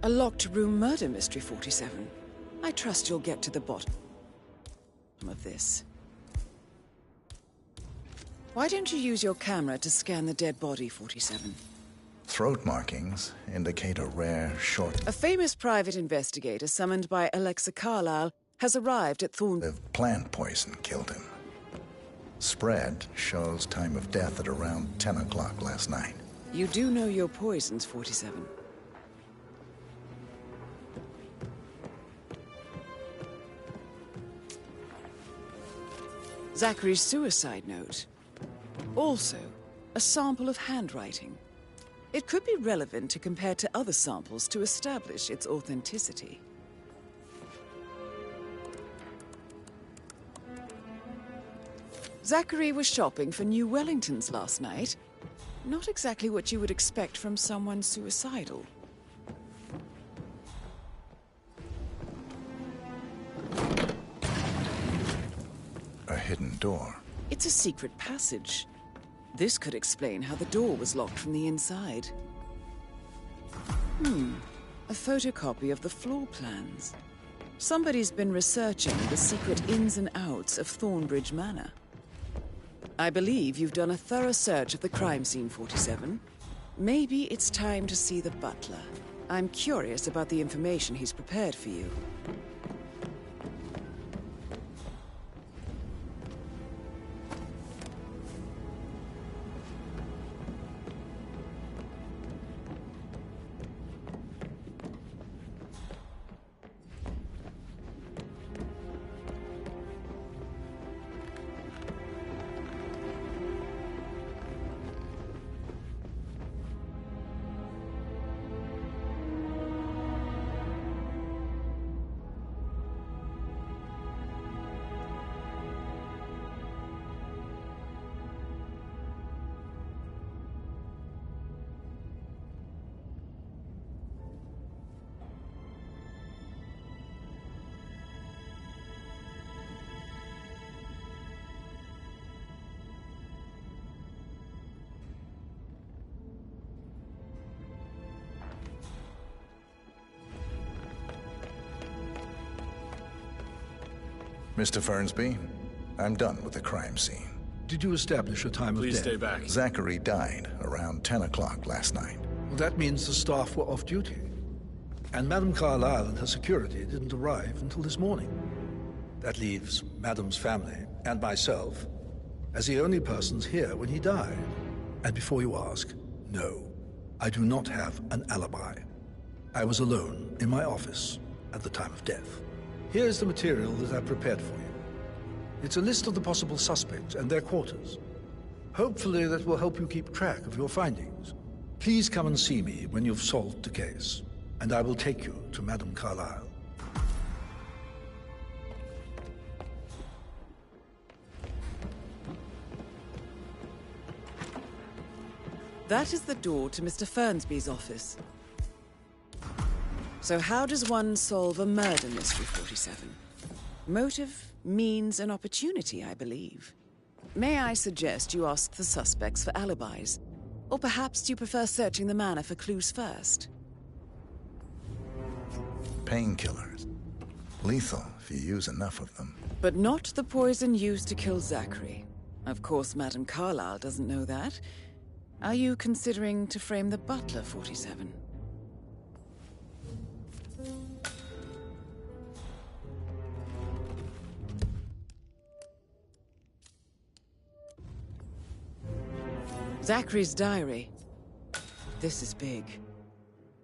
A locked room murder mystery, 47. I trust you'll get to the bottom of this. Why don't you use your camera to scan the dead body, 47? Throat markings indicate a rare, short... A famous private investigator summoned by Alexa Carlyle has arrived at Thorn... Plant poison killed him. Spread shows time of death at around 10 o'clock last night. You do know your poisons, 47. Zachary's suicide note. Also, a sample of handwriting. It could be relevant to compare to other samples to establish its authenticity. Zachary was shopping for New Wellingtons last night. Not exactly what you would expect from someone suicidal. A hidden door. It's a secret passage. This could explain how the door was locked from the inside. A photocopy of the floor plans. Somebody's been researching the secret ins and outs of Thornbridge Manor. I believe you've done a thorough search of the crime scene, 47. Maybe it's time to see the butler. I'm curious about the information he's prepared for you. Mr. Fernsby, I'm done with the crime scene. Did you establish a time of death? Please stay back. Zachary died around 10 o'clock last night. Well, that means the staff were off duty. And Madame Carlyle and her security didn't arrive until this morning. That leaves Madame's family and myself as the only persons here when he died. And before you ask, no, I do not have an alibi. I was alone in my office at the time of death. Here's the material that I've prepared for you. It's a list of the possible suspects and their quarters. Hopefully that will help you keep track of your findings. Please come and see me when you've solved the case, and I will take you to Madame Carlyle. That is the door to Mr. Fernsby's office. So how does one solve a murder mystery, 47? Motive, means, and opportunity, I believe. May I suggest you ask the suspects for alibis? Or perhaps you prefer searching the manor for clues first? Painkillers. Lethal if you use enough of them. But not the poison used to kill Zachary. Of course, Madame Carlyle doesn't know that. Are you considering to frame the butler, 47? Zachary's diary. This is big.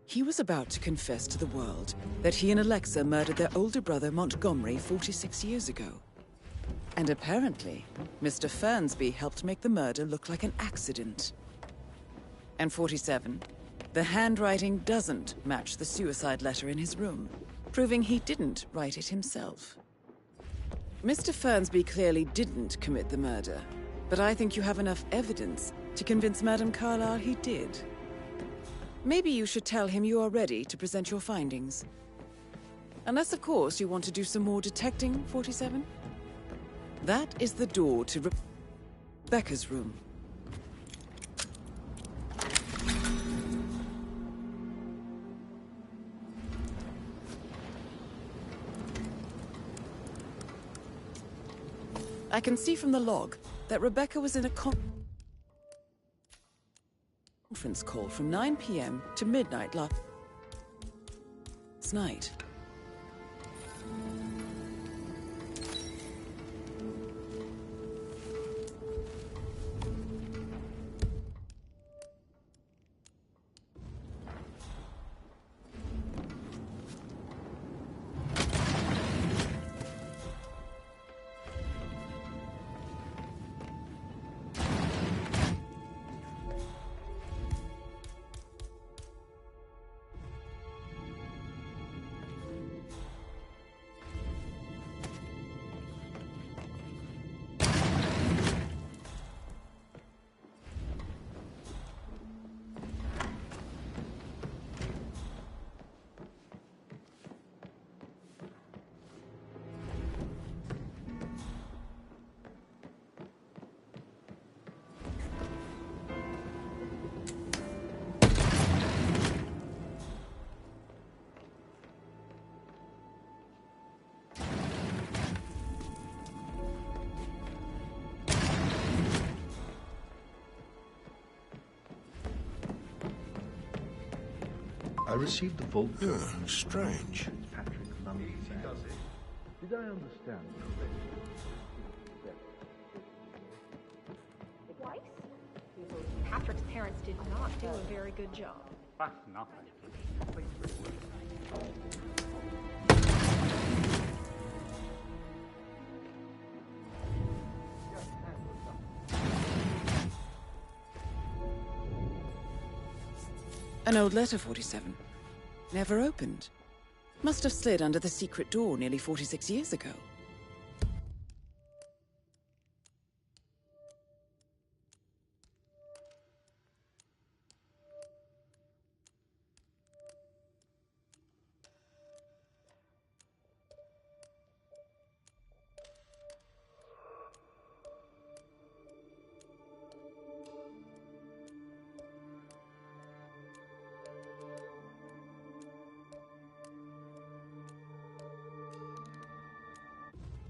He was about to confess to the world that he and Alexa murdered their older brother Montgomery 46 years ago. And apparently, Mr. Fernsby helped make the murder look like an accident. And 47, the handwriting doesn't match the suicide letter in his room, proving he didn't write it himself. Mr. Fernsby clearly didn't commit the murder, but I think you have enough evidence to convince Madame Carlyle he did. Maybe you should tell him you are ready to present your findings. Unless, of course, you want to do some more detecting, 47? That is the door to Rebecca's room. I can see from the log that Rebecca was in a conference call from 9 p.m. to midnight last night. I received the vault. Strange. Did I understand Twice? Patrick's parents did not do a very good job. That's nothing. An old letter, 47. Never opened. Must have slid under the secret door nearly 46 years ago.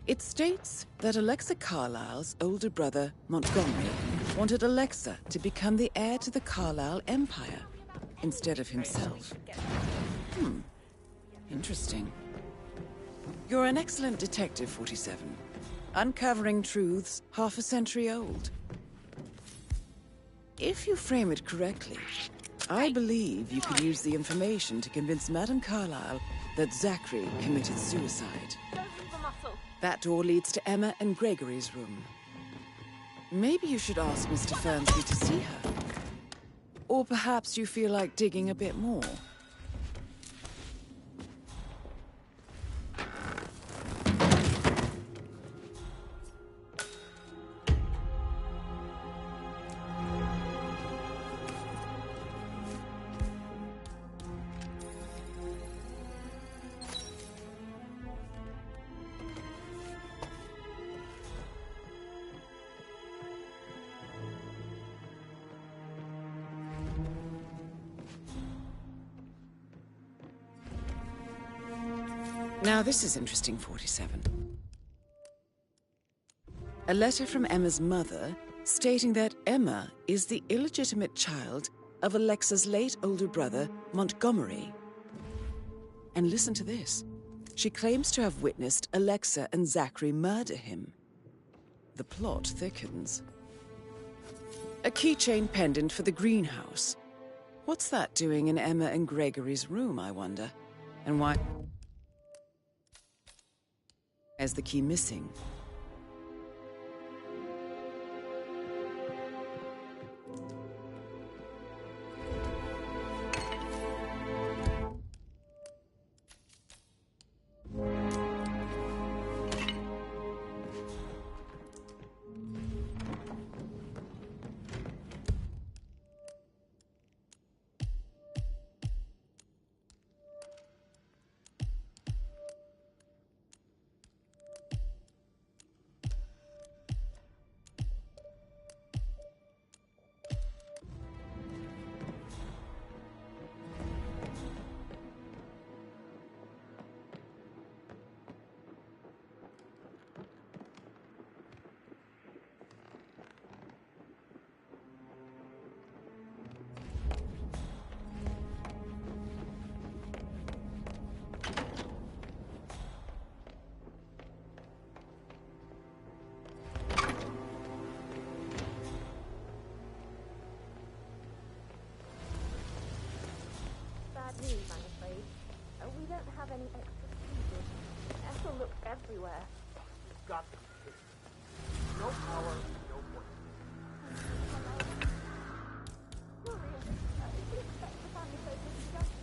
It states that Alexa Carlisle's older brother, Montgomery, wanted Alexa to become the heir to the Carlisle Empire instead of himself. Interesting. You're an excellent detective, 47. Uncovering truths half a century old. If you frame it correctly, I believe you could use the information to convince Madame Carlisle that Zachary committed suicide. That door leads to Emma and Gregory's room. Maybe you should ask Mr. Fernsby to see her. Or perhaps you feel like digging a bit more. Now this is interesting, 47. A letter from Emma's mother stating that Emma is the illegitimate child of Alexa's late older brother, Montgomery. And listen to this. She claims to have witnessed Alexa and Zachary murder him. The plot thickens. A keychain pendant for the greenhouse. What's that doing in Emma and Gregory's room, I wonder? And why is the key missing? everywhere. Got to be kidding. No power, no voice. Glorious. We expect the family focus just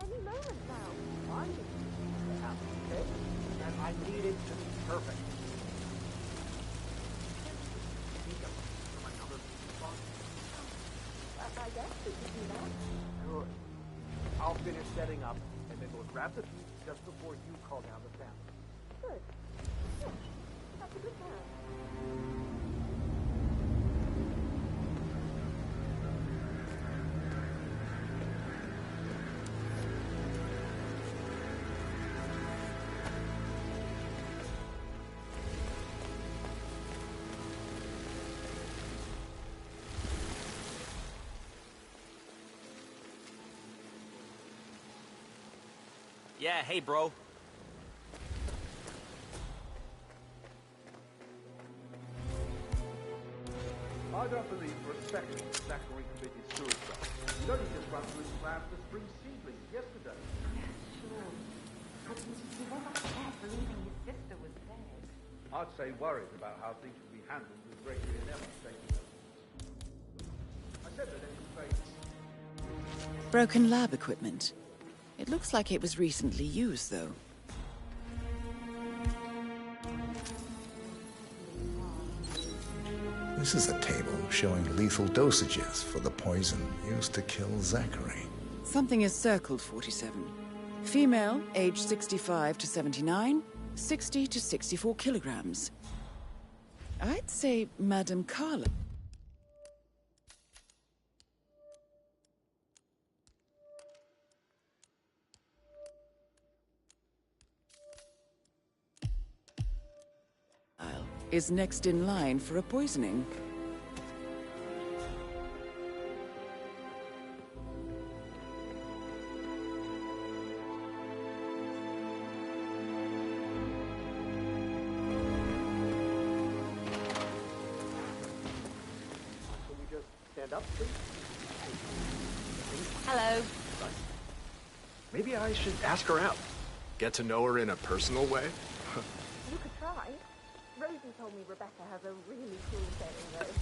any moment now. I need to have this, and I need it to be perfect. Speak up from another spot. I guess we could do that. Good. I'll finish setting up, and then we'll grab the feet just before you call down the family. Good. Yeah, that's a good plan. Yeah, hey, bro. I don't believe for a second Zachary committed suicide. He'd only just run through his plan for spring seedlings yesterday. Sure. But he was upset believing his sister was dead. I'd say worried about how things would be handled with Gregory and Emma taking over. I said that any face. Broken lab equipment. It looks like it was recently used, though. This is a table showing lethal dosages for the poison used to kill Zachary. Something is circled 47. Female, age 65 to 79, 60 to 64 kilograms. I'd say Madame Carla. Is next in line for a poisoning. Can we just stand up, please? Hello. Maybe I should ask her out. Get to know her in a personal way. You could try. Rosie told me Rebecca has a really cool saying, though.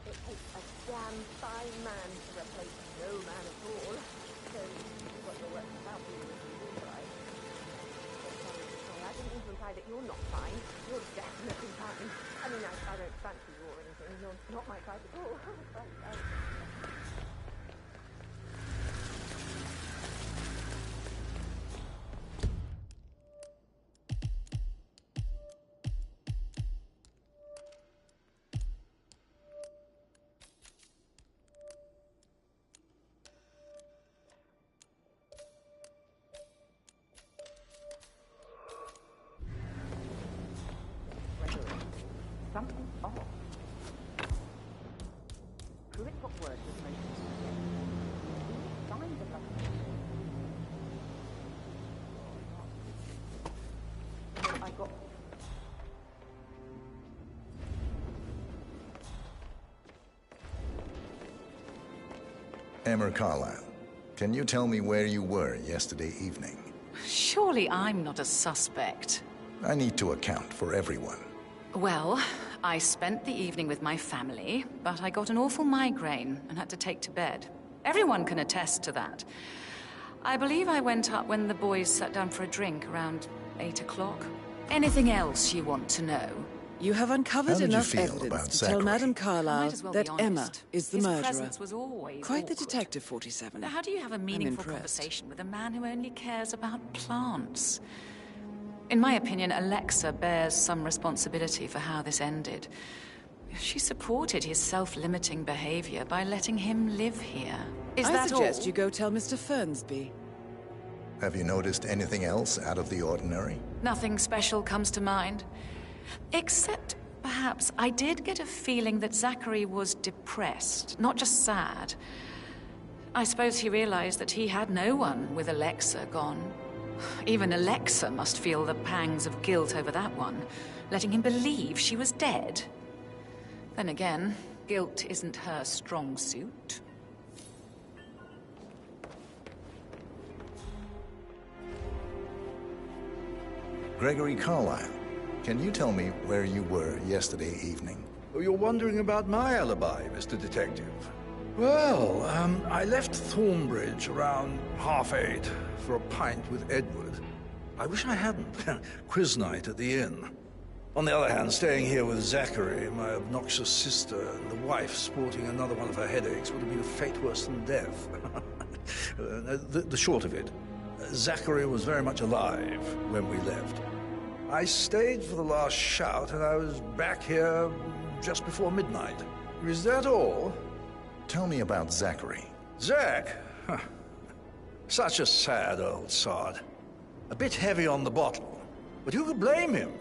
It takes a damn fine man to replace no man at all. So, what your work's about for you is really right. But sorry to say, I didn't mean to imply that you're not fine. You're definitely fine. I mean, I don't fancy you or anything. You're not my type at all. But, Something's off. Pruitt got word was making signs of love. I got... Emma Carlisle, can you tell me where you were yesterday evening? Surely I'm not a suspect. I need to account for everyone. Well, I spent the evening with my family, but I got an awful migraine and had to take to bed. Everyone can attest to that. I believe I went up when the boys sat down for a drink around 8 o'clock. Anything else you want to know? You have How uncovered did you enough feel evidence about to tell Zachary? Madame I Carlisle might as well that be Emma honest. is the His murderer. presence was always Quite the awkward. detective, 47. Now, how do you have a meaningful impressed. conversation with a man who only cares about plants? In my opinion, Alexa bears some responsibility for how this ended. She supported his self-limiting behavior by letting him live here. Is I that suggest all? you go tell Mr. Fernsby. Have you noticed anything else out of the ordinary? Nothing special comes to mind. Except, perhaps, I did get a feeling that Zachary was depressed, not just sad. I suppose he realized that he had no one with Alexa gone. Even Alexa must feel the pangs of guilt over that one, letting him believe she was dead. Then again, guilt isn't her strong suit. Gregory Carlyle, can you tell me where you were yesterday evening? Oh, you're wondering about my alibi, Mr. Detective. Well, I left Thornbridge around 8:30 for a pint with Edward. I wish I hadn't. Quiz night at the inn. On the other hand, staying here with Zachary, my obnoxious sister, and the wife sporting another one of her headaches would have been a fate worse than death. The short of it, Zachary was very much alive when we left. I stayed for the last shout, and I was back here just before midnight. Is that all? Tell me about Zachary. Zach? Huh. Such a sad old sod. A bit heavy on the bottle, but who could blame him?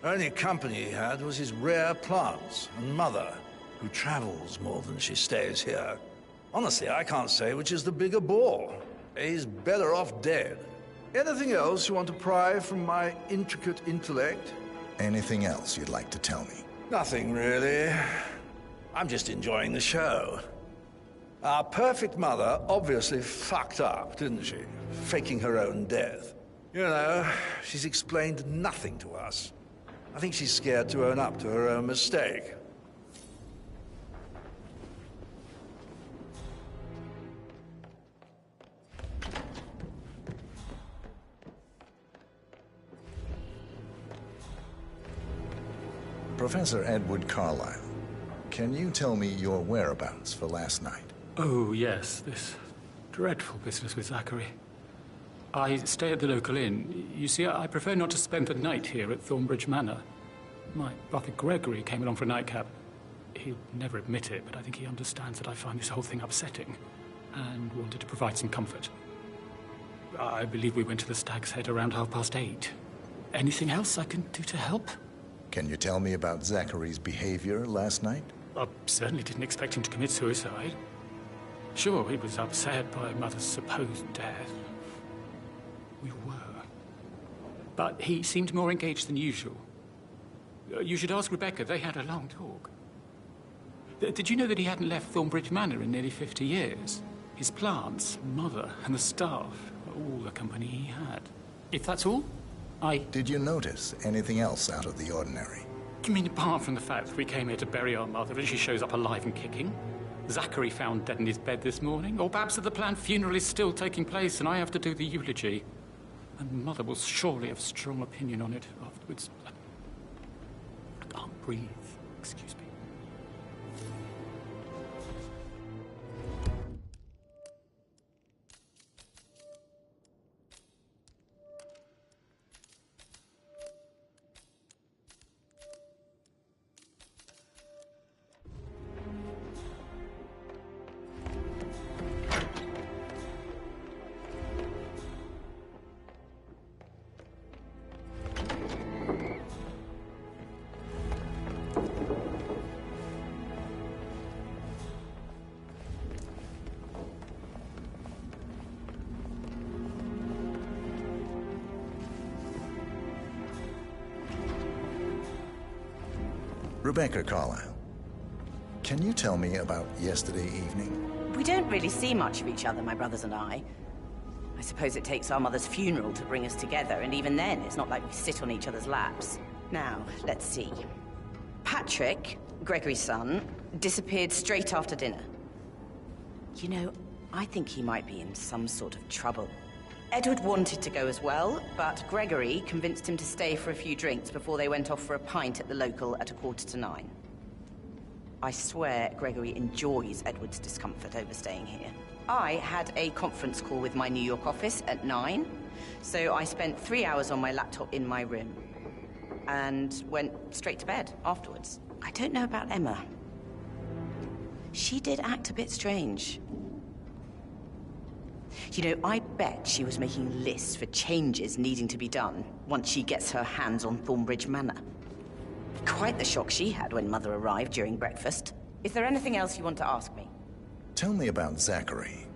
Only company he had was his rare plants and mother, who travels more than she stays here. Honestly, I can't say which is the bigger bore. He's better off dead. Anything else you want to pry from my intricate intellect? Anything else you'd like to tell me? Nothing, really. I'm just enjoying the show. Our perfect mother obviously fucked up, didn't she? Faking her own death. You know, she's explained nothing to us. I think she's scared to own up to her own mistake. Professor Edward Carlyle, can you tell me your whereabouts for last night? Oh, yes, this dreadful business with Zachary. I stay at the local inn. You see, I prefer not to spend the night here at Thornbridge Manor. My brother Gregory came along for a nightcap. He'll never admit it, but I think he understands that I find this whole thing upsetting and wanted to provide some comfort. I believe we went to the Stag's Head around 8:30. Anything else I can do to help? Can you tell me about Zachary's behavior last night? I certainly didn't expect him to commit suicide. Sure, he was upset by Mother's supposed death. We were. But he seemed more engaged than usual. You should ask Rebecca. They had a long talk. Did you know that he hadn't left Thornbridge Manor in nearly 50 years? His plants, Mother, and the staff, all the company he had. If that's all, Did you notice anything else out of the ordinary? You mean apart from the fact that we came here to bury our mother and she shows up alive and kicking? Zachary found dead in his bed this morning? Or perhaps that the planned funeral is still taking place and I have to do the eulogy? And Mother will surely have strong opinion on it afterwards. I can't breathe. Excuse me. Rebecca Carlyle, can you tell me about yesterday evening? We don't really see much of each other, my brothers and I. I suppose it takes our mother's funeral to bring us together, and even then, it's not like we sit on each other's laps. Now, let's see. Patrick, Gregory's son, disappeared straight after dinner. You know, I think he might be in some sort of trouble. Edward wanted to go as well, but Gregory convinced him to stay for a few drinks before they went off for a pint at the local at 9:15. I swear Gregory enjoys Edward's discomfort over staying here. I had a conference call with my New York office at 9, so I spent 3 hours on my laptop in my room and went straight to bed afterwards. I don't know about Emma. She did act a bit strange. You know, I bet she was making lists for changes needing to be done once she gets her hands on Thornbridge Manor. Quite the shock she had when Mother arrived during breakfast. Is there anything else you want to ask me? Tell me about Zachary.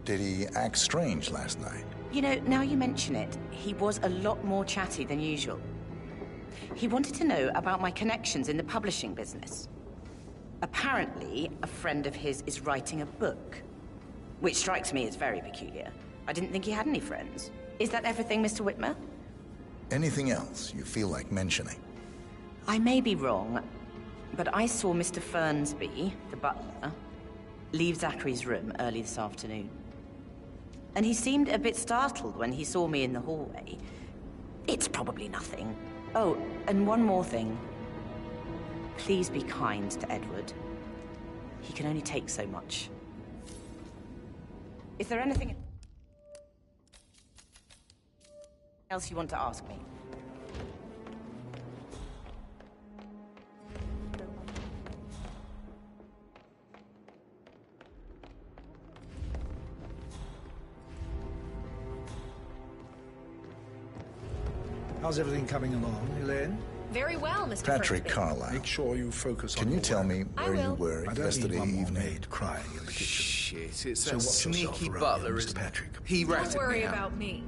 Did he act strange last night? You know, now you mention it, he was a lot more chatty than usual. He wanted to know about my connections in the publishing business. Apparently, a friend of his is writing a book, which strikes me as very peculiar. I didn't think he had any friends. Is that everything, Mr. Whitmer? Anything else you feel like mentioning? I may be wrong, but I saw Mr. Fernsby, the butler, leave Zachary's room early this afternoon. And he seemed a bit startled when he saw me in the hallway. It's probably nothing. Oh, and one more thing. Please be kind to Edward. He can only take so much. Is there anything else you want to ask me? How's everything coming along, Elaine? Very well, Mr. Patrick Fernsby. Carlyle. Make sure you focus on Can you your tell work. me where you were I don't yesterday need one more evening? maid crying in the kitchen. Shit, it's So that watch yourself sneaky around butler, here, Mr. isn't it? Patrick. He Don't ratted worry me out. about me.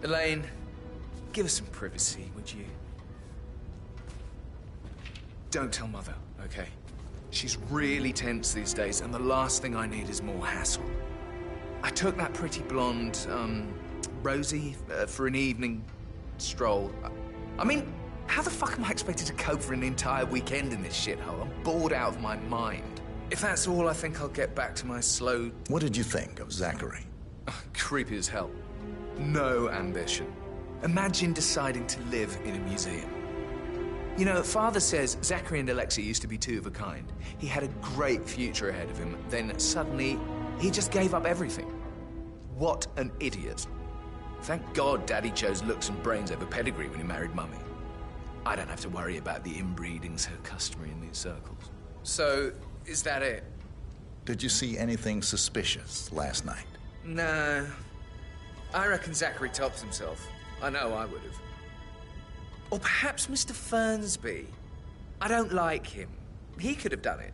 Elaine, give us some privacy, would you? Don't tell Mother, okay? She's really tense these days, and the last thing I need is more hassle. I took that pretty blonde, Rosie, for an evening stroll. I mean, how the fuck am I expected to cope for an entire weekend in this shithole? I'm bored out of my mind. If that's all, I think I'll get back to my slow... What did you think of Zachary? Creepy as hell. No ambition. Imagine deciding to live in a museum. You know, Father says Zachary and Alexa used to be two of a kind. He had a great future ahead of him. Then suddenly, he just gave up everything. What an idiot. Thank God Daddy chose looks and brains over pedigree when he married Mummy. I don't have to worry about the inbreeding so customary in these circles. So, is that it? Did you see anything suspicious last night? No. I reckon Zachary tops himself. I know I would have. Or perhaps Mr. Fernsby. I don't like him. He could have done it.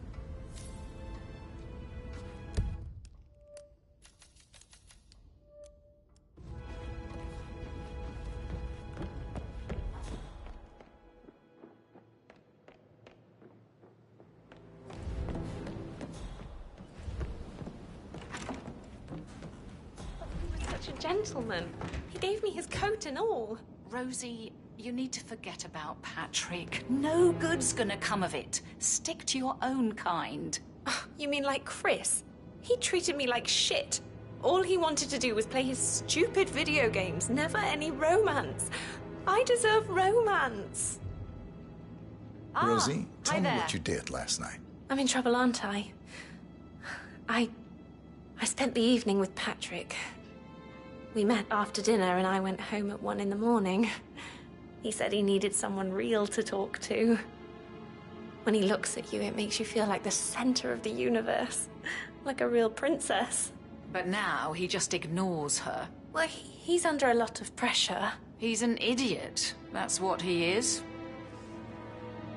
Such a gentleman. He gave me his coat and all. Rosie, you need to forget about Patrick. No good's gonna come of it. Stick to your own kind. You mean like Chris? He treated me like shit. All he wanted to do was play his stupid video games, never any romance. I deserve romance. Rosie, hi tell me there. what you did last night. I'm in trouble, aren't I? I spent the evening with Patrick. We met after dinner and I went home at 1 in the morning. He said he needed someone real to talk to. When he looks at you, it makes you feel like the center of the universe. Like a real princess. But now he just ignores her. Well, he's under a lot of pressure. He's an idiot. That's what he is.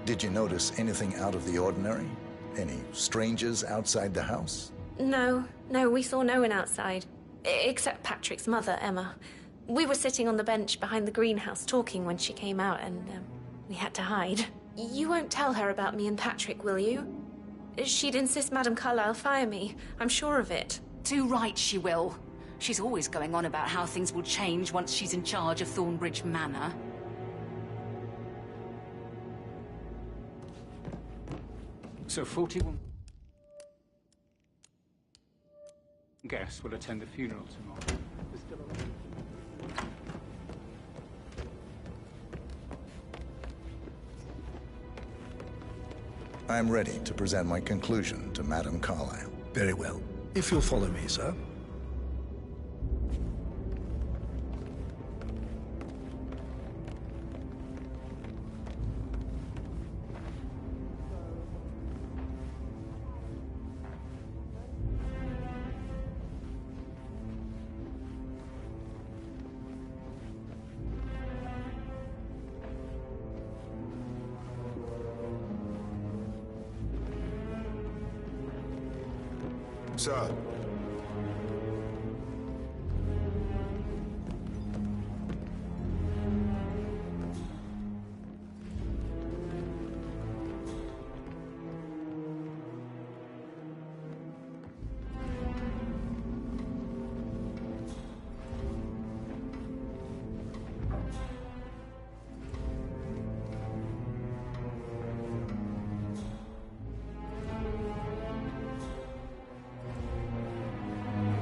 Did you notice anything out of the ordinary? Any strangers outside the house? No, we saw no one outside. Except Patrick's mother, Emma. We were sitting on the bench behind the greenhouse talking when she came out and we had to hide. You won't tell her about me and Patrick, will you? She'd insist Madame Carlyle fire me. I'm sure of it. Too right she will. She's always going on about how things will change once she's in charge of Thornbridge Manor. So 41 guests will attend the funeral tomorrow. There's still a... I'm ready to present my conclusion to Madame Carlyle. Very well. If you'll follow me, sir. Sir.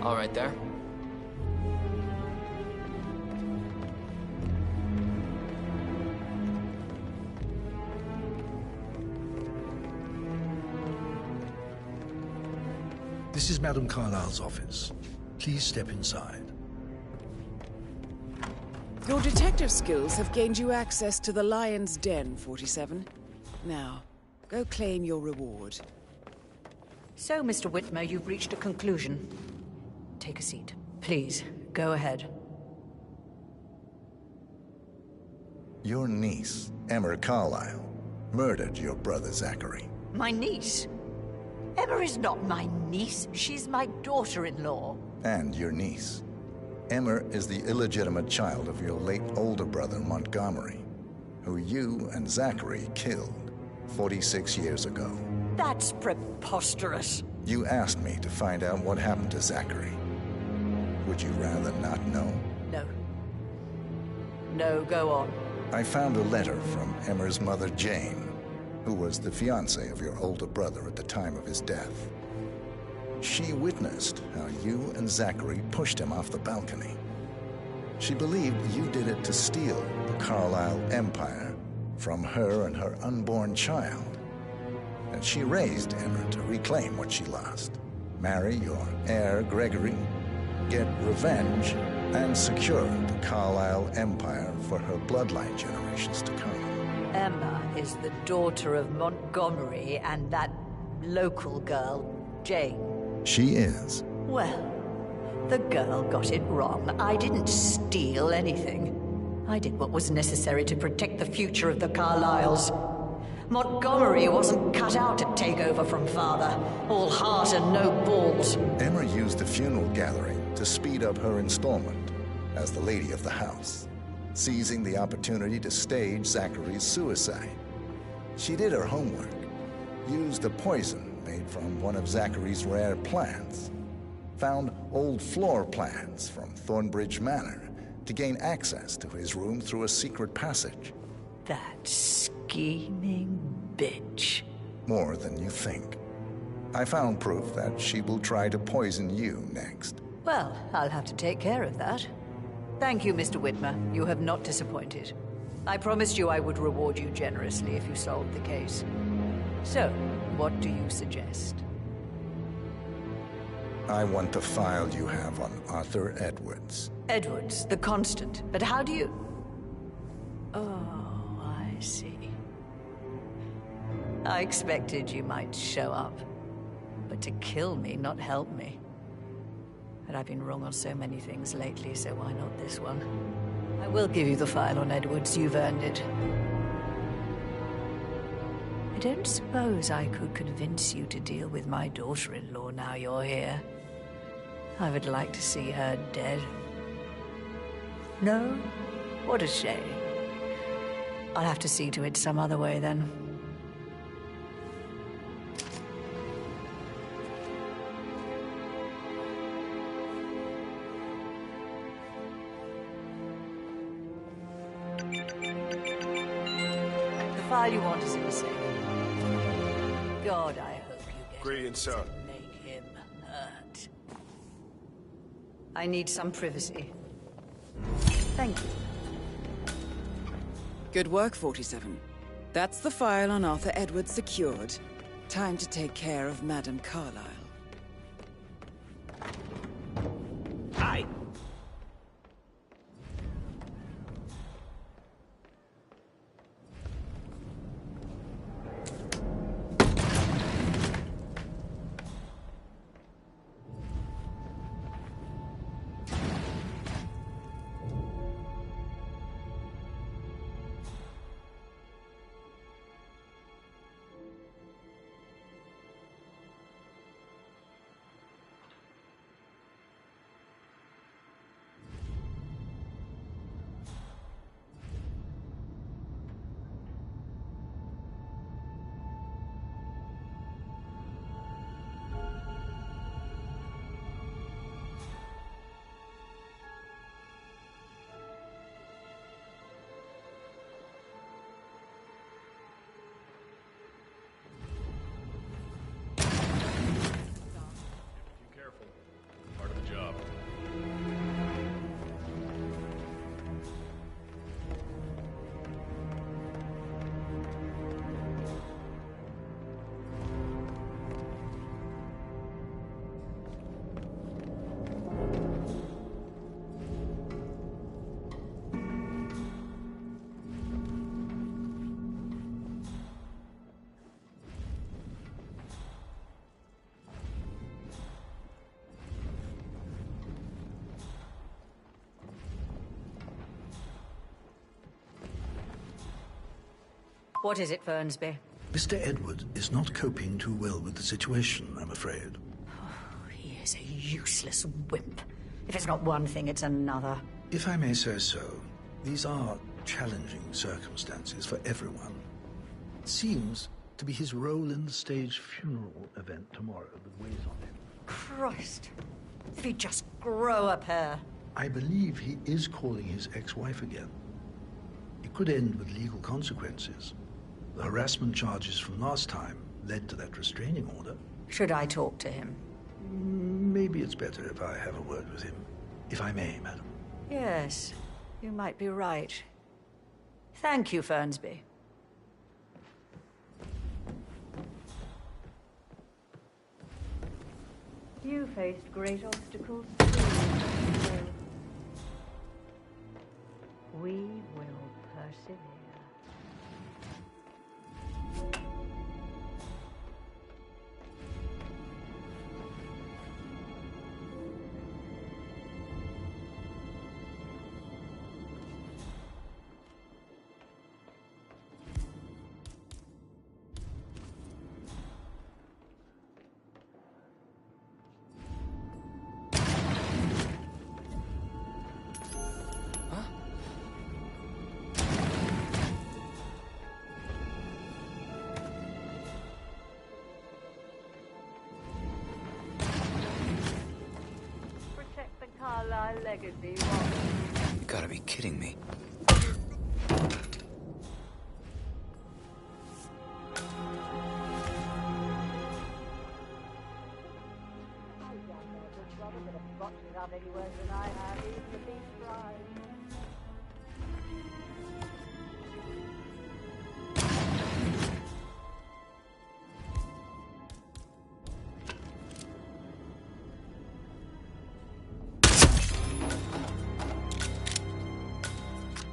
All right there. This is Madame Carlyle's office. Please step inside. Your detective skills have gained you access to the Lion's Den, 47. Now, go claim your reward. So, Mr. Whitmer, you've reached a conclusion. Take a seat. Please, go ahead. Your niece, Emma Carlyle, murdered your brother Zachary. My niece? Emma is not my niece. She's my daughter-in-law. And your niece. Emma is the illegitimate child of your late older brother, Montgomery, who you and Zachary killed 46 years ago. That's preposterous. You asked me to find out what happened to Zachary. Would you rather not know? No. No, go on. I found a letter from Emma's mother, Jane, who was the fiancée of your older brother at the time of his death. She witnessed how you and Zachary pushed him off the balcony. She believed you did it to steal the Carlyle empire from her and her unborn child. And she raised Emma to reclaim what she lost. Marry your heir, Gregory, get revenge, and secure the Carlyle empire for her bloodline generations to come. Emma is the daughter of Montgomery and that local girl, Jane. She is. Well, the girl got it wrong. I didn't steal anything. I did what was necessary to protect the future of the Carlyles. Montgomery wasn't cut out to take over from Father. All heart and no balls. Emma used the funeral gathering to speed up her installment as the lady of the house, seizing the opportunity to stage Zachary's suicide. She did her homework, used a poison made from one of Zachary's rare plants, found old floor plans from Thornbridge Manor to gain access to his room through a secret passage. That scheming bitch. More than you think. I found proof that she will try to poison you next. Well, I'll have to take care of that. Thank you, Mr. Whitmer. You have not disappointed. I promised you I would reward you generously if you solved the case. So, what do you suggest? I want the file you have on Arthur Edwards. Edwards, the Constant. But how do you... Oh, I see. I expected you might show up. But to kill me, not help me. But I've been wrong on so many things lately, so why not this one? I will give you the file on Edwards. You've earned it. I don't suppose I could convince you to deal with my daughter-in-law now you're here. I would like to see her dead. No? What a shame. I'll have to see to it some other way then. The file you want is in the safe. God, I hope you get Greetings, sir. to make him hurt. I need some privacy. Thank you. Good work, 47. That's the file on Arthur Edwards secured. Time to take care of Madame Carlyle. Hi. What is it, Fernsby? Mr. Edward is not coping too well with the situation, I'm afraid. He is a useless wimp. If it's not one thing, it's another. If I may say so, these are challenging circumstances for everyone. It seems to be his role in the stage funeral event tomorrow that weighs on him. Christ. If he'd just grow a pair. I believe he is calling his ex-wife again. It could end with legal consequences. The harassment charges from last time led to that restraining order. Should I talk to him? Maybe it's better if I have a word with him. If I may, madam. Yes, you might be right. Thank you, Fernsby. You faced great obstacles too. We will persevere. Legacy. You gotta be kidding me.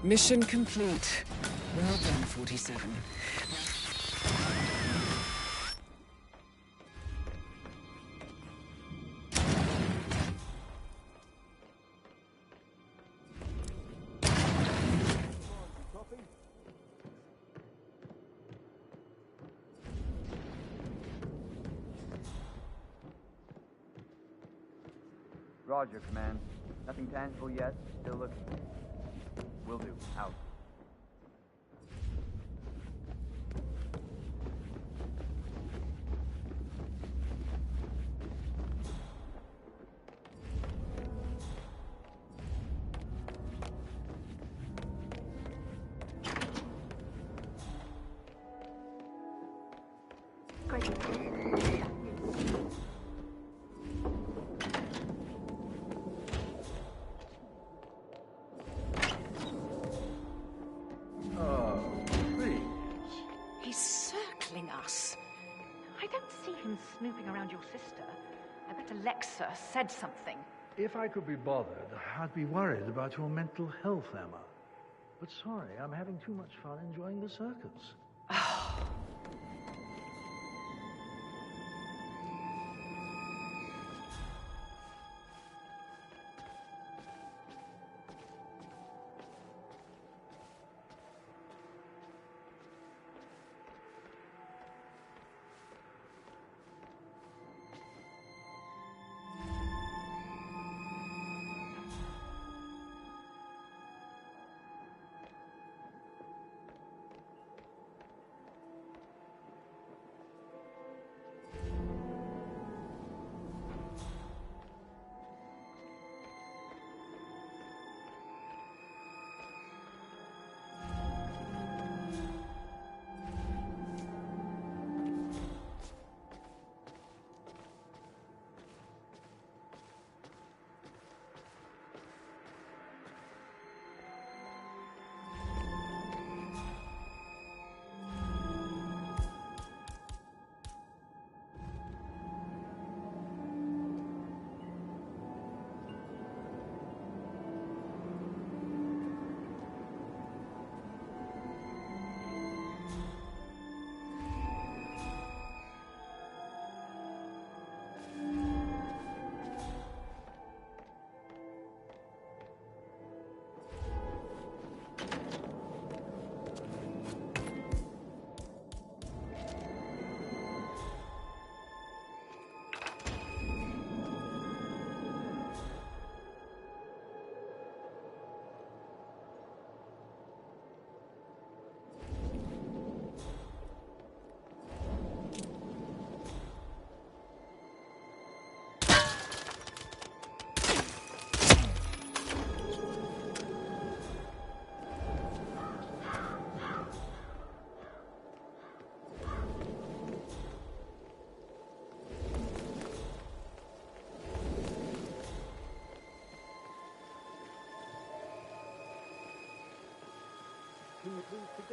Mission complete. Well done, 47. Roger, Command. Nothing tangible yet. Still looking. Will do. Out. Snooping around your sister. I bet Alexa said something. If I could be bothered, I'd be worried about your mental health, Emma. But sorry, I'm having too much fun enjoying the circus.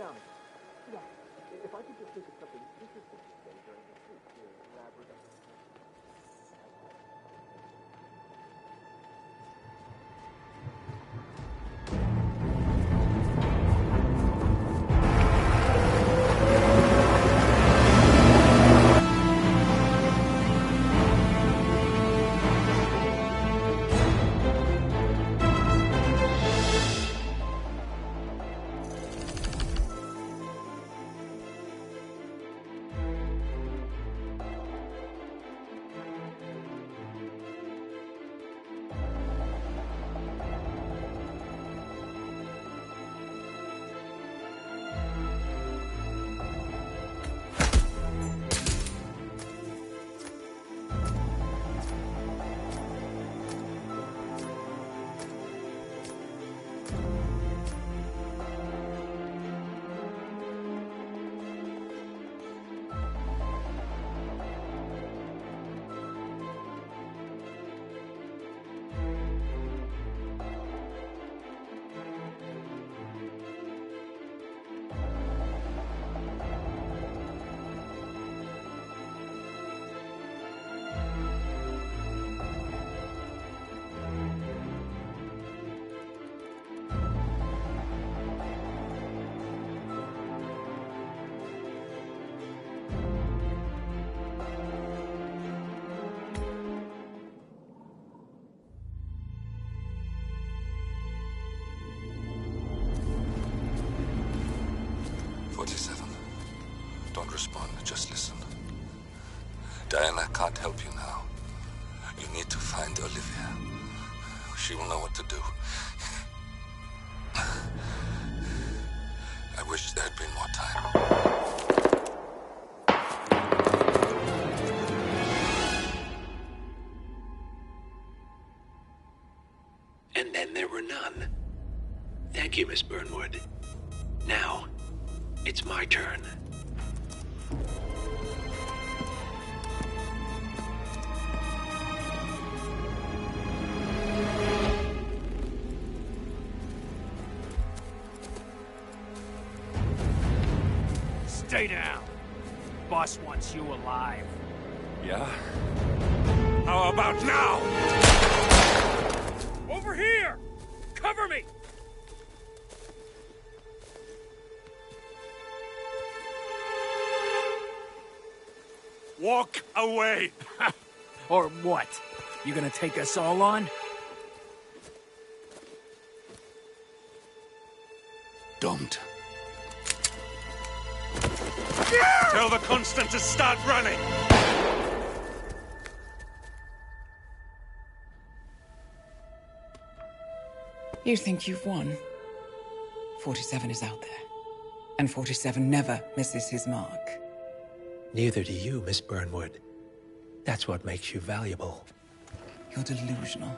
down again. Yes. If I could just think of something interesting to say during the trip here, Rebecca. Don't respond, just listen. Diana can't help you now. You need to find Olivia. She will know what to do. I wish there had been more time. And then there were none. Thank you, Miss Burnwood. Now, it's my turn. Stay down. Boss wants you alive. Yeah? How about now? Over here! Cover me! Walk away! Or what? You gonna take us all on? Don't. Tell the Constant to start running! You think you've won? 47 is out there. And 47 never misses his mark. Neither do you, Miss Burnwood. That's what makes you valuable. You're delusional.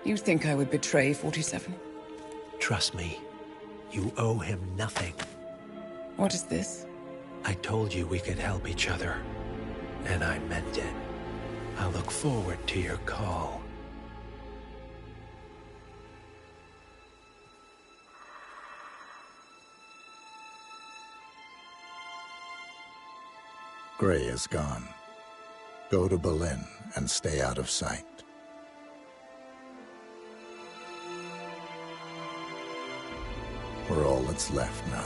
You think I would betray 47? Trust me, you owe him nothing. What is this? I told you we could help each other, and I meant it. I look forward to your call. Gray is gone. Go to Berlin and stay out of sight. We're all that's left now.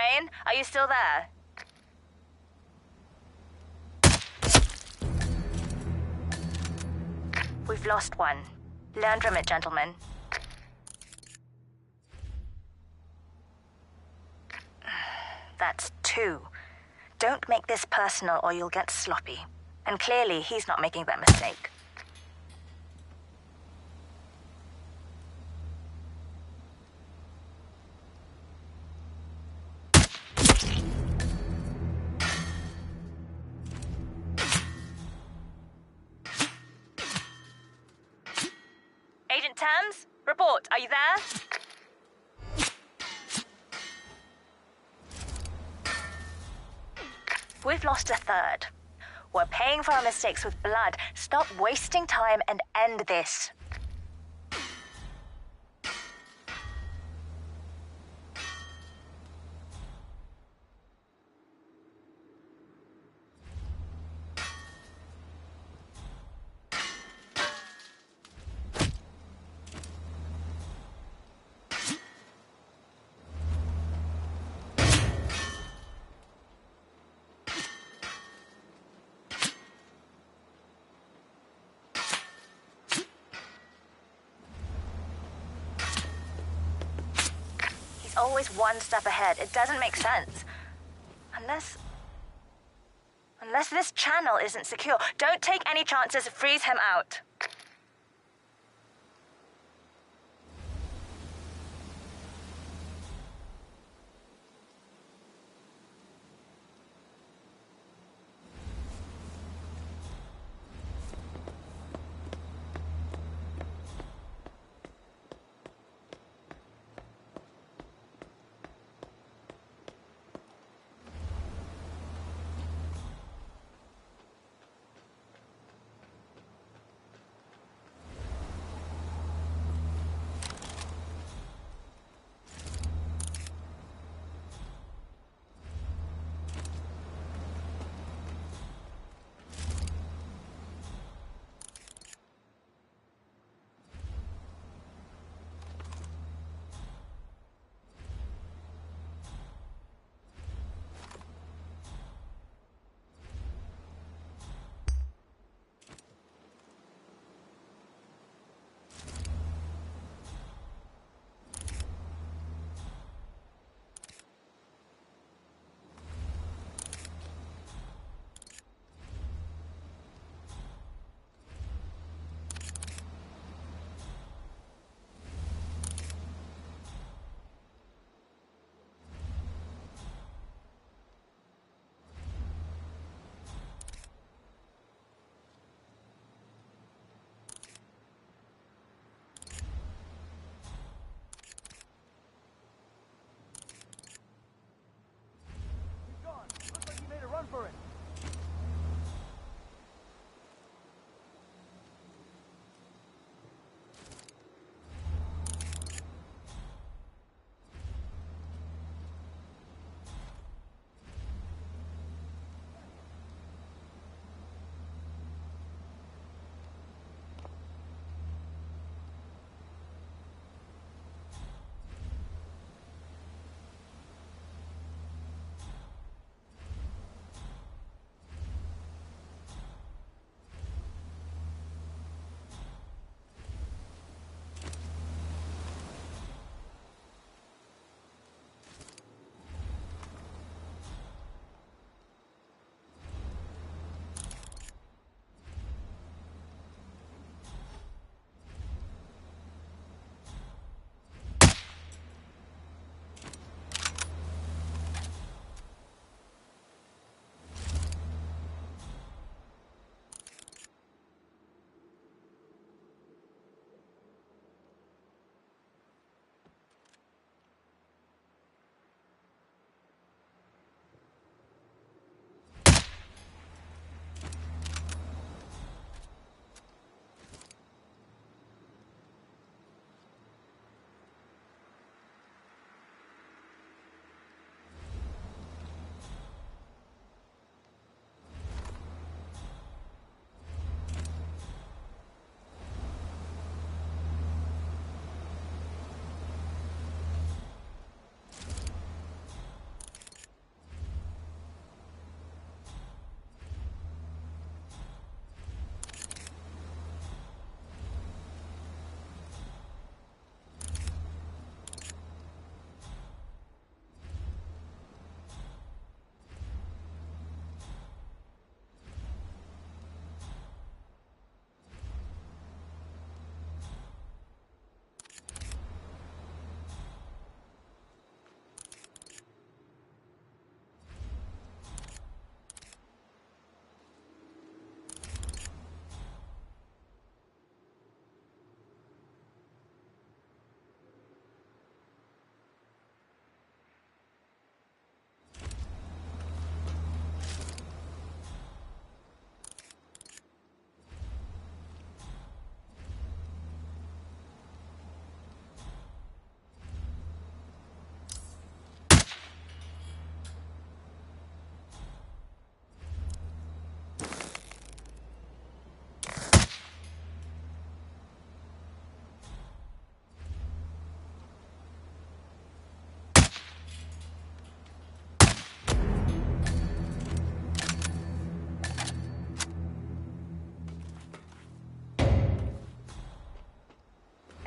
Crane, are you still there? We've lost one. Learn from it, gentlemen. That's 2. Don't make this personal or you'll get sloppy. And clearly, he's not making that mistake. Agent Thames, report. Are you there? We've lost a third. We're paying for our mistakes with blood. Stop wasting time and end this. Always one step ahead. It doesn't make sense. Unless this channel isn't secure. Don't take any chances. Freeze him out.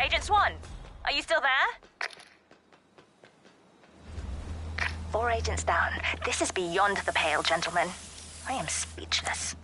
Agent Swan, are you still there? 4 agents down. This is beyond the pale, gentlemen. I am speechless.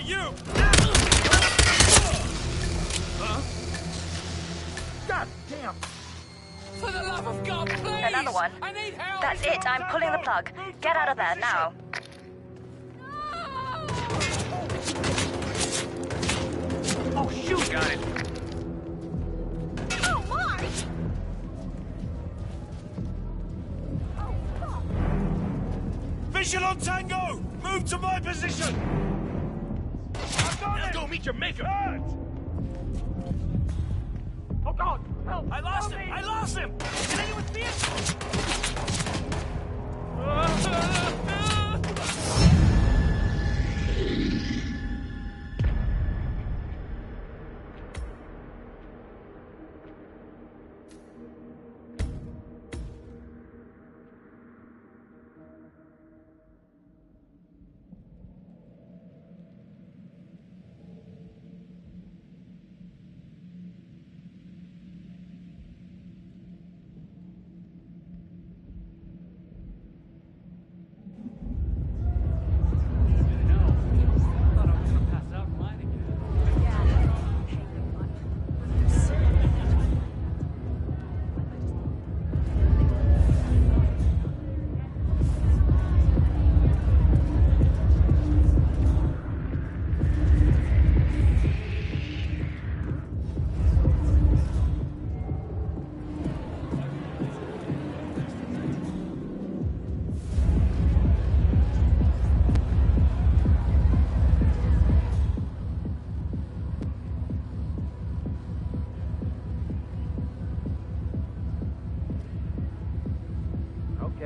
you! Huh? God damn! For the love of God, please! Another one. I need help! That's it. I'm pulling the plug. Get out of there now. Oh, shoot! Got it. Oh, my! Visual on Tango! Move to my position! I've got it! Go meet your maker! Hurt! Oh, God! Help! I lost him! I lost him! Can anyone see it?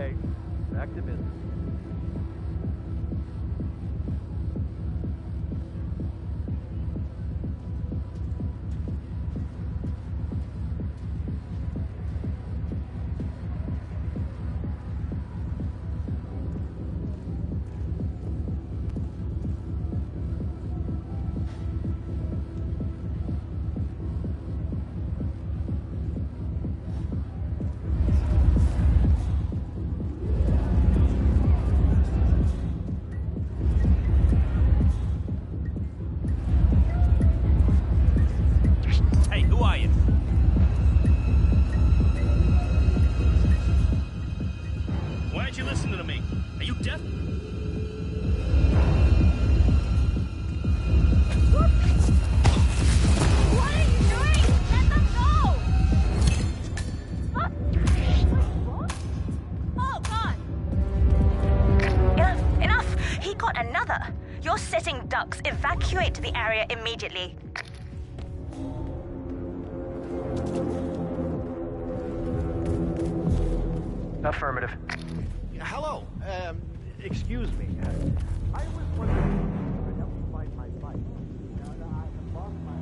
Okay, back to business. Hey, who are you? Why aren't you listening to me? Are you deaf? What are you doing? Let them go! What? Oh, God! Enough! He got another. You're sitting ducks. Evacuate the area immediately. Affirmative. Hello. Excuse me. I was wondering if you could help me find my bike. I have lost my...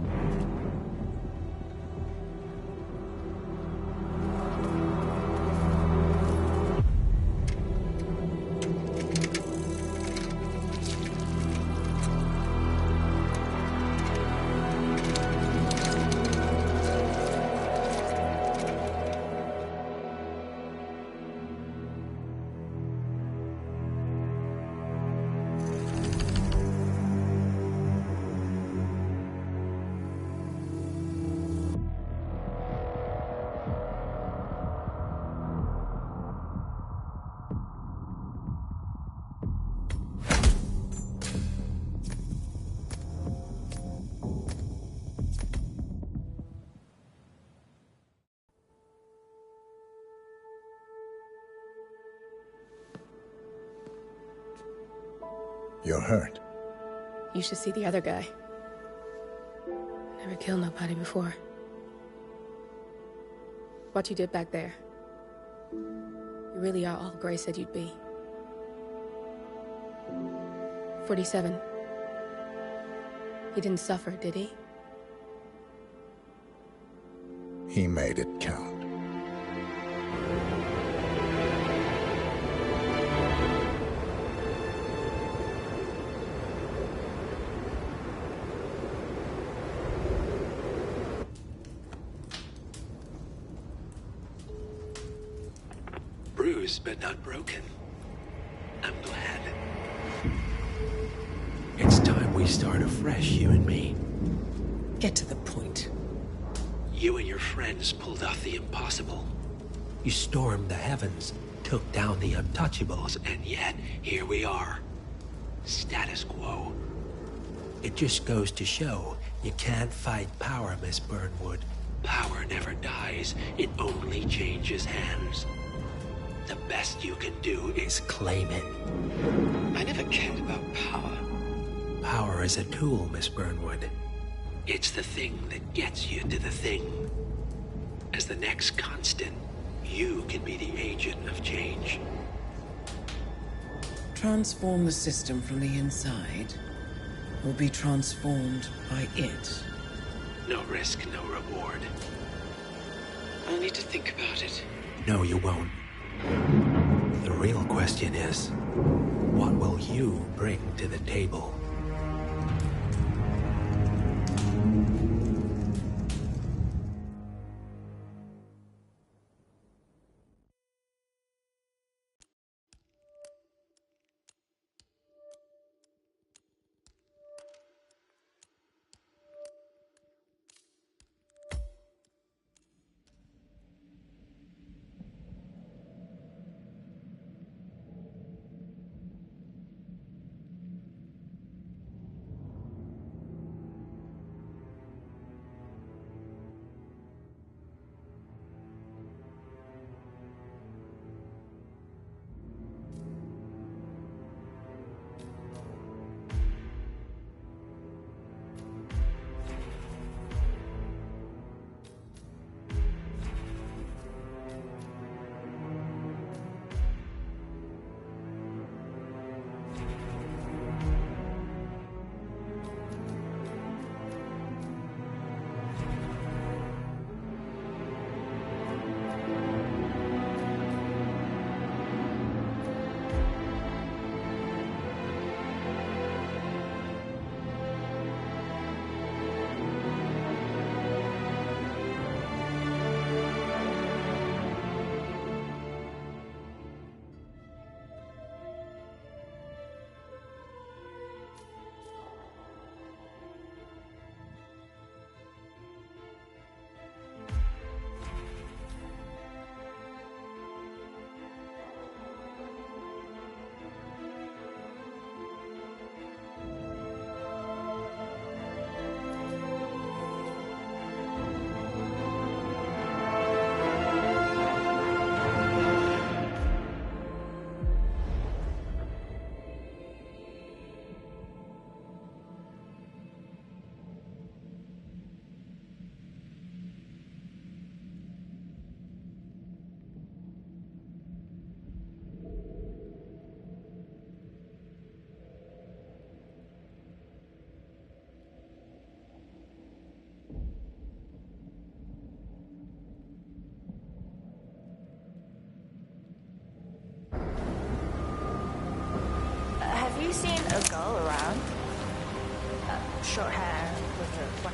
You're hurt. You should see the other guy. Never killed nobody before. What you did back there. You really are all Gray said you'd be. 47. He didn't suffer, did he? He made it count. Bruised but not broken. I'm glad. It's time we start afresh, you and me. Get to the point. You and your friends pulled off the impossible. You stormed the heavens, took down the untouchables, and yet here we are. Status quo. It just goes to show you can't fight power, Miss Burnwood. Power never dies, it only changes hands. The best you can do is claim it. I never cared about power. Power is a tool, Miss Burnwood. It's the thing that gets you to the thing. As the next constant, you can be the agent of change. Transform the system from the inside, or be transformed by it. No risk, no reward. I'll need to think about it. No, you won't. The real question is, what will you bring to the table? short hair with a white.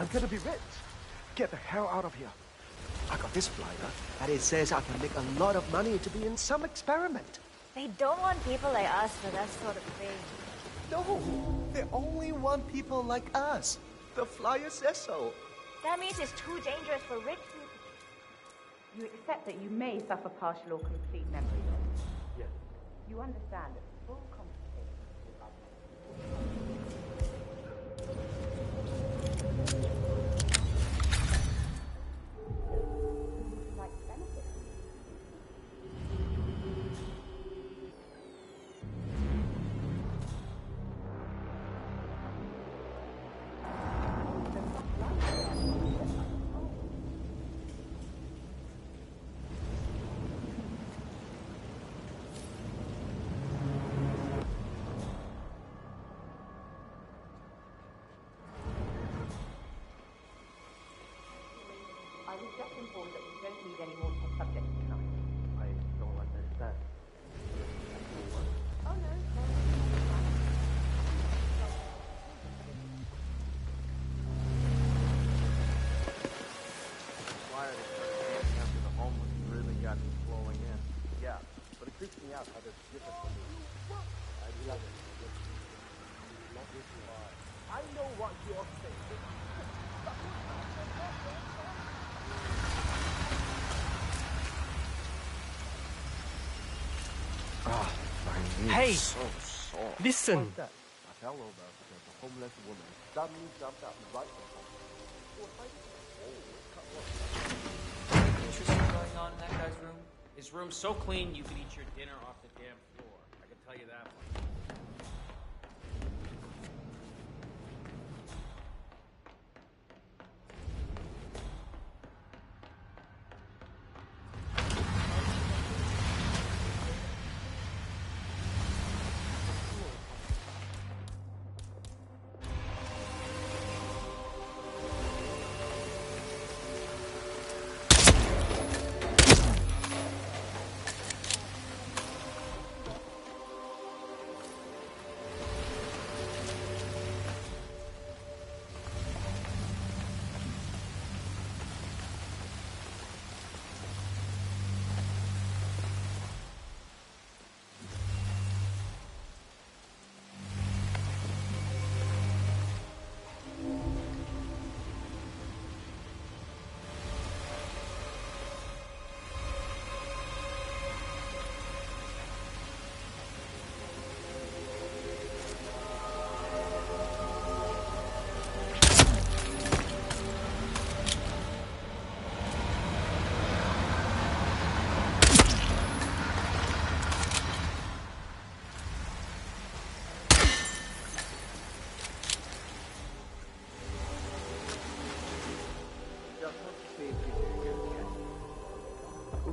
I'm gonna be rich. Get the hell out of here. I got this flyer, and it says I can make a lot of money to be in some experiment. They don't want people like us for that sort of thing. No, they only want people like us. The flyer says so. That means it's too dangerous for rich people. You accept that you may suffer partial or complete memory loss. Yes. You understand that full compensation like benefits. I was just informed that we don't need any more test subjects tonight. I don't understand. Oh, no. Flyer that started handing out to the homeless really got me flowing in. Yeah, but it creeps me out how they're different from me. I love it. Love this lie. I know what you're thinking. Ah, my Hey! knee's so sore. Listen. What's that? I fell over because the homeless woman suddenly jumped out right from Interesting going on in that guy's room. His room's so clean you can eat your dinner off the damn floor. I can tell you that much.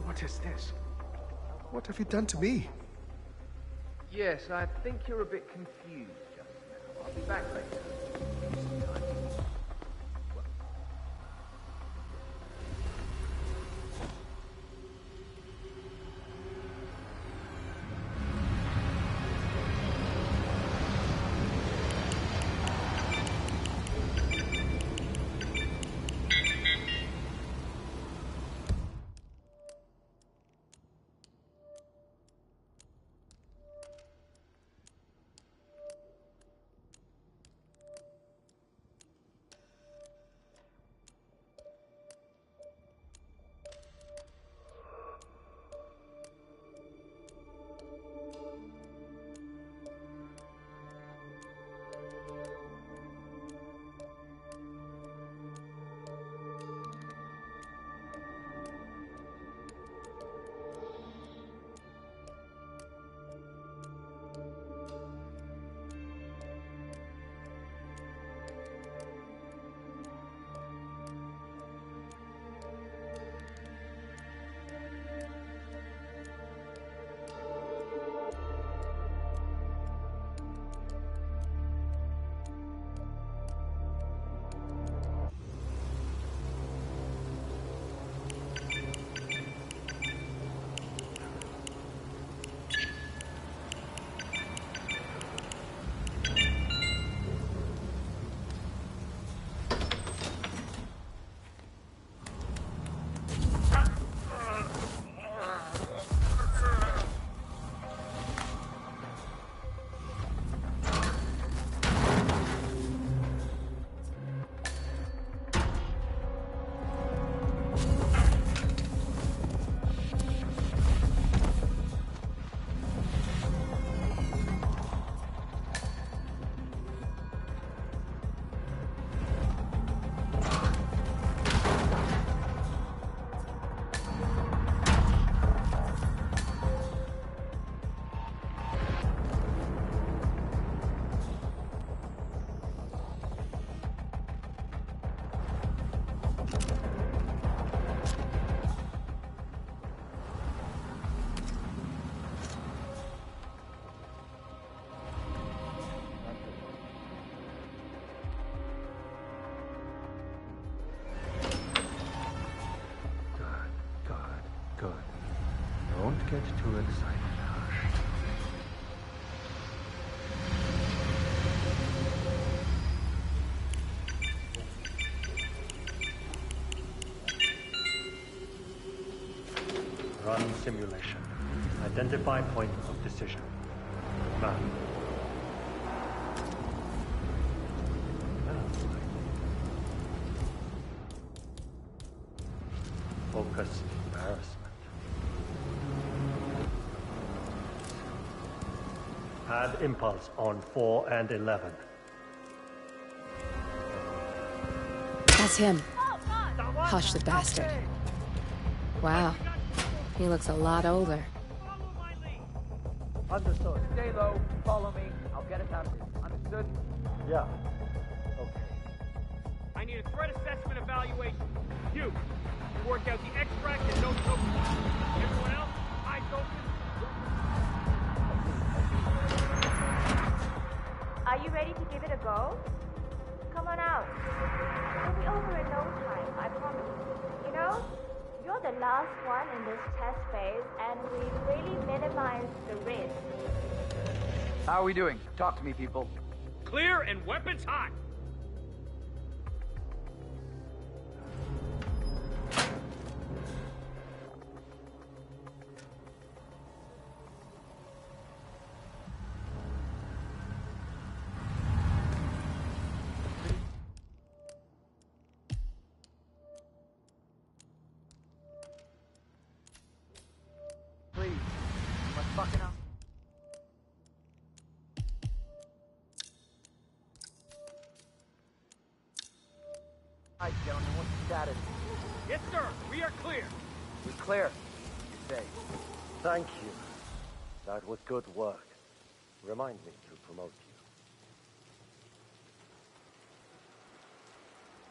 What is this? What have you done to me? Yes, I think you're a bit confused just now. I'll be back later. get too excited, Hush. Run simulation. Identify point of decision. Map. Focus embarrassment. Add impulse on 4 and 11. That's him. Hush the bastard. Wow. He looks a lot older. Understood. Stay low, follow me. I'll get us out of this. Understood? Yeah. Okay. I need a threat assessment evaluation. You work out the extract and no choke. Everyone else, eyes open. Are you ready to give it a go? Come on out. It'll be over in no time, I promise. You know, you're the last one in this test phase, and we've really minimized the risk. How are we doing? Talk to me, people. Clear and weapons hot. Please, am I fucking up? Hi, gentlemen, what's the status? Yes, sir. We are clear. We're clear. You're safe. Thank you. That was good work. Remind me to promote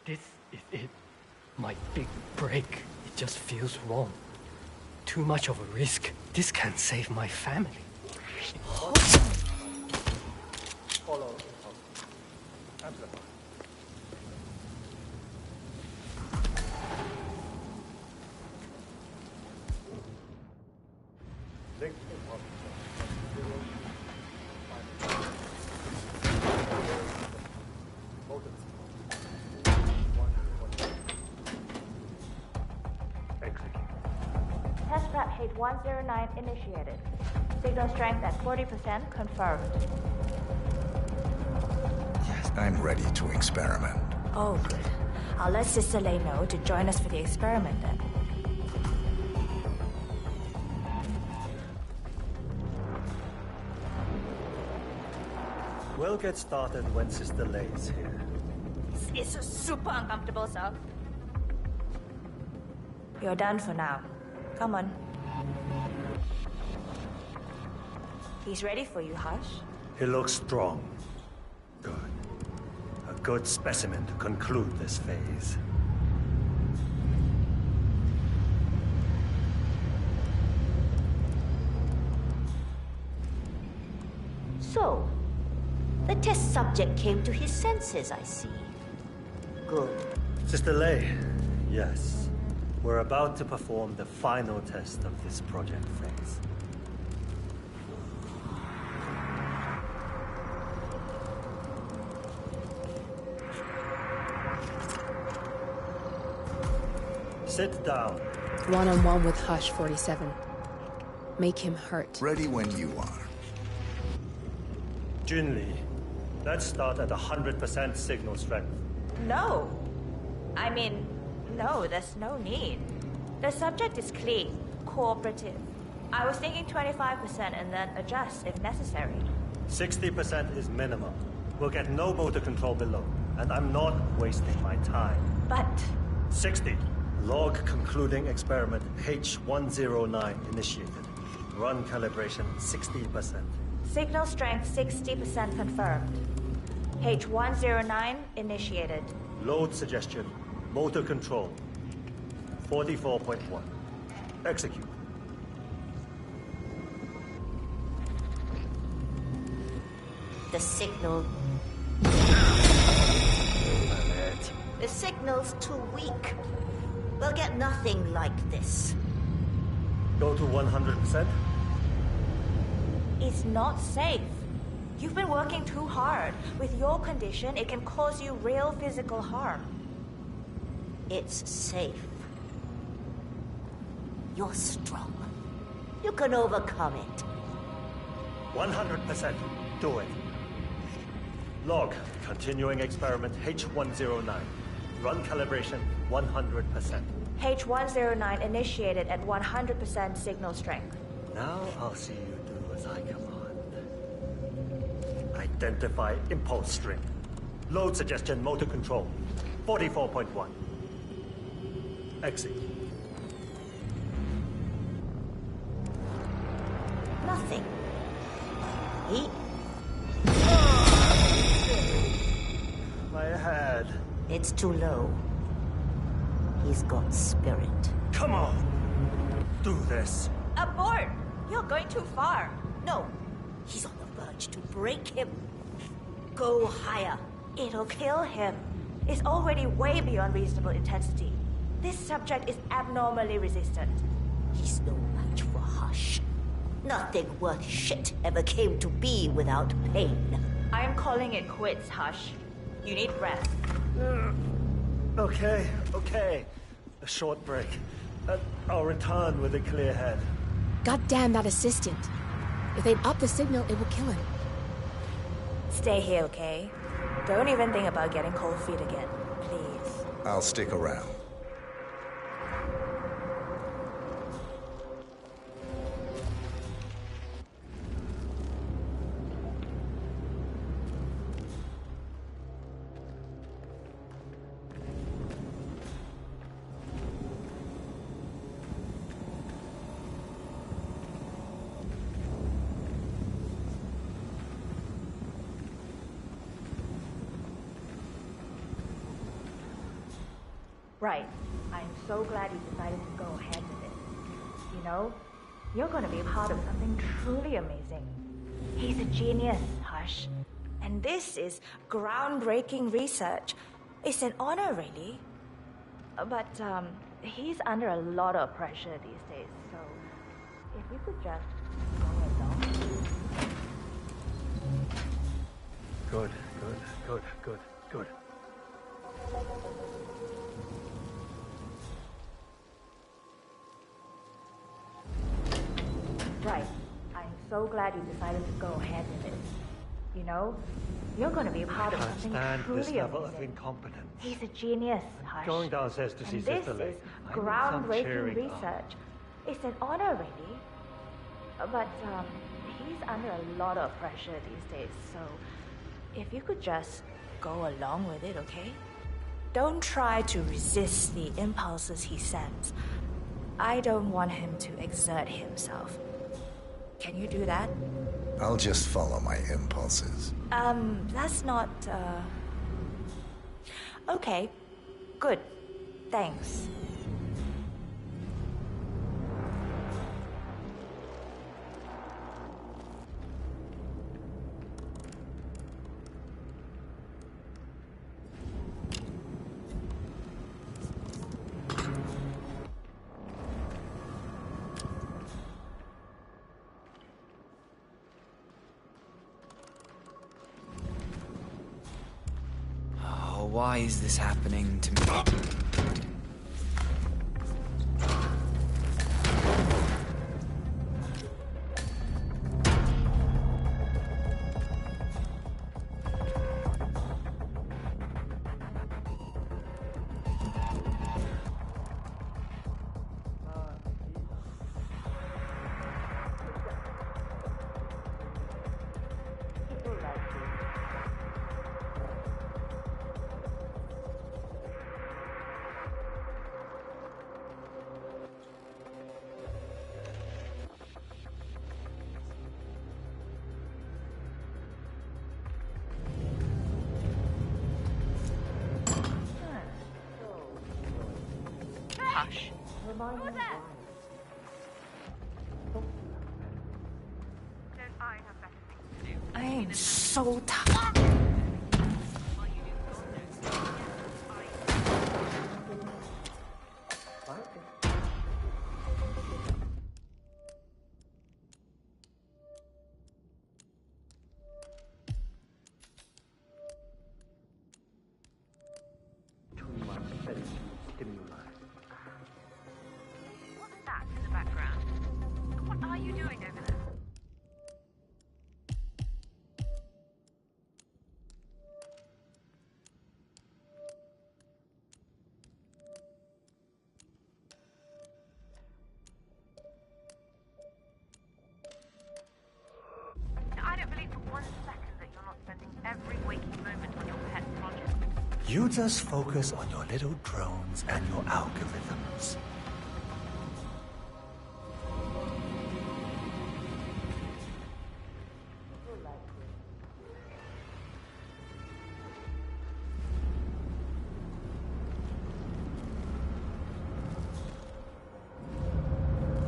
you. This is it. My big break. It just feels wrong. Too much of a risk. This can save my family. Follow. Amplify. Link Test prep H109 initiated. Signal strength at 40% confirmed. I'm ready to experiment. Oh, good. I'll let Sister Lei know to join us for the experiment then. We'll get started when Sister Lei is here. It's super uncomfortable, sir. You're done for now. Come on. He's ready for you, Hush. He looks strong. Good. A good specimen to conclude this phase. So, the test subject came to his senses, I see. Good. Sister Lei, yes. We're about to perform the final test of this project phase. Sit down. One-on-one with Hush 47. Make him hurt. Ready when you are. Junli, let's start at 100% signal strength. No. I mean, no, there's no need. The subject is clean, cooperative. I was thinking 25% and then adjust if necessary. 60% is minimum. We'll get no motor control below, and I'm not wasting my time. But... 60. Log concluding experiment H109 initiated. Run calibration 60%. Signal strength 60% confirmed. H109 initiated. Load suggestion. Motor control. 44.1. Execute. The signal... The signal's too weak. We'll get nothing like this. Go to 100%? It's not safe. You've been working too hard. With your condition, it can cause you real physical harm. It's safe. You're strong. You can overcome it. 100%. Do it. Log. Continuing experiment H109. Run calibration 100%. H109 initiated at 100% signal strength. Now I'll see you do as I command. Identify impulse string. Load suggestion motor control. 44.1. Exit. Nothing. He... My head. It's too low. He's got spirit. Come on! Do this. Abort! You're going too far. No. He's on the verge to break him. Go higher. It'll kill him. It's already way beyond reasonable intensity. This subject is abnormally resistant. He's no match for Hush. Nothing worth shit ever came to be without pain. I am calling it quits, Hush. You need rest. Okay. A short break. I'll return with a clear head. God damn that assistant. If they up the signal, it will kill him. Stay here, okay? Don't even think about getting cold feet again, please. I'll stick around. Right. I'm so glad you decided to go ahead with it. You know, you're gonna be a part of something truly amazing. He's a genius, Hush. And this is groundbreaking research. It's an honor, really. But, he's under a lot of pressure these days, so if you could just go along. Good. Right. I'm so glad you decided to go ahead with it. You know, you're going to be a part of something Stand truly this level amazing. of incompetence. He's a genius, Hush. Going downstairs to see and Sister this Lake. is I need some groundbreaking cheering up. research. It's an honor, really. But, he's under a lot of pressure these days, so if you could just go along with it, okay? Don't try to resist the impulses he sends. I don't want him to exert himself. Can you do that? I'll just follow my impulses. That's not, Okay. Good. Thanks. Why is this happening to me? Hush. Who's that? I am so tired. You just focus on your little drones and your algorithms.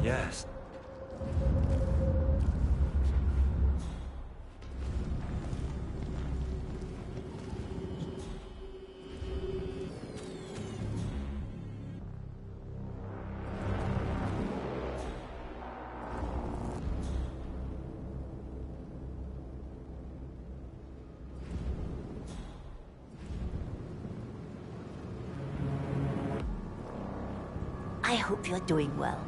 Yes. I hope you're doing well.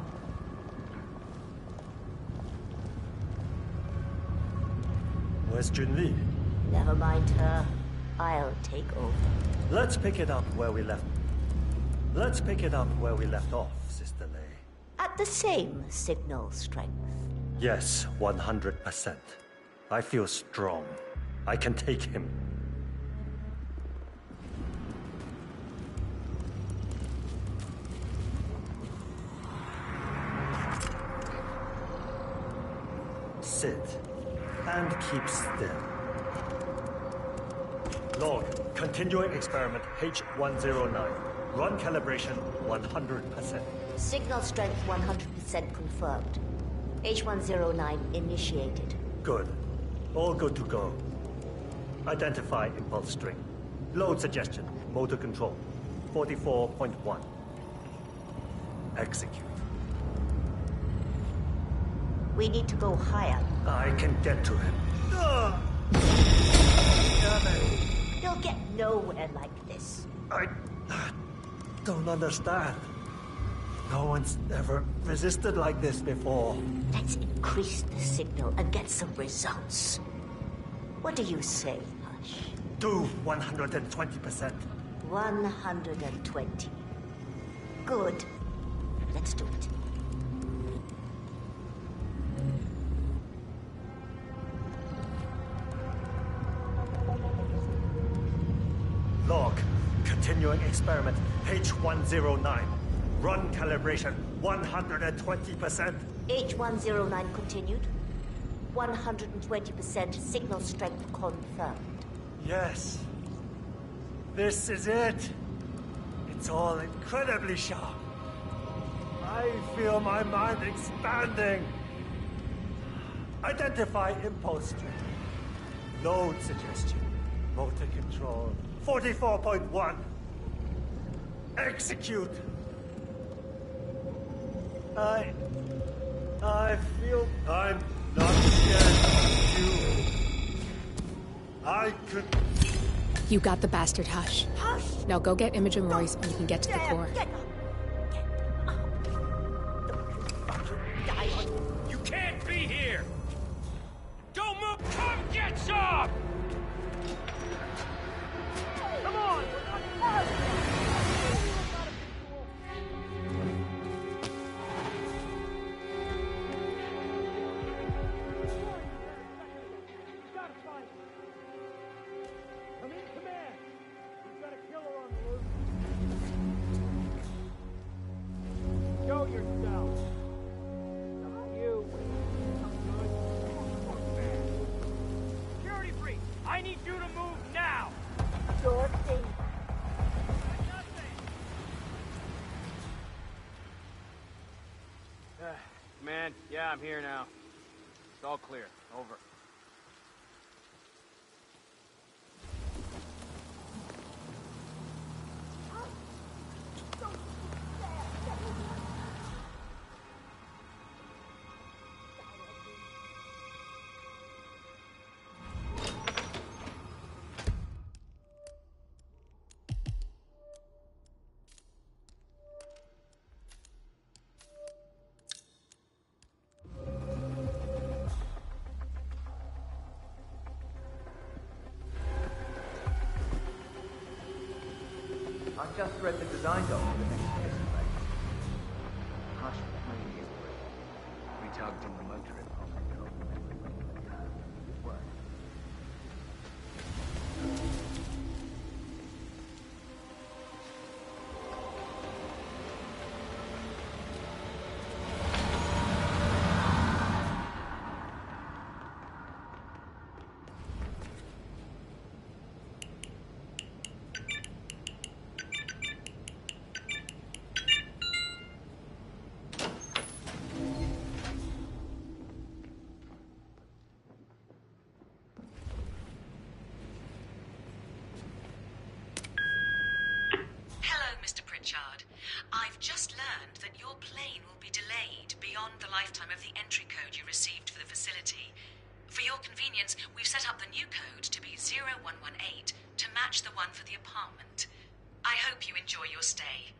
Where's Junli? Never mind her. I'll take over. Let's pick it up where we left. Let's pick it up where we left off, Sister Lei. At the same signal strength. Yes, 100%. I feel strong. I can take him. Sit. And keep still. Log, continuing experiment H109. Run calibration 100%. Signal strength 100% confirmed. H109 initiated. Good. All good to go. Identify impulse string. Load suggestion. Motor control. 44.1. Execute. We need to go higher. I can get to him. You'll get nowhere like this. I don't understand. No one's ever resisted like this before. Let's increase the signal and get some results. What do you say, Hush? Do 120%. 120. Good. Let's do it. Log, continuing experiment H109. Run calibration 120%. H109 continued. 120% signal strength confirmed. Yes. This is it. It's all incredibly sharp. I feel my mind expanding. Identify impulse string. Load suggestion. Motor control. 44.1. Execute. I feel I'm not scared of you. I could... You got the bastard, Hush. Hush! Now go get Imogen Royce and you can get to the core. Get up. You can't be here! Don't move! Come get some! Come on! I'm in command! We've got a killer on the loose. Show yourself! You! Security breach! I need you to move now! Sure thing. Man, yeah, I'm here now. It's all clear. Over. I just read the design document for the next test phase. Hush was mainly retargeting the motor impulse control. It worked. I've just learned that your plane will be delayed beyond the lifetime of the entry code you received for the facility. For your convenience, we've set up the new code to be 0118 to match the one for the apartment. I hope you enjoy your stay.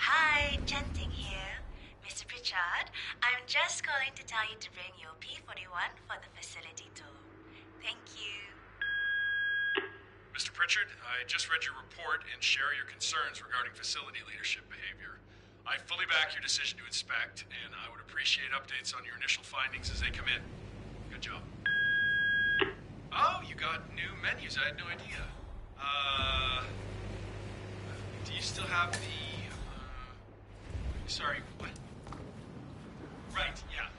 Hi, Chanting here. Mr. Pritchard, I'm just calling to tell you to bring your P-41 for the facility tour. Thank you. Mr. Pritchard, I just read your report and share your concerns regarding facility leadership behavior. I fully back your decision to inspect, and I would appreciate updates on your initial findings as they come in. Good job. Oh, you got new menus. I had no idea. Do you still have the... sorry, what? Right, yeah.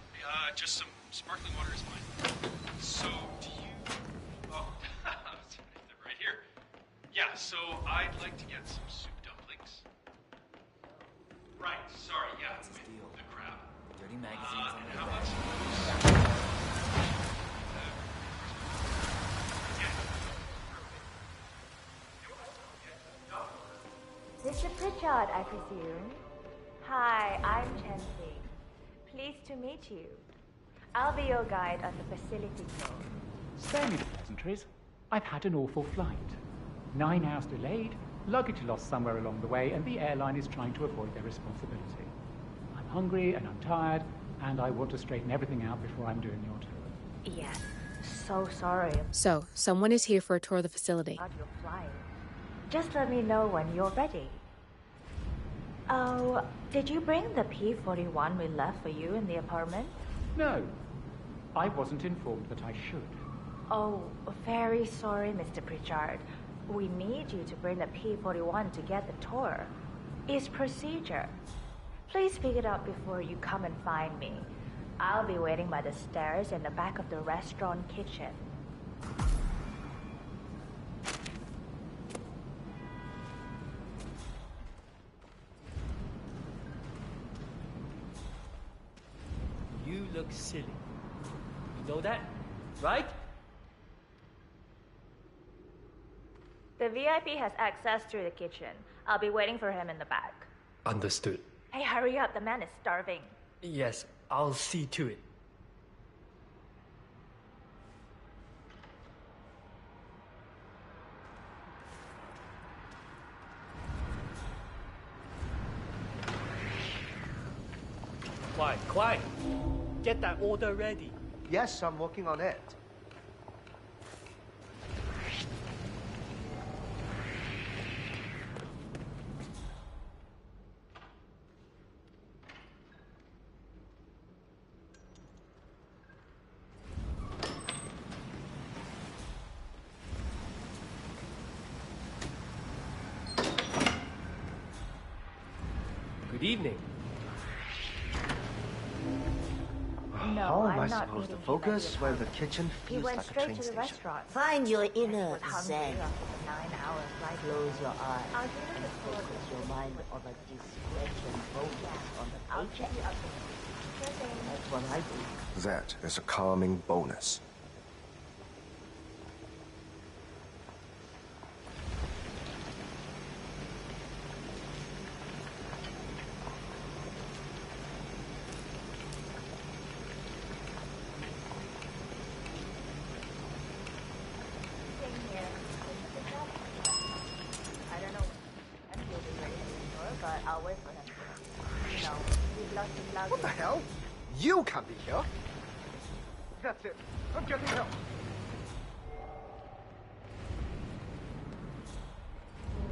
Just some sparkling water is fine. So, do you... Oh, they're right here. Yeah, so I'd like to get some soup dumplings. Right, sorry, yeah. The crab. Dirty magazines on the how back. much? Mr. Pritchard, I presume. Hi, I'm Chanting. Pleased to meet you. I'll be your guide on the facility tour. Spare me the pleasantries. I've had an awful flight. 9 hours delayed, luggage lost somewhere along the way, and the airline is trying to avoid their responsibility. I'm hungry and I'm tired, and I want to straighten everything out before I'm doing your tour. Yes, so sorry So, someone is here for a tour of the facility. about your flight. Just let me know when you're ready. Oh, did you bring the P-41 we left for you in the apartment? No, I wasn't informed that I should. Oh, very sorry, Mr. Pritchard. We need you to bring the P-41 to get the tour. It's procedure. Please pick it up before you come and find me. I'll be waiting by the stairs in the back of the restaurant kitchen. You look silly. You know that, right? The VIP has access through the kitchen. I'll be waiting for him in the back. Understood. Hey, hurry up. The man is starving. Yes, I'll see to it. Quiet. Get that order ready. Yes, I'm working on it. Good evening. No, How am I'm I not supposed to meeting him focus at the when the apartment. kitchen He feels went like a straight train to the station? restaurant. Find your inner Was hungry zen. after the 9-hour flight. Close your eyes. I'll give you the tour. Focus your mind on a discretion. Focus on the I'll paycheck. keep you updated. Sure thing. That's what I do. That is a calming bonus. Same here. I don't know when he'll be ready for the tour, but I'll wait for him. You know, we've lost his luggage. What the hell? You can't be here. That's it. I'm getting help.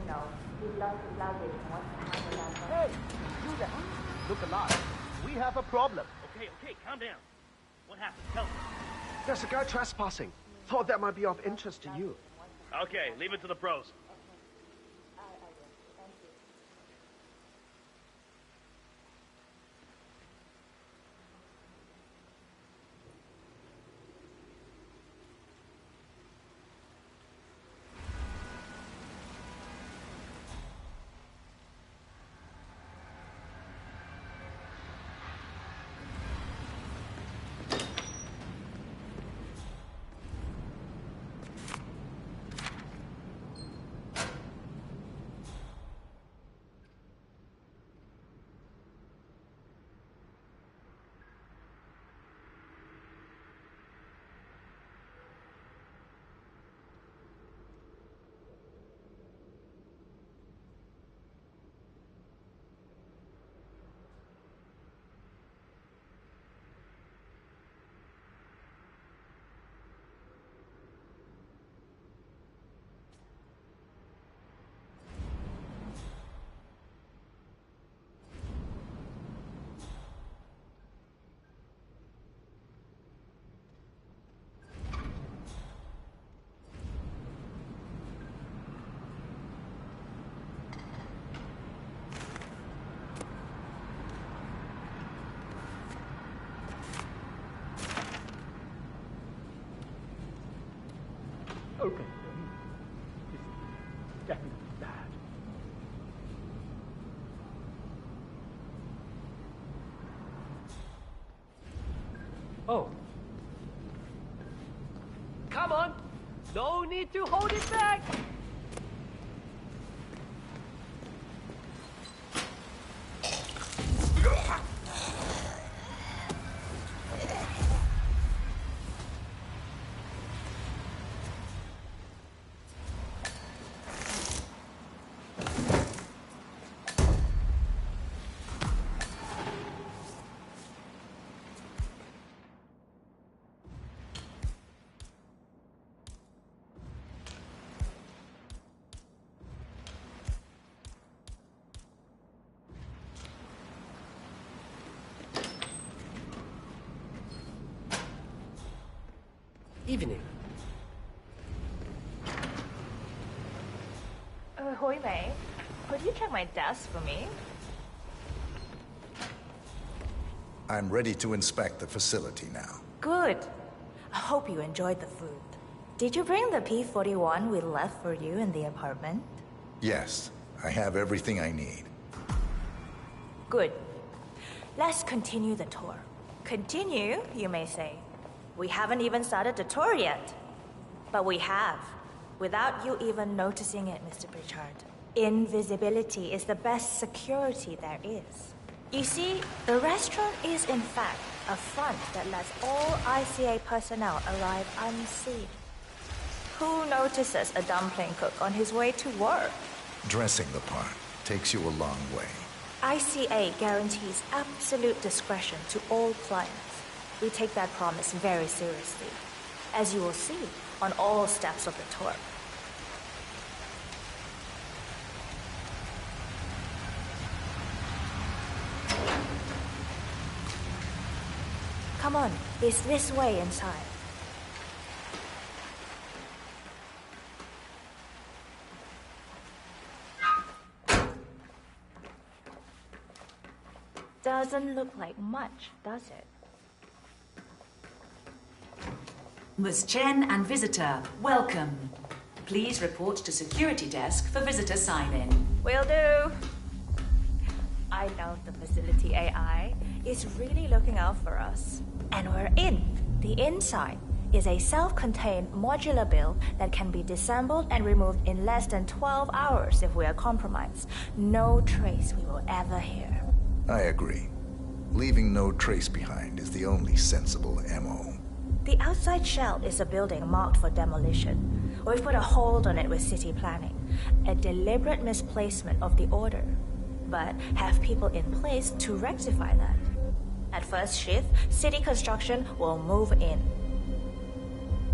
You know, we've lost his luggage and wants to handle that. Hey, you there. Look alive. We have a problem. Okay, calm down. What happened? Tell me. There's a guy trespassing. Thought that might be of interest to you. Okay, leave it to the pros. No need to hold it back! Evening. Hoi Mei, could you check my desk for me? I'm ready to inspect the facility now. Good. I hope you enjoyed the food. Did you bring the P-41 we left for you in the apartment? Yes, I have everything I need. Good. Let's continue the tour. Continue, you may say. We haven't even started the tour yet. But we have, without you even noticing it, Mr. Pritchard. Invisibility is the best security there is. You see, the restaurant is in fact a front that lets all ICA personnel arrive unseen. Who notices a dumpling cook on his way to work? Dressing the part takes you a long way. ICA guarantees absolute discretion to all clients. We take that promise very seriously, as you will see on all steps of the tour. Come on, it's this way inside. Doesn't look like much, does it? Ms. Chen and visitor, welcome. Please report to security desk for visitor sign-in. Will do. I know the facility AI is really looking out for us. And we're in. The inside is a self-contained modular build that can be disassembled and removed in less than 12 hours if we are compromised. No trace we will ever hear. I agree. Leaving no trace behind is the only sensible MO. The outside shell is a building marked for demolition. We've put a hold on it with city planning. A deliberate misplacement of the order. But have people in place to rectify that. At first shift, city construction will move in.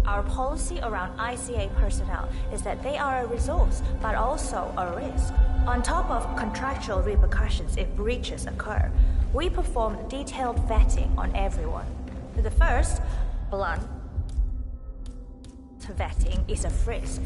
Our policy around ICA personnel is that they are a resource, but also a risk. On top of contractual repercussions if breaches occur, we perform detailed vetting on everyone. The first, blunt vetting is a frisk.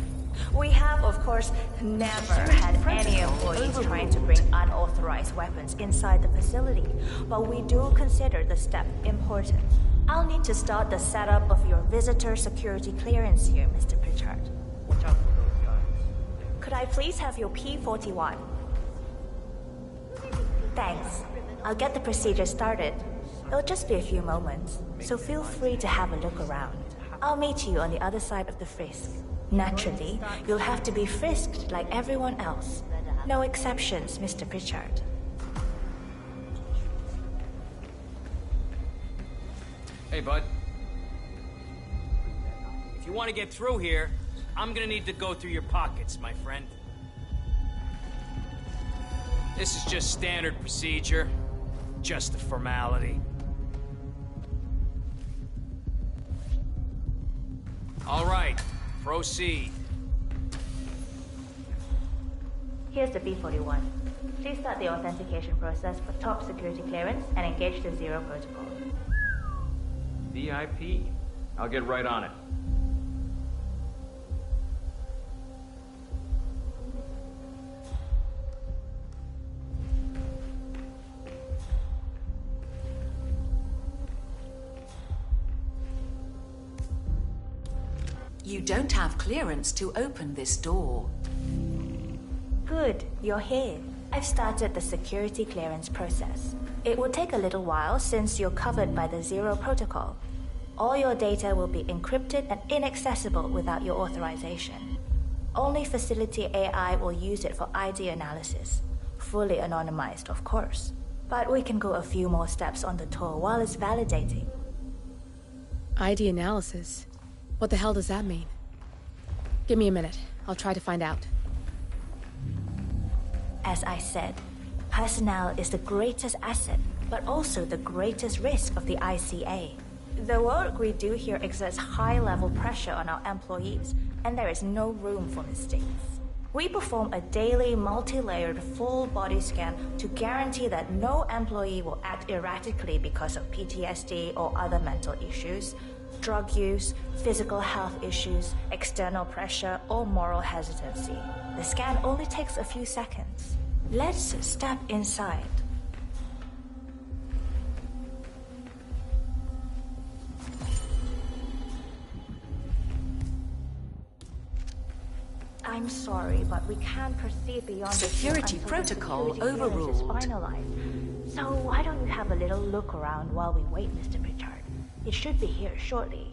We have, of course, never had any employees trying to bring unauthorized weapons inside the facility, but we do consider the step important. I'll need to start the setup of your visitor security clearance here, Mr. Pritchard. Watch out for those guys. Could I please have your P-41? Thanks. I'll get the procedure started. It'll just be a few moments, so feel free to have a look around. I'll meet you on the other side of the frisk. Naturally, you'll have to be frisked like everyone else. No exceptions, Mr. Pritchard. Hey, bud. If you want to get through here, I'm gonna need to go through your pockets, my friend. This is just standard procedure. Just a formality. All right, proceed. Here's the P-41. Please start the authentication process for top security clearance and engage the Zero protocol. VIP. I'll get right on it. You don't have clearance to open this door. Good, you're here. I've started the security clearance process. It will take a little while since you're covered by the Zero protocol. All your data will be encrypted and inaccessible without your authorization. Only facility AI will use it for ID analysis. Fully anonymized, of course. But we can go a few more steps on the tour while it's validating. ID analysis? What the hell does that mean? Give me a minute. I'll try to find out. As I said, personnel is the greatest asset, but also the greatest risk of the ICA. The work we do here exerts high-level pressure on our employees, and there is no room for mistakes. We perform a daily, multi-layered, full-body scan to guarantee that no employee will act erratically because of PTSD or other mental issues, drug use, physical health issues, external pressure, or moral hesitancy. The scan only takes a few seconds. Let's step inside. I'm sorry, but we can't proceed beyond Security protocol overruled. Finalized. So why don't you have a little look around while we wait, Mr. Pritchard? It should be here shortly.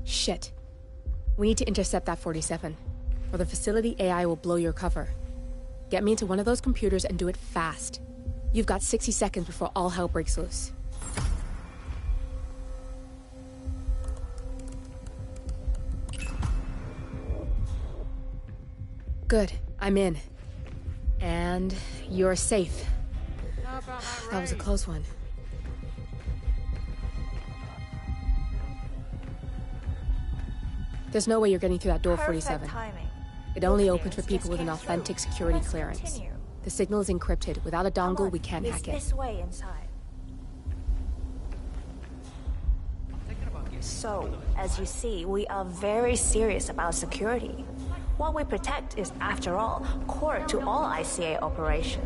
Shit. We need to intercept that 47, or the facility AI will blow your cover. Get me into one of those computers and do it fast. You've got 60 seconds before all hell breaks loose. Good. I'm in. And you're safe. That was a close one. There's no way you're getting through that door 47. Timing. It only opens for people with an authentic security clearance. Continue. The signal is encrypted. Without a dongle, we can't hack it. This way inside. So, as you see, we are very serious about security. What we protect is, after all, core to all ICA operation.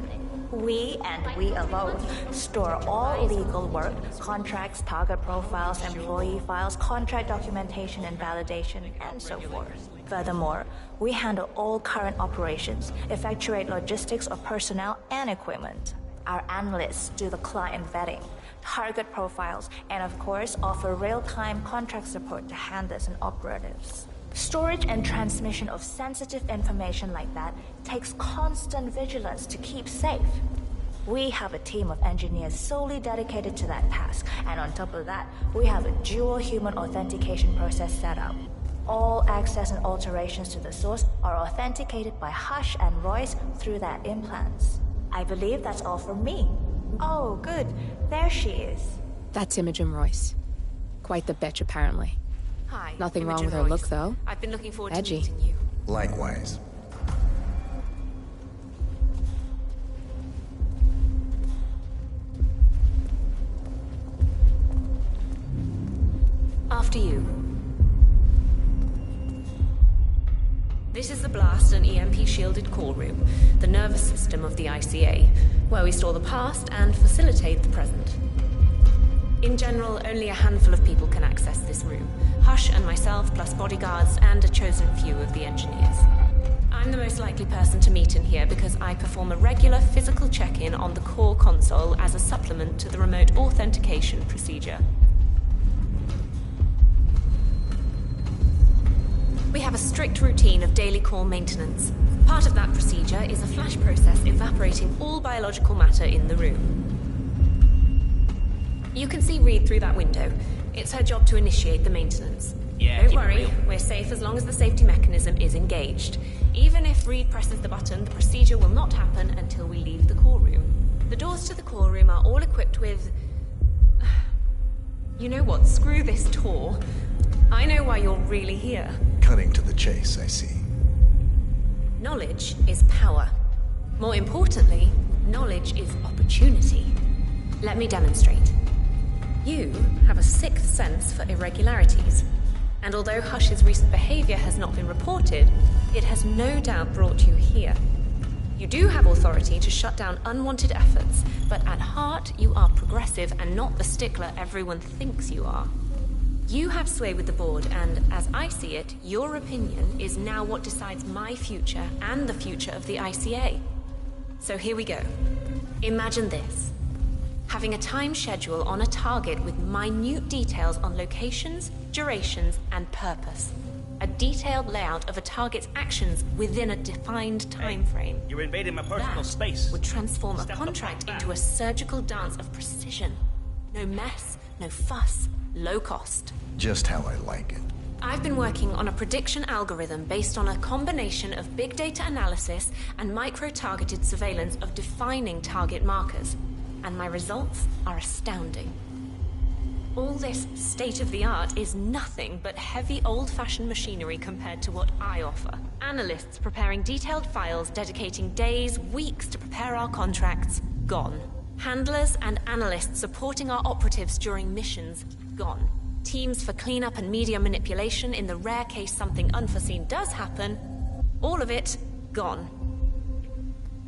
We, and we alone, store all legal work, contracts, target profiles, employee files, contract documentation and validation, and so forth. Furthermore, we handle all current operations, effectuate logistics of personnel and equipment. Our analysts do the client vetting, target profiles, and of course, offer real-time contract support to handlers and operatives. Storage and transmission of sensitive information like that takes constant vigilance to keep safe. We have a team of engineers solely dedicated to that task, and on top of that, we have a dual human authentication process set up. All access and alterations to the source are authenticated by Hush and Royce through their implants. I believe that's all from me. Oh, good. There she is. That's Imogen Royce. Quite the bitch, apparently. Hi. Nothing Imogen wrong with her Royce. look, though. I've been looking forward Edgy. to meeting you. Likewise. After you. This is the blast and EMP shielded call room, the nervous system of the ICA, where we store the past and facilitate the present. In general, only a handful of people can access this room. Hush and myself, plus bodyguards and a chosen few of the engineers. I'm the most likely person to meet in here because I perform a regular physical check-in on the core console as a supplement to the remote authentication procedure. We have a strict routine of daily core maintenance. Part of that procedure is a flash process evaporating all biological matter in the room. You can see Reed through that window. It's her job to initiate the maintenance. Yeah, Don't keep it worry, real. we're safe as long as the safety mechanism is engaged. Even if Reed presses the button, the procedure will not happen until we leave the core room. The doors to the core room are all equipped with... You know what? Screw this tour. I know why you're really here. Cutting to the chase, I see. Knowledge is power. More importantly, knowledge is opportunity. Let me demonstrate. You have a sixth sense for irregularities. And although Hush's recent behavior has not been reported, it has no doubt brought you here. You do have authority to shut down unwanted efforts, but at heart, you are progressive and not the stickler everyone thinks you are. You have sway with the board, and as I see it, your opinion is now what decides my future and the future of the ICA. So here we go. Imagine this. having a time schedule on a target with minute details on locations, durations, and purpose. A detailed layout of a target's actions within a defined time frame. You're invading my personal space. Would transform a contract into a surgical dance of precision. No mess, no fuss, low cost. Just how I like it. I've been working on a prediction algorithm based on a combination of big data analysis and micro-targeted surveillance of defining target markers. And my results are astounding. All this state-of-the-art is nothing but heavy old-fashioned machinery compared to what I offer. Analysts preparing detailed files dedicating days, weeks to prepare our contracts, gone. Handlers and analysts supporting our operatives during missions, gone. Teams for cleanup and media manipulation in the rare case something unforeseen does happen, all of it, gone.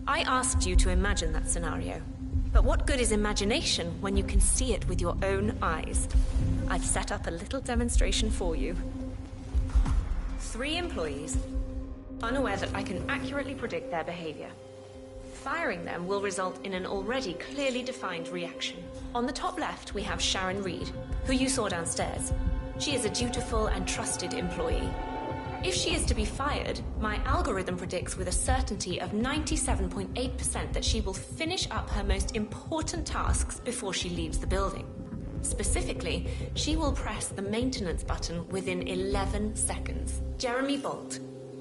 I asked you to imagine that scenario. But what good is imagination when you can see it with your own eyes? I've set up a little demonstration for you. 3 employees, unaware that I can accurately predict their behavior. Firing them will result in an already clearly defined reaction. On the top left, we have Sharon Reed, who you saw downstairs. She is a dutiful and trusted employee. If she is to be fired, my algorithm predicts with a certainty of 97.8% that she will finish up her most important tasks before she leaves the building. Specifically, she will press the maintenance button within 11 seconds. Jeremy Bolt,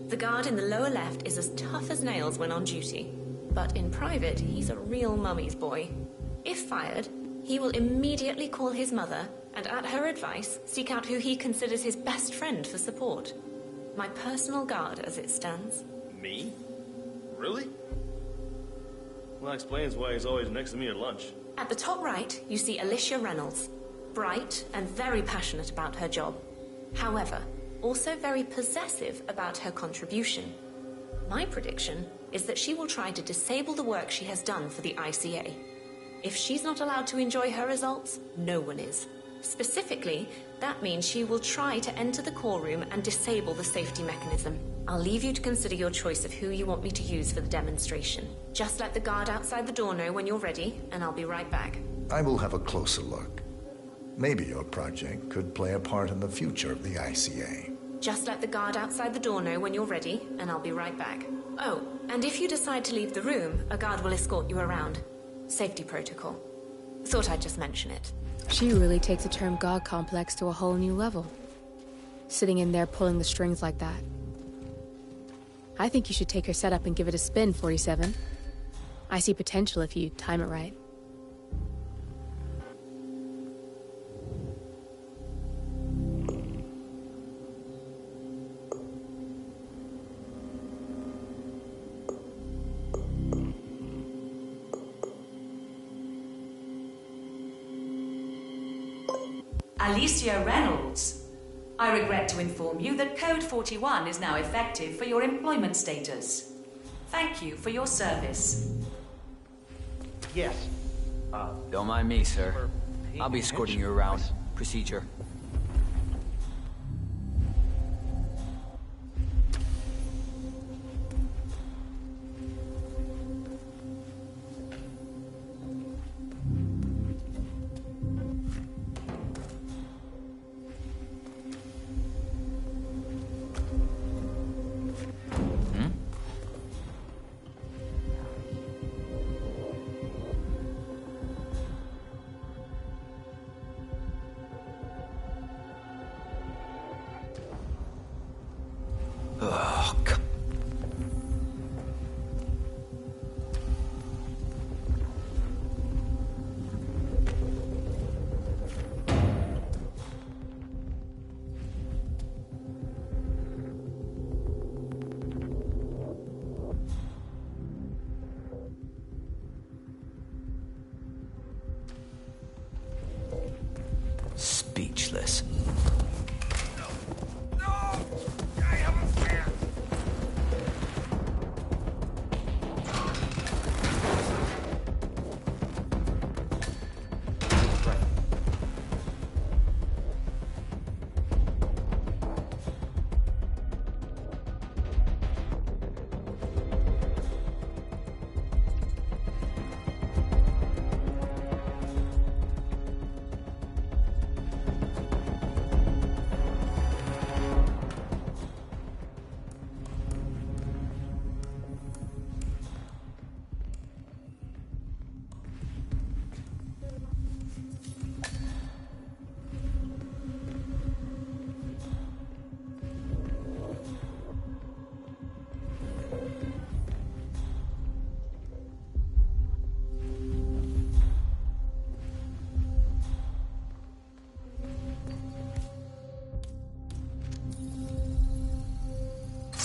the guard in the lower left, is as tough as nails when on duty. But in private, he's a real mummy's boy. If fired, he will immediately call his mother and, at her advice, seek out who he considers his best friend for support. My personal guard, as it stands. Me? Really? Well, that explains why he's always next to me at lunch. At the top right, you see Alicia Reynolds. Bright and very passionate about her job. However, also very possessive about her contribution. My prediction is that she will try to disable the work she has done for the ICA. If she's not allowed to enjoy her results, no one is. Specifically, that means she will try to enter the core room and disable the safety mechanism. I'll leave you to consider your choice of who you want me to use for the demonstration. Just let the guard outside the door know when you're ready, and I'll be right back. I will have a closer look. Maybe your project could play a part in the future of the ICA. Just let the guard outside the door know when you're ready, and I'll be right back. Oh, and if you decide to leave the room, a guard will escort you around. Safety protocol. Thought I'd just mention it. She really takes the term God complex to a whole new level. Sitting in there pulling the strings like that. I think you should take her setup and give it a spin, 47. I see potential if you time it right. Alicia Reynolds. I regret to inform you that Code 41 is now effective for your employment status. Thank you for your service. Yes. Don't mind me, sir. I'll be escorting you around. Procedure. Speechless.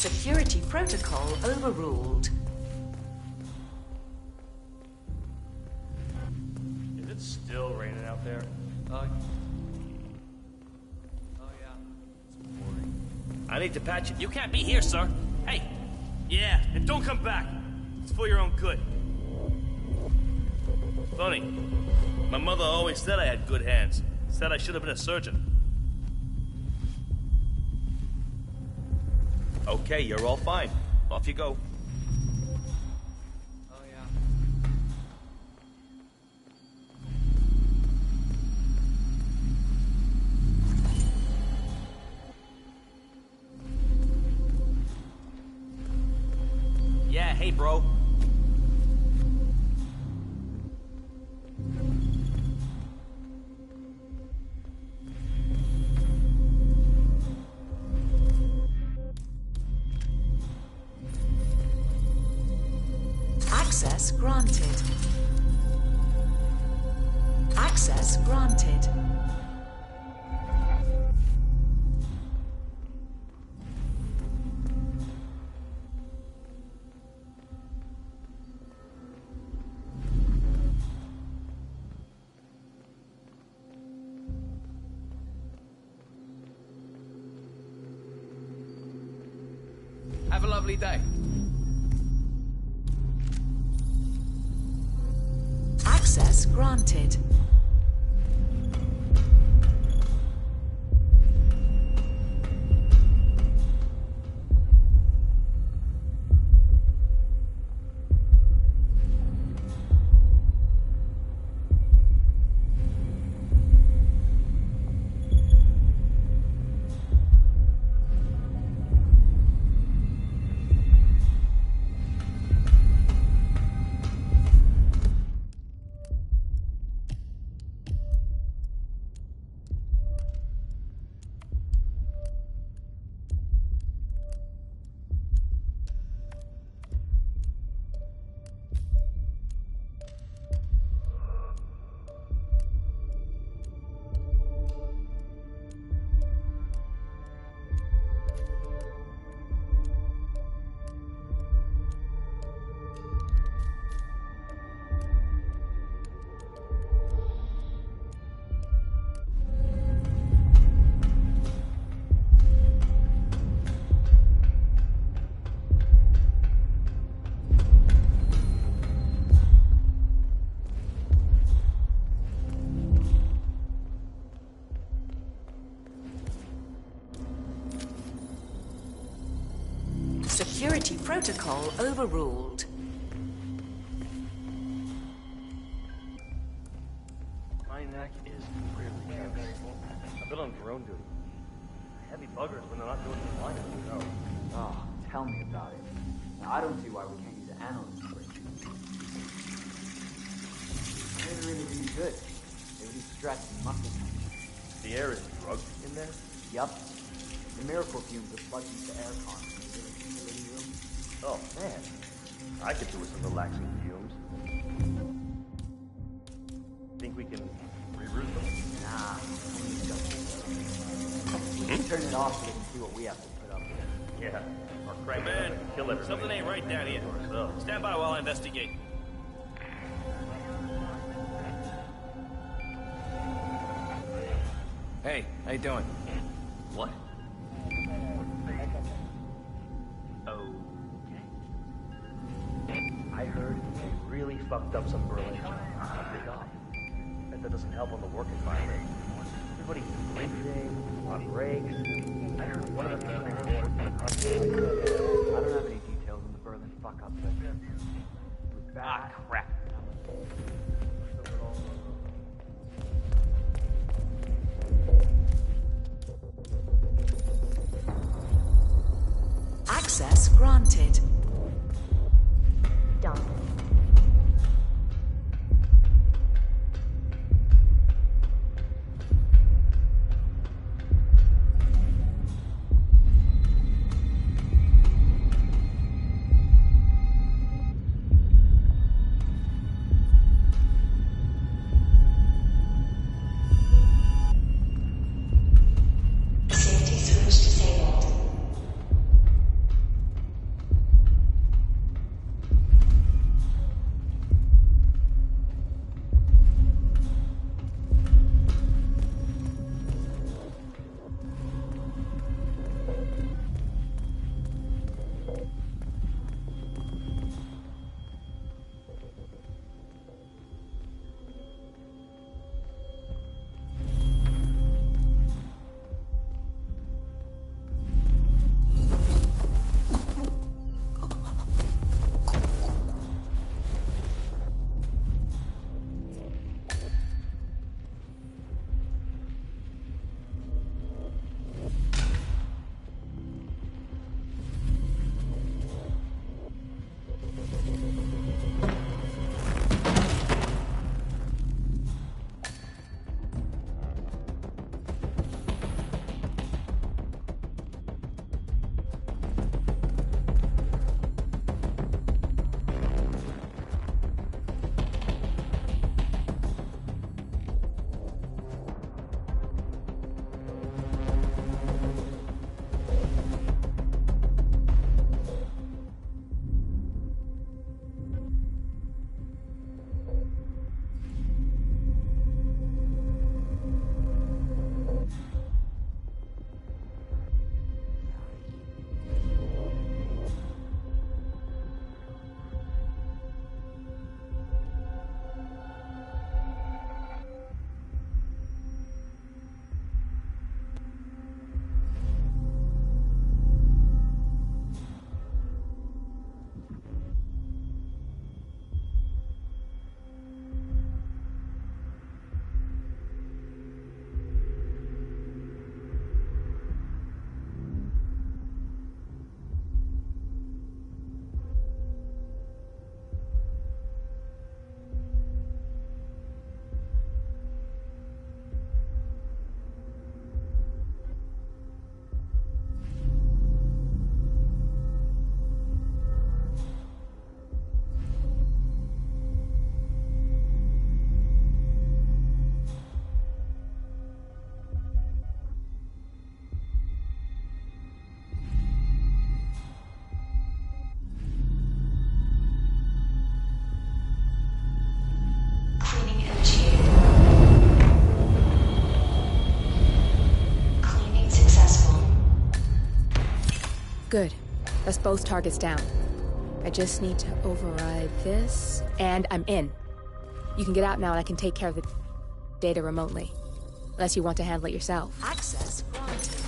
Security protocol overruled. Is it still raining out there? Oh yeah. It's boring. I need to patch it. You can't be here, sir. Hey! Yeah, and don't come back. It's for your own good. Funny. My mother always said I had good hands. Said I should have been a surgeon. Okay, you're all fine. Off you go. Oh yeah. Yeah, hey, bro. Access granted. Access granted. Have a lovely day. Access granted. Security protocol overruled. My neck is really nervous. I've been on drone duty. Heavy buggers when they're not doing the flying, you know. Oh, tell me about it. Now, I don't see why we can't use an analyst for it. It's really good. They would stress and muscle tension. The air is drugged in there? Yup. The miracle fumes are plugged into aircon. Oh, man. I could do with some relaxing fumes. Think we can reroute them? Nah. We can turn it off so they can see what we have to put up with. Yeah. Or crank Man, it up and kill everybody. something ain't right down here. Stand by while I investigate. Hey, how you doing? What? I heard they really fucked up some Berlin jobs. They got. Bet that doesn't help on the work environment. Everybody's drinking, on breaks. I heard one of them. I don't have any details on the Berlin fuck up, but Ah, crap. Access granted. Done. That's both targets down. I just need to override this, and I'm in. You can get out now and I can take care of the data remotely. Unless you want to handle it yourself. Access granted.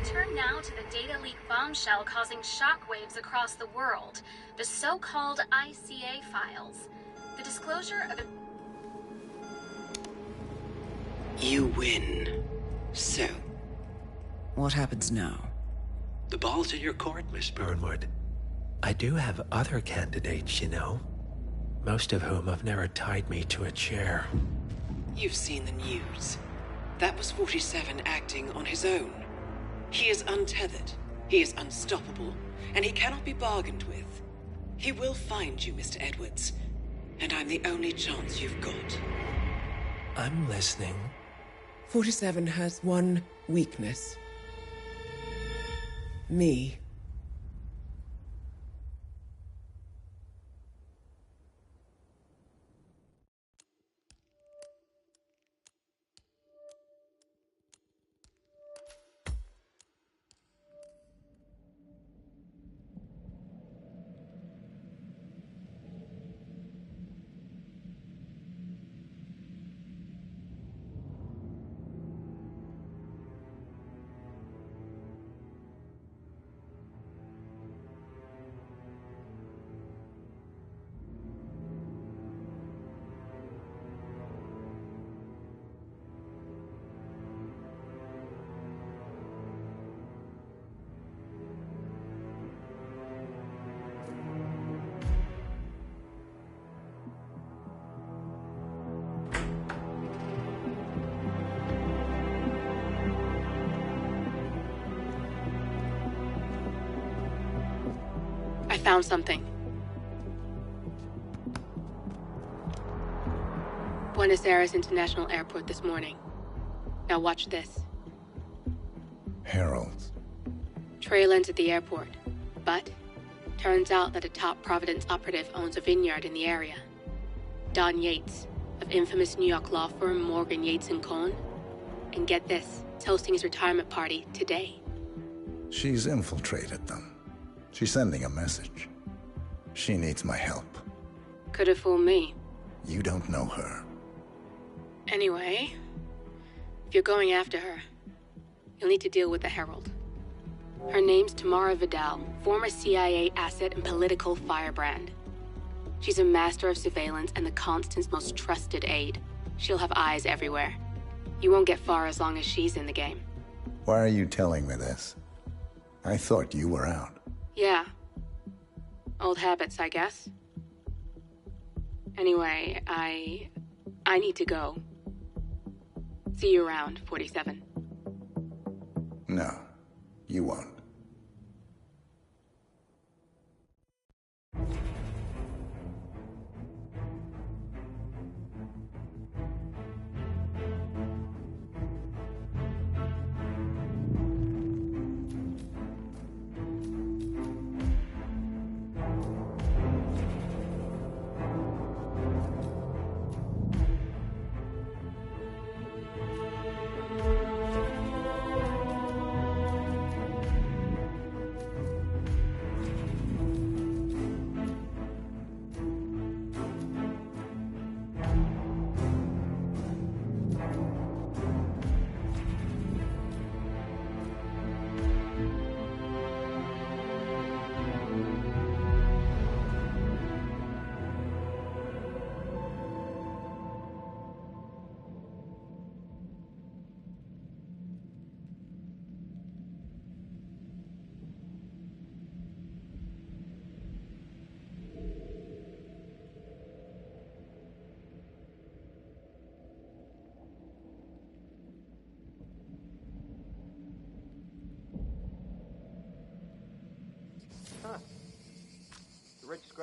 Turn now to the data leak bombshell causing shockwaves across the world, the so-called ICA files. The disclosure of You win. So? What happens now? The ball's in your court, Miss Burnwood. I do have other candidates, you know. Most of whom have never tied me to a chair. You've seen the news. That was 47 acting on his own. He is untethered, he is unstoppable, and he cannot be bargained with. He will find you, Mr. Edwards, and I'm the only chance you've got. I'm listening. 47 has one weakness. Me. I found something. Buenos Aires International Airport this morning. Now watch this. Herald. Trail ends at the airport, but turns out that a top Providence operative owns a vineyard in the area. Don Yates, of infamous New York law firm Morgan, Yates & Cohn. And get this, it's hosting his retirement party today. She's infiltrated them. She's sending a message. She needs my help. Could have fooled me. You don't know her. Anyway, if you're going after her, you'll need to deal with the Herald. Her name's Tamara Vidal, former CIA asset and political firebrand. She's a master of surveillance and the Constant's most trusted aide. She'll have eyes everywhere. You won't get far as long as she's in the game. Why are you telling me this? I thought you were out. Yeah. Old habits, I guess. Anyway, I need to go. See you around, 47. No, you won't.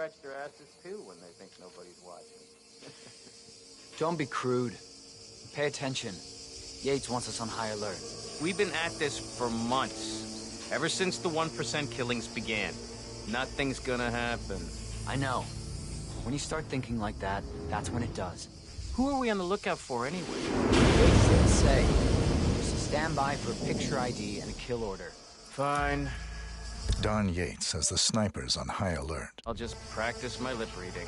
scratch their asses too when they think nobody's watching. Don't be crude. Pay attention. Yates wants us on high alert. We've been at this for months. Ever since the 1% killings began. Nothing's gonna happen. I know. When you start thinking like that, that's when it does. Who are we on the lookout for anyway? Yates didn't say. So stand by for a picture ID and a kill order. Fine. Don Yates has the snipers on high alert. I'll just practice my lip reading.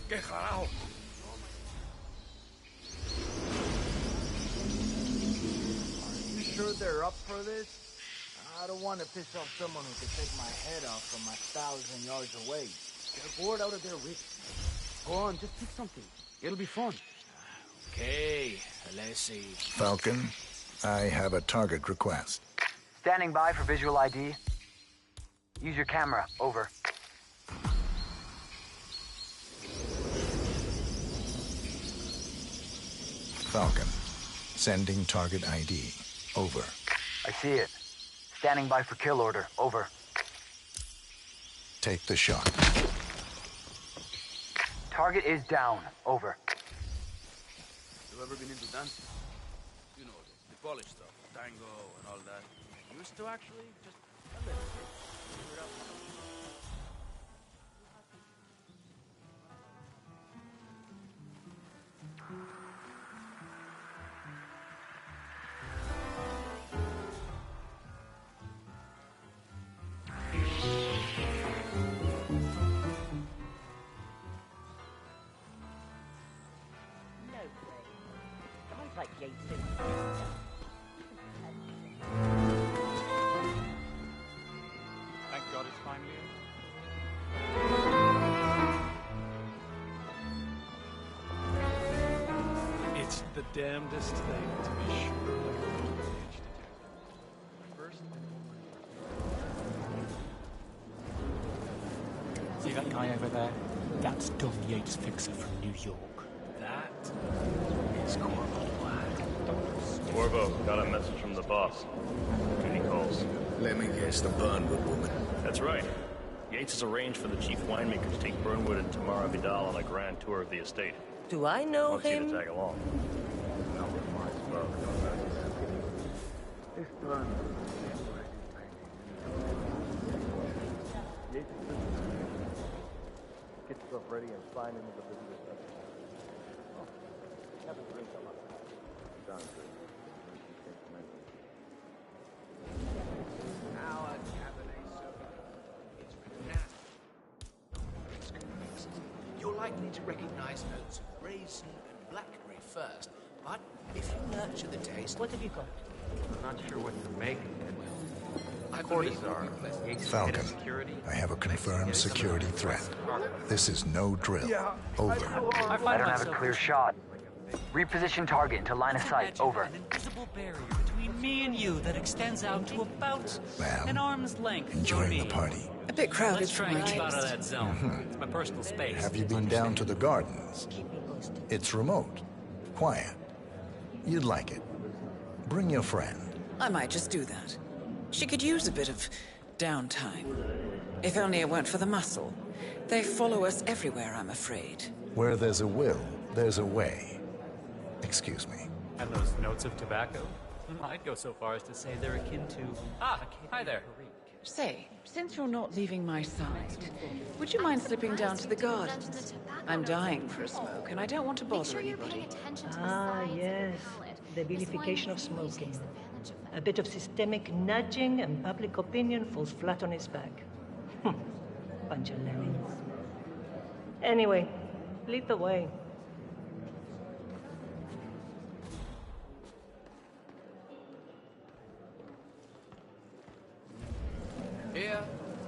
¿Qué carajo? You sure they're up for this? I don't want to piss off someone who could take my head off from 1,000 yards away. Get bored out of their wits. Go on, just pick something. It'll be fun. Okay, let's see. Falcon, I have a target request. Standing by for visual ID. Use your camera. Over. Falcon, sending target ID. Over. I see it. Standing by for kill order. Over. Take the shot. Target is down. Over. You ever been into dancing? You know, the polished stuff, tango and all that. Used to actually, just a little bit. Figure it out. Like Yates. Thank God it's finally over. It's the damnedest thing to be sure of first. See that guy over there? That's Don Yates Fixer from New York. That is Corvo. Corvo, got a message from the boss. Any calls? Let me guess, the Burnwood woman. That's right. Yates has arranged for the chief winemaker to take Burnwood and Tamara Vidal on a grand tour of the estate. Do I know Wants you him? to tag along. This done. Get yourself ready and sign into the business. Oh, have a drink on my Sounds good. Our Cabernet Sauvignon is renowned. You're likely to recognize notes of raisin and blackberry first, but if you nurture the taste... What have you got? I'm not sure what to make of it. I believe Falcon, I have a confirmed security threat. This is no drill. Over. I don't have a clear shot. Reposition target into line of sight. Over. An invisible barrier between me and you that extends out to about an arm's length. Enjoying the party. A bit crowded Let's for try my and keep out of taste. that zone. It's my personal space. Have you been down to the gardens? It's remote. Quiet. You'd like it. Bring your friend. I might just do that. She could use a bit of downtime. If only it weren't for the muscle. They follow us everywhere, I'm afraid. Where there's a will, there's a way. Excuse me. And those notes of tobacco? I'd go so far as to say they're akin to... Ah, hi there. Say, since you're not leaving my side, would you mind slipping down to the gardens? I'm dying for a smoke, and I don't want to bother anybody. Ah, yes. The vilification of smoking. A bit of systemic nudging and public opinion falls flat on his back. Bunch of lemmings. Anyway, lead the way. Here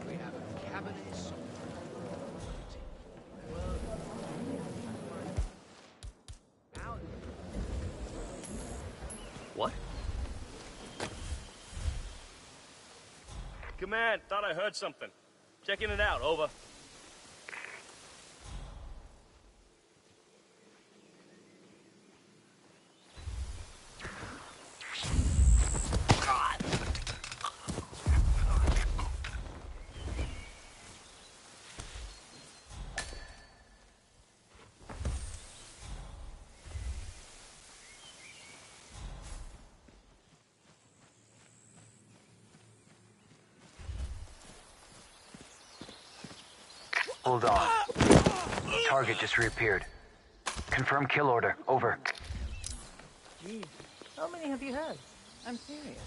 we have a Cabernet Sauvignon. What? Command, thought I heard something. Checking it out, over. Hold on. Target just reappeared. Confirm kill order. Over. Geez, how many have you had? I'm serious.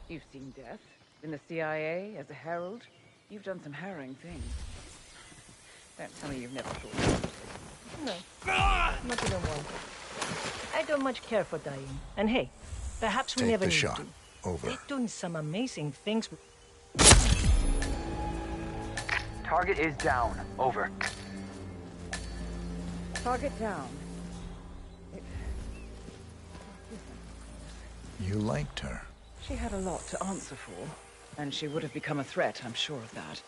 You've seen death. In the CIA, as a herald. You've done some harrowing things. Don't tell me you've never thought. No. Not even one. I don't much care for dying. And hey, perhaps we Take never the need shot. to. Over. They're doing some amazing things with... Target is down. Over. Target down. You liked her. She had a lot to answer for, and she would have become a threat, I'm sure of that.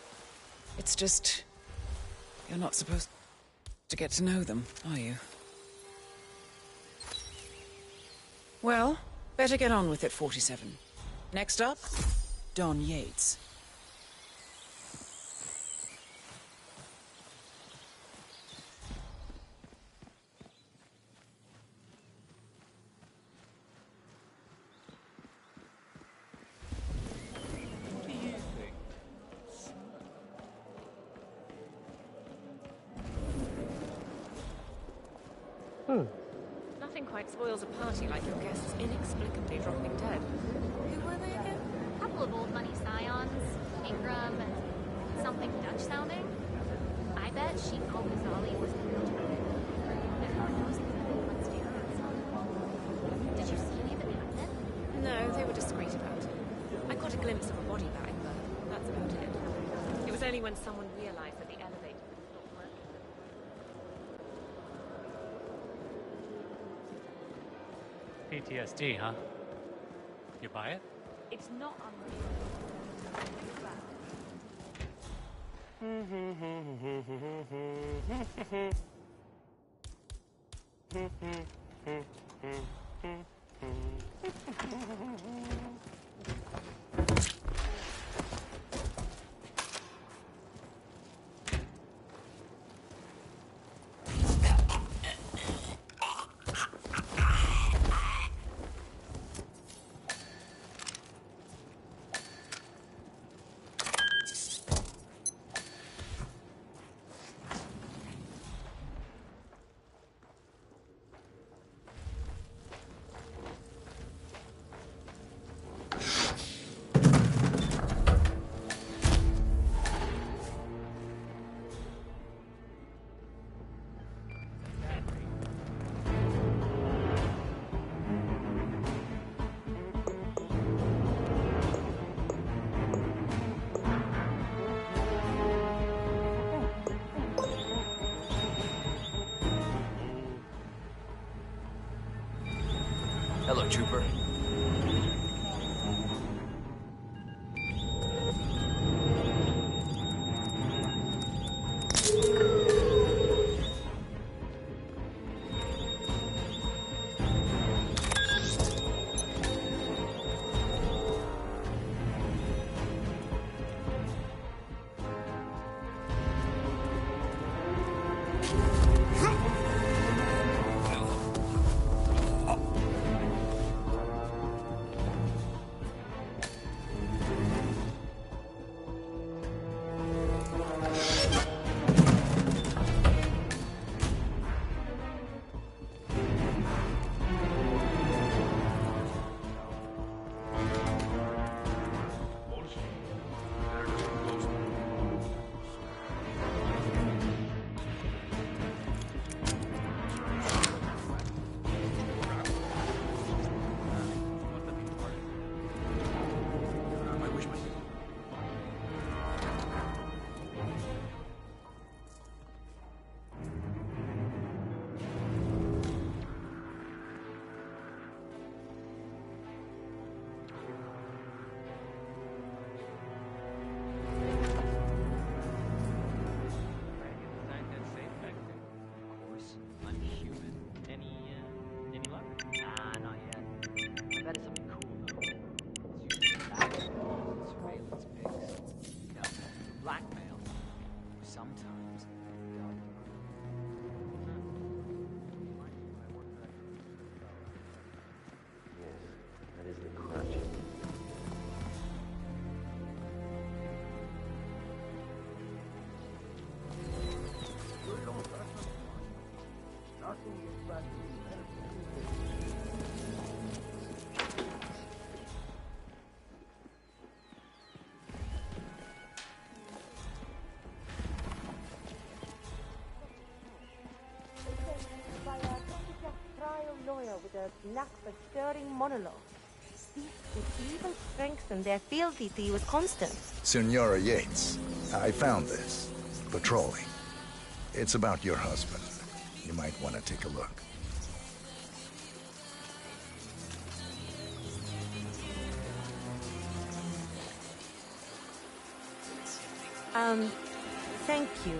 It's just... you're not supposed to get to know them, are you? Well, better get on with it, 47. Next up, Don Yates. Nothing quite spoils a party like your guests inexplicably dropping dead. Who were they again? A couple of old money scions, Ingram, and something Dutch sounding. I bet Sheikh Al-Ghazali was the real target. And who knows if anyone wants to hear it. Did you see any of it happen? No, they were discreet about it. I caught a glimpse of a body bag, but that's about it. It was only when someone realized that the elevator had stopped working. PTSD, huh? You buy it? It's not Hello, Trooper. knack for stirring monologue. This would even strengthen their fealty to you as constant. Senora Yates, I found this. Patrolling. It's about your husband. You might want to take a look. Thank you.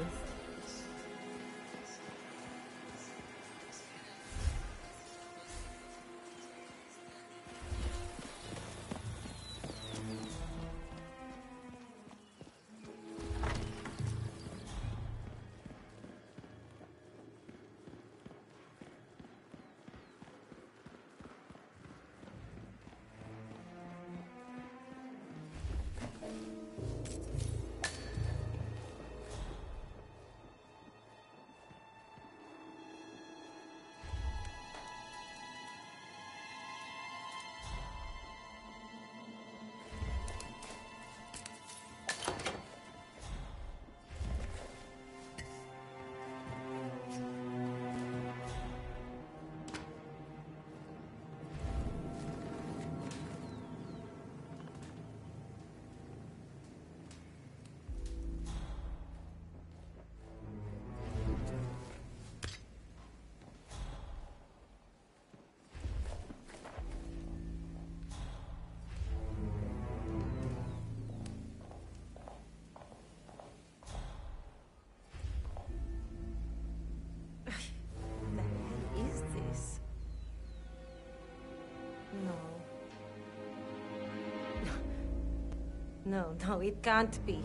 No, it can't be.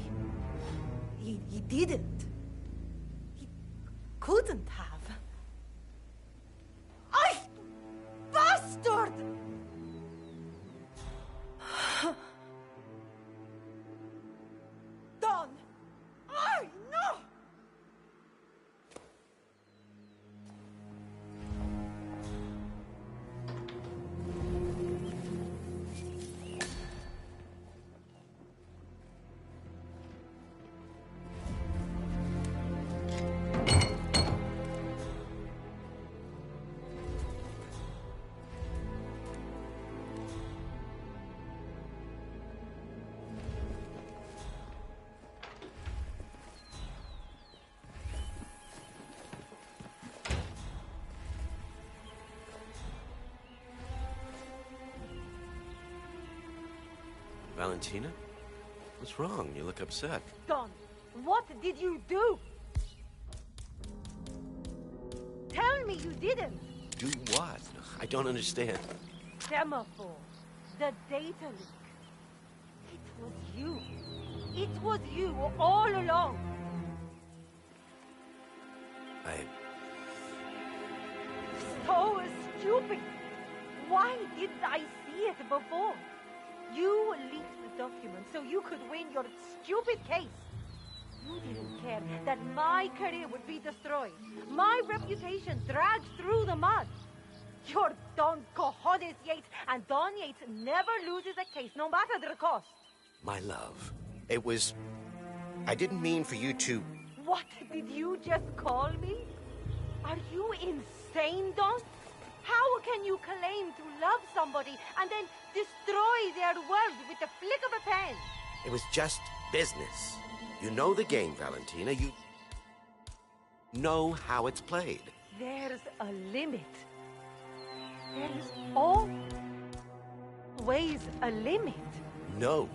He didn't. He couldn't have. I bastard! Don! I know! Valentina? What's wrong? You look upset. Don, what did you do? Tell me you didn't. Do what? I don't understand. Semaphore. The data leak. It was you. It was you all along. So stupid. Why didn't I see it before? You leaked the document so you could win your stupid case. You didn't care that my career would be destroyed. My reputation dragged through the mud. You're Don Cojones Yates, and Don Yates never loses a case, no matter the cost. My love, it was... I didn't mean for you to... What did you just call me? Are you insane, Don? How can you claim to love somebody and then destroy their world with the flick of a pen? It was just business. You know the game, Valentina. You know how it's played. There's a limit. There's always a limit. No,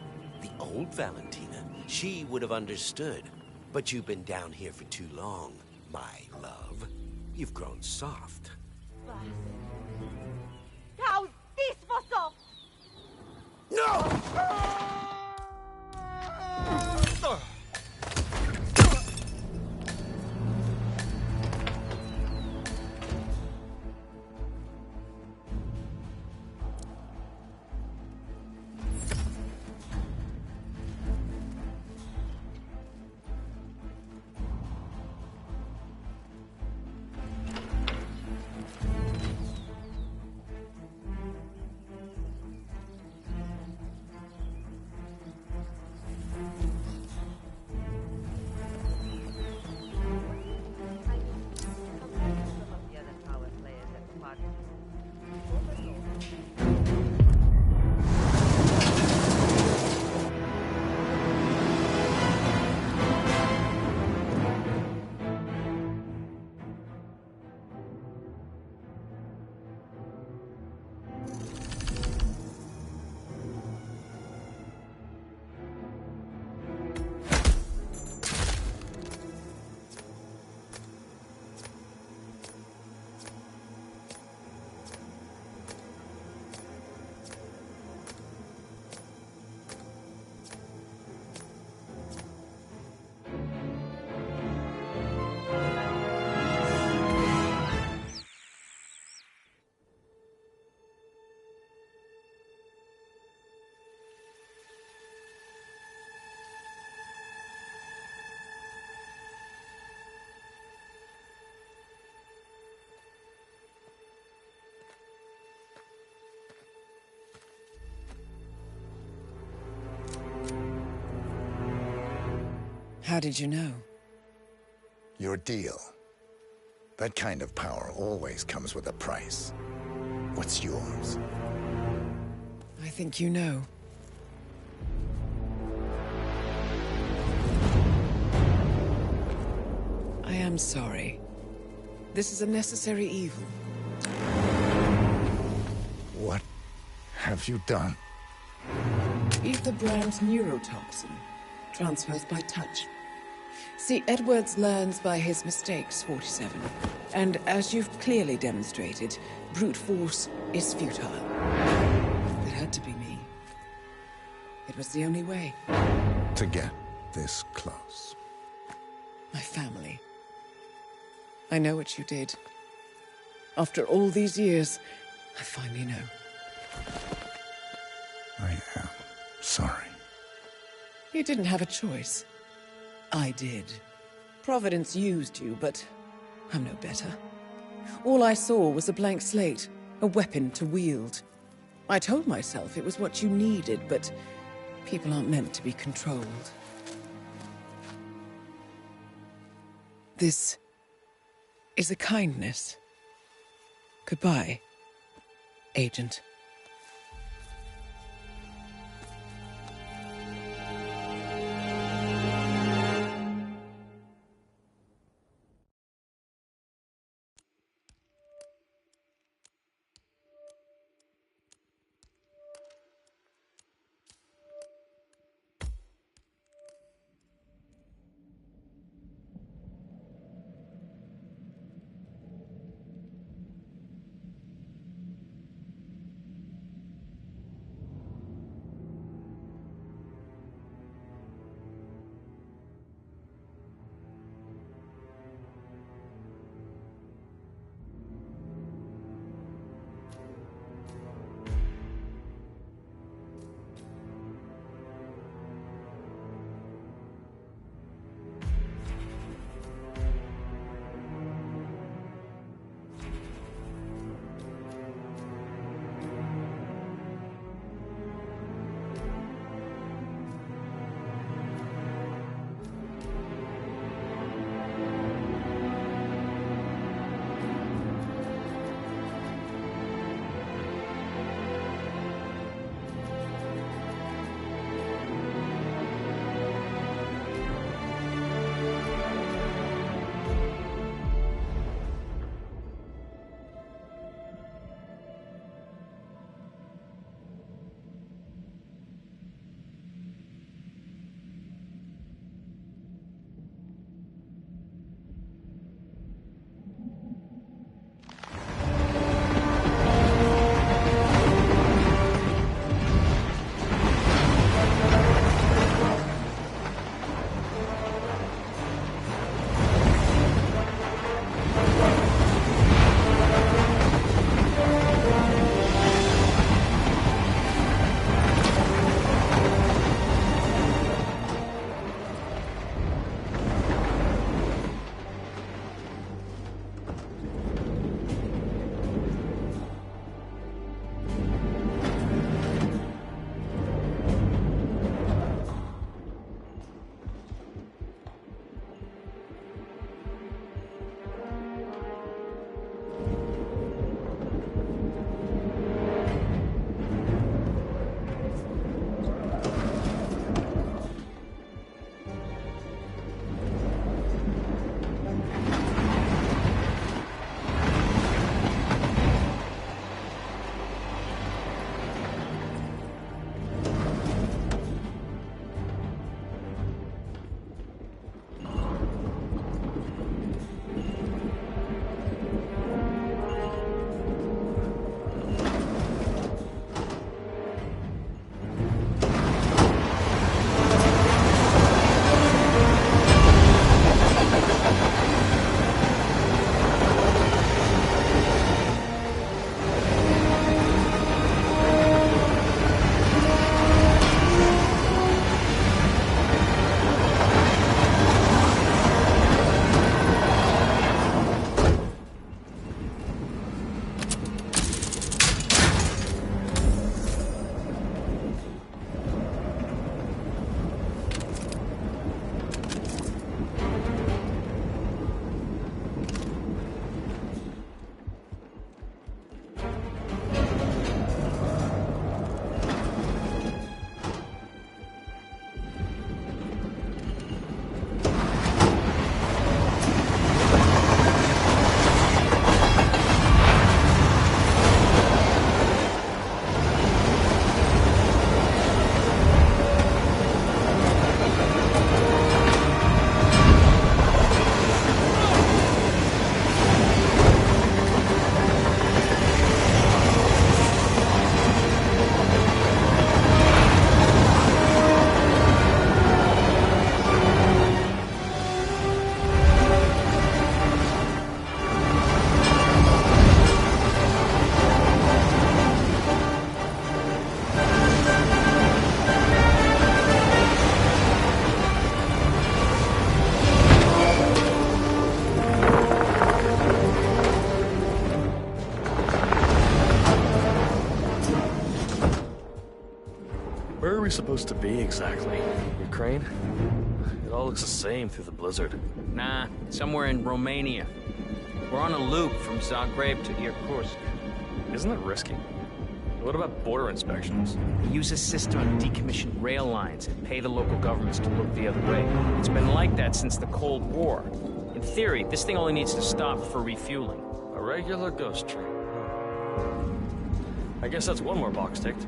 the old Valentina. She would have understood. But you've been down here for too long, my love. You've grown soft. How's this for soft? No! How did you know? Your deal. That kind of power always comes with a price. What's yours? I think you know. I am sorry. This is a necessary evil. What have you done? Ether brand neurotoxin. Transfers by touch. See, Edwards learns by his mistakes, 47. And as you've clearly demonstrated, brute force is futile. It had to be me. It was the only way. To get this close. My family. I know what you did. After all these years, I finally know. I am sorry. You didn't have a choice. I did. Providence used you, but I'm no better. All I saw was a blank slate, a weapon to wield. I told myself it was what you needed, but people aren't meant to be controlled. This is a kindness. Goodbye, Agent. we supposed to be exactly? Ukraine? It all looks the same through the blizzard. Nah, somewhere in Romania. We're on a loop from Zagreb to Irkutsk. Isn't it risky? What about border inspections? We use a system of decommissioned rail lines and pay the local governments to look the other way. It's been like that since the Cold War. In theory, this thing only needs to stop for refueling. A regular ghost train. I guess that's one more box ticked.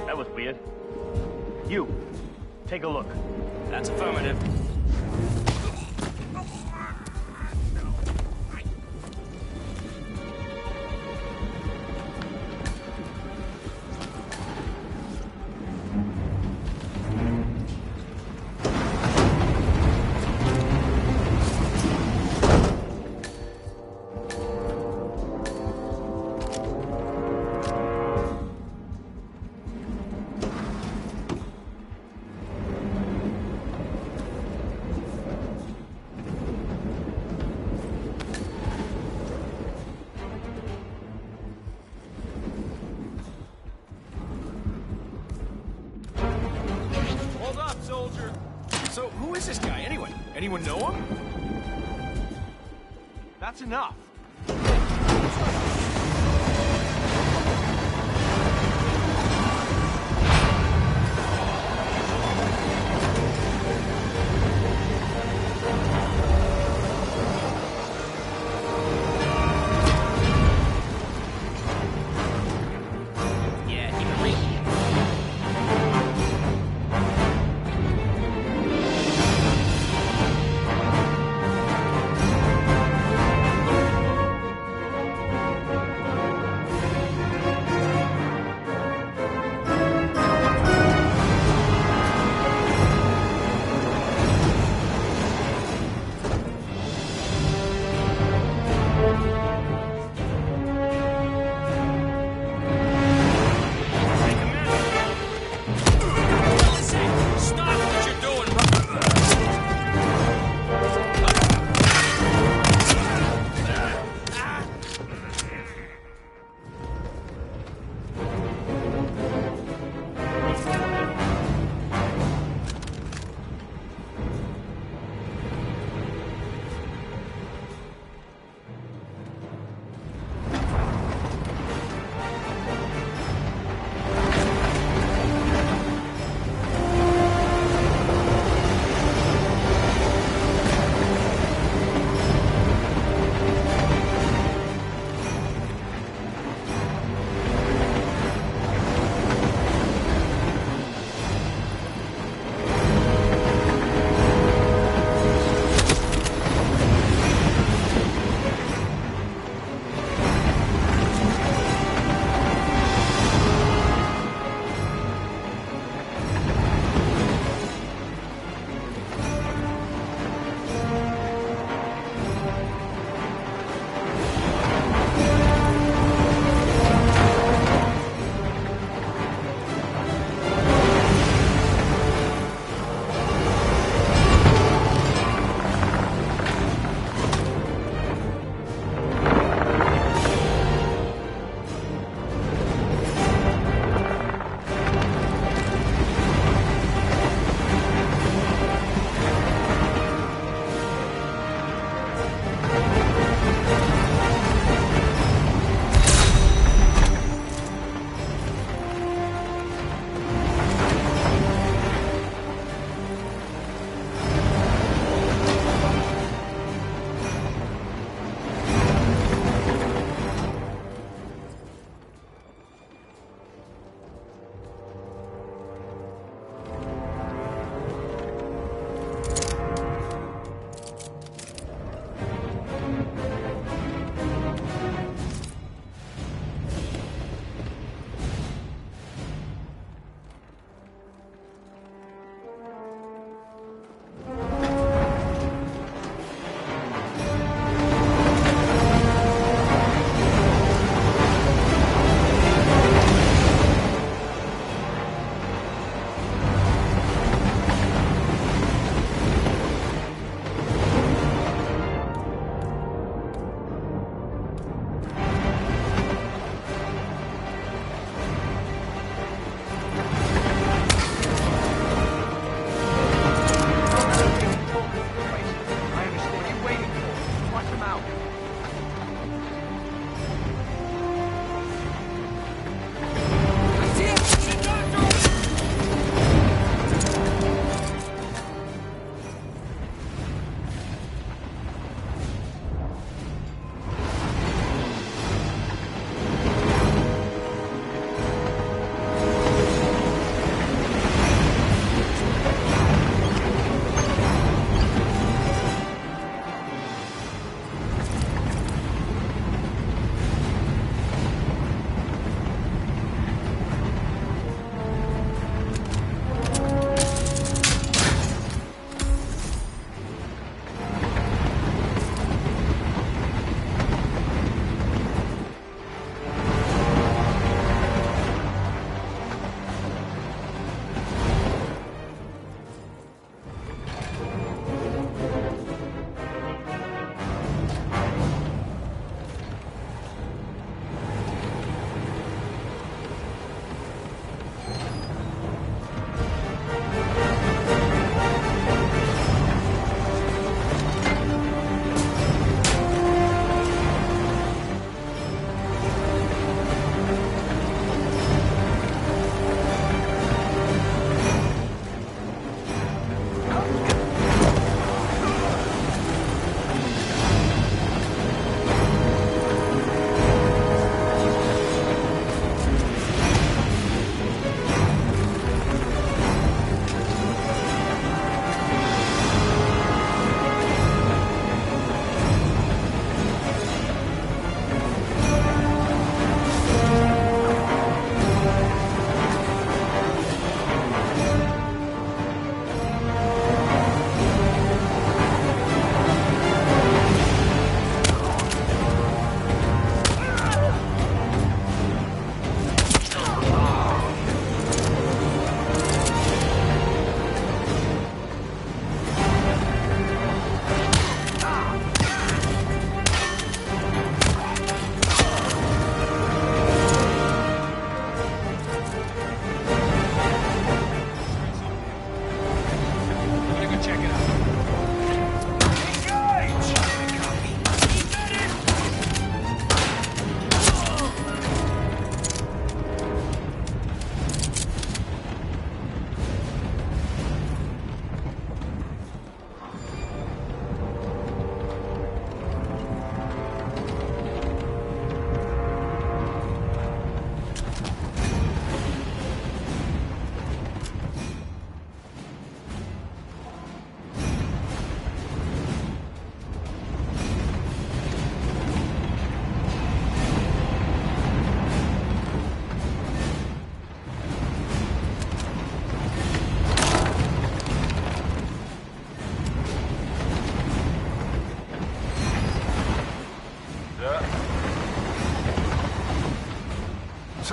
That was weird. You, take a look. That's affirmative. So, who is this guy anyway? Anyone know him? That's enough.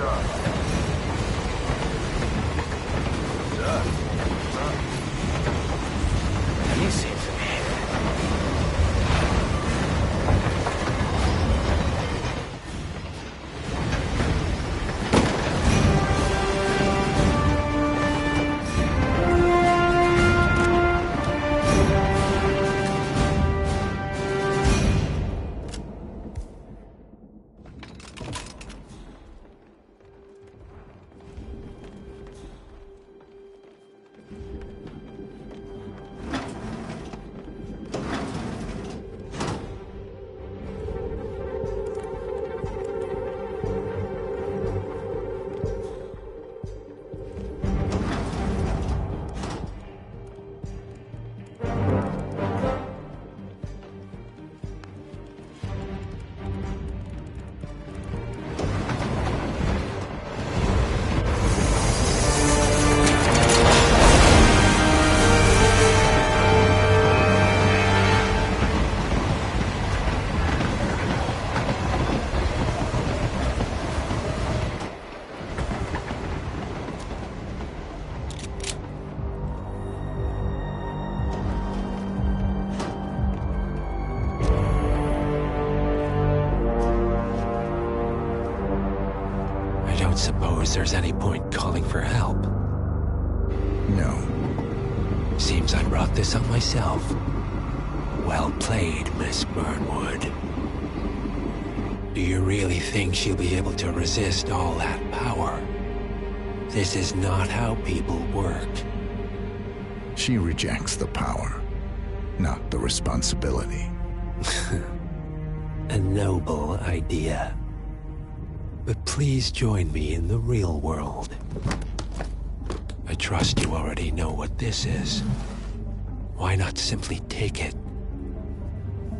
up? He's seen some shit. Suppose there's any point calling for help? No. Seems I brought this on myself. Well played, Miss Burnwood. Do you really think she'll be able to resist all that power? This is not how people work. She rejects the power, not the responsibility. A noble idea. But please join me in the real world. I trust you already know what this is. Why not simply take it?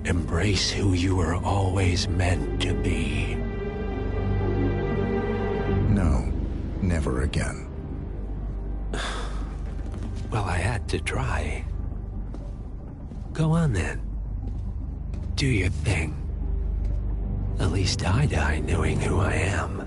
Embrace who you were always meant to be. No, never again. Well, I had to try. Go on then. Do your thing. At least I die knowing who I am.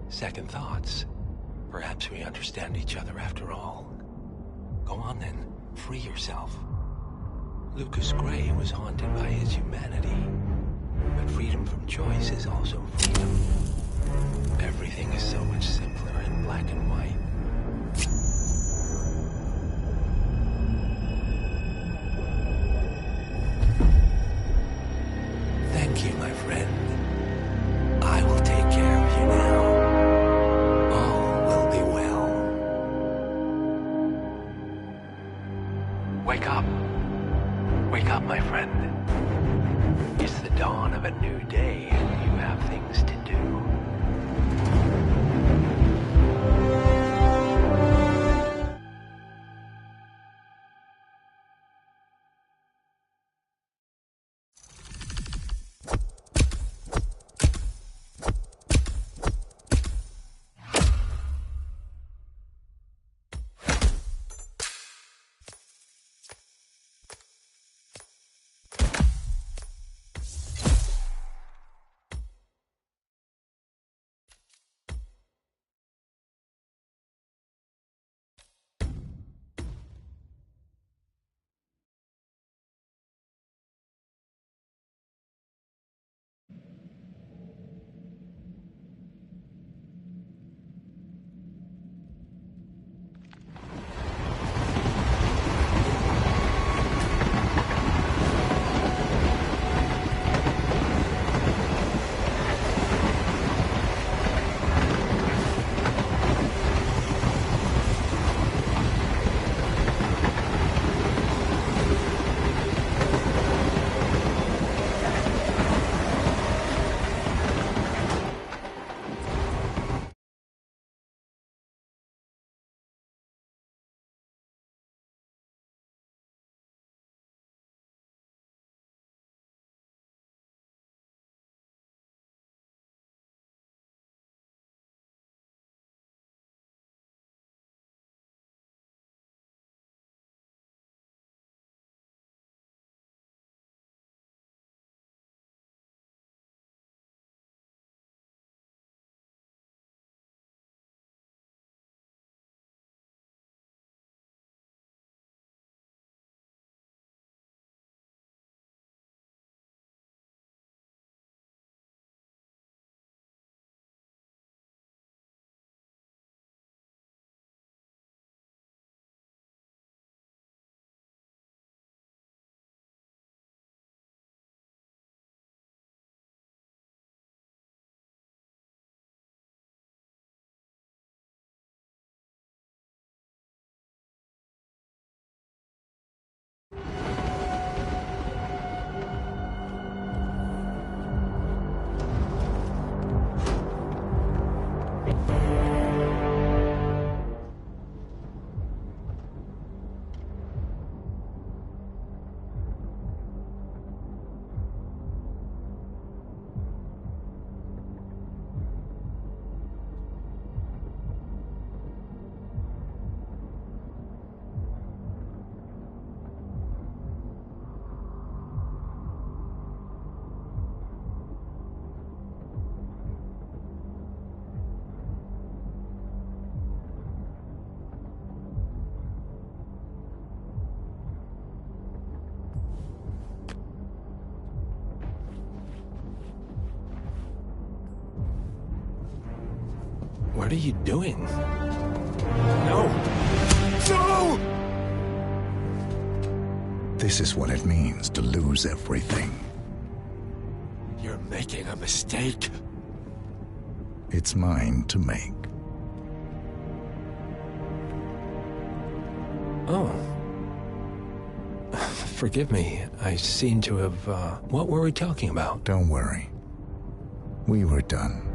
Second thoughts. Perhaps we understand each other after all. Go on then, free yourself. Lucas Grey was haunted by his humanity. But freedom from choice is also freedom. Everything is so much simpler in black and white. Thank you, my friend. I will take care of you now. All will be new day and you have things to do. What are you doing? No! No! This is what it means to lose everything. You're making a mistake. It's mine to make. Oh. Forgive me. I seem to have, what were we talking about? Don't worry. We were done.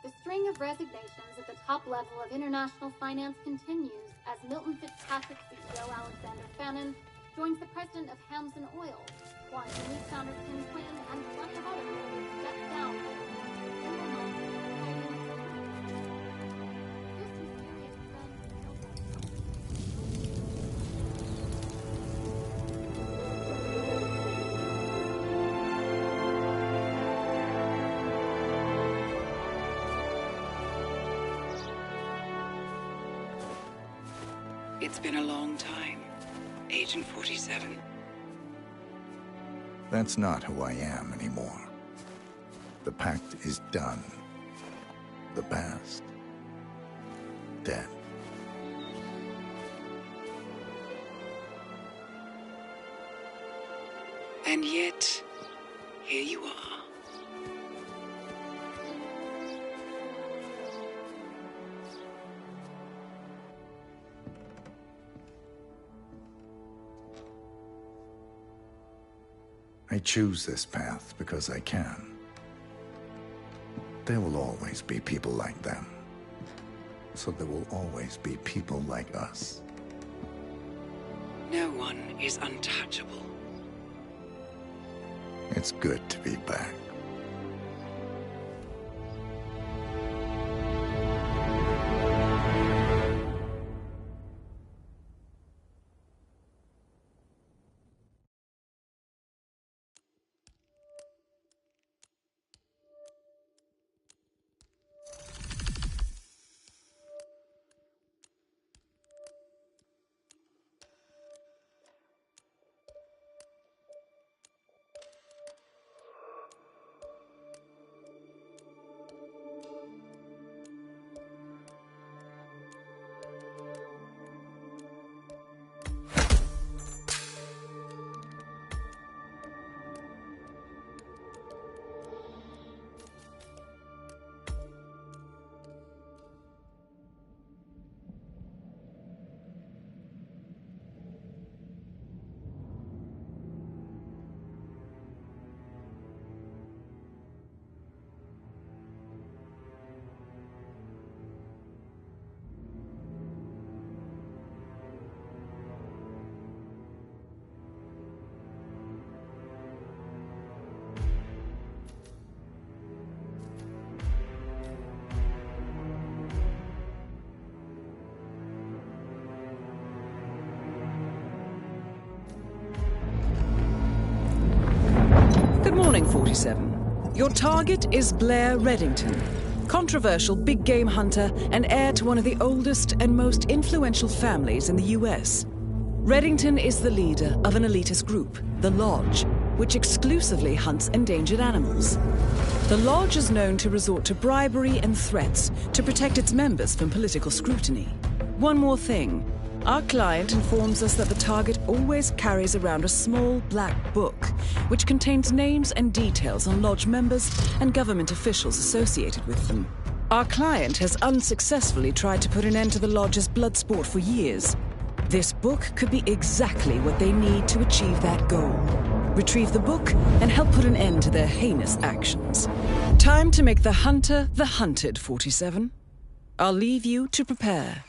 The string of resignations at the top level of international finance continues as Milton Fitzpatrick CEO Alexander Fannin joins the president of Hamson Oil, Quantum Leap founder Tim Quinn, and plenty of other people step down. It's been a long time, Agent 47. That's not who I am anymore. The pact is done. The past, dead. And yet, here you are. I choose this path because I can. There will always be people like them. So there will always be people like us. No one is untouchable. It's good to be back. Good morning, 47. Your target is Blair Reddington, controversial big game hunter and heir to one of the oldest and most influential families in the US. Reddington is the leader of an elitist group, the Lodge, which exclusively hunts endangered animals. The Lodge is known to resort to bribery and threats to protect its members from political scrutiny. One more thing. Our client informs us that the target always carries around a small black book, which contains names and details on Lodge members and government officials associated with them. Our client has unsuccessfully tried to put an end to the Lodge's blood sport for years. This book could be exactly what they need to achieve that goal. Retrieve the book and help put an end to their heinous actions. Time to make the hunter the hunted, 47. I'll leave you to prepare.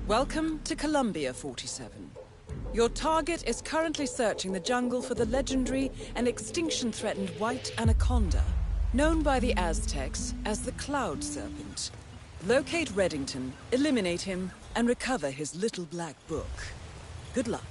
Welcome to Columbia 47. Your target is currently searching the jungle for the legendary and extinction-threatened white anaconda, known by the Aztecs as the Cloud Serpent. Locate Reddington, eliminate him, and recover his little black book. Good luck.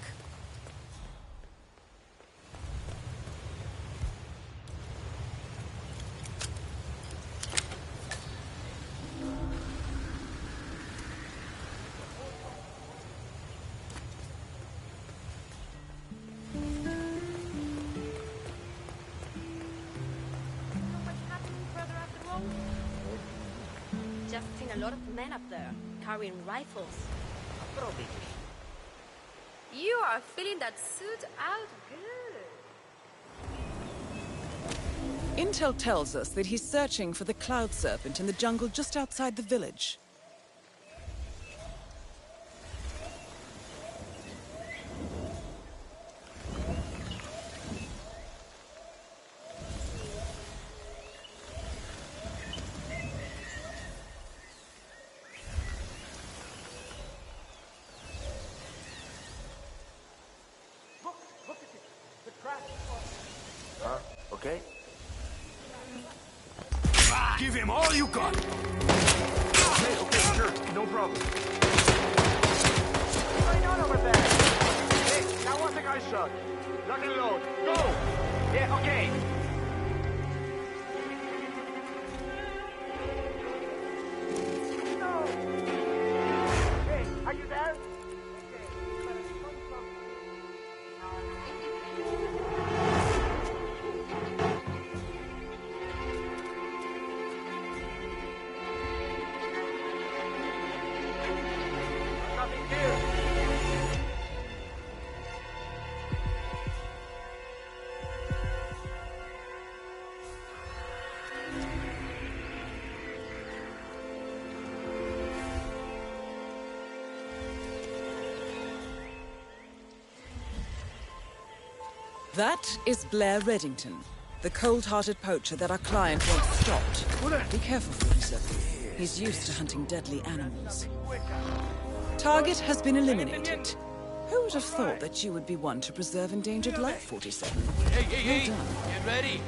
Just seen a lot of men up there, carrying rifles. You are filling that suit out good. Intel tells us that he's searching for the Cloud Serpent in the jungle just outside the village. Okay? Give him all you got! Okay, sure. No problem. What's going on over there? Hey, that was a guy shot. Lock and load. Go! Yeah, okay. No! Hey, are you there? That is Blair Reddington, the cold-hearted poacher that our client wants stopped. Be careful, 47. He's used to hunting deadly animals. Target has been eliminated. Who would have thought that you would be one to preserve endangered life, 47? Hey, Well done. get ready.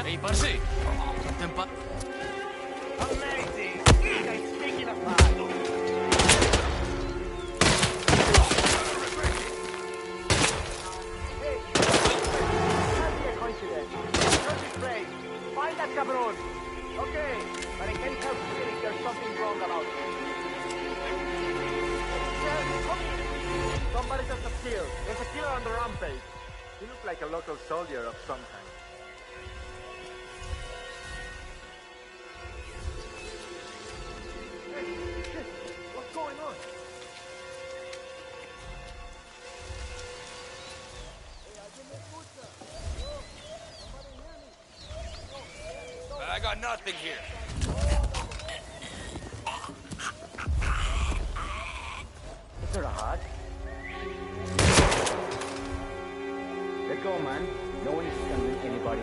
Hey, parce. Amazing! You guys speaking of that. Find that cabron. Okay, but I can't help feeling there's something wrong about it. Somebody just appeared. There's a killer on the rampage. He looks like a local soldier of some kind. Hey, shit! What's going on? I got nothing here. Is there a hut? Let go, man. No one is scamming anybody.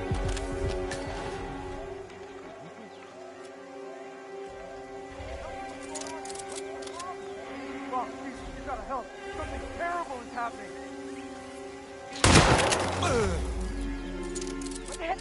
Fuck, please, you gotta help. Something terrible is happening. What the heck?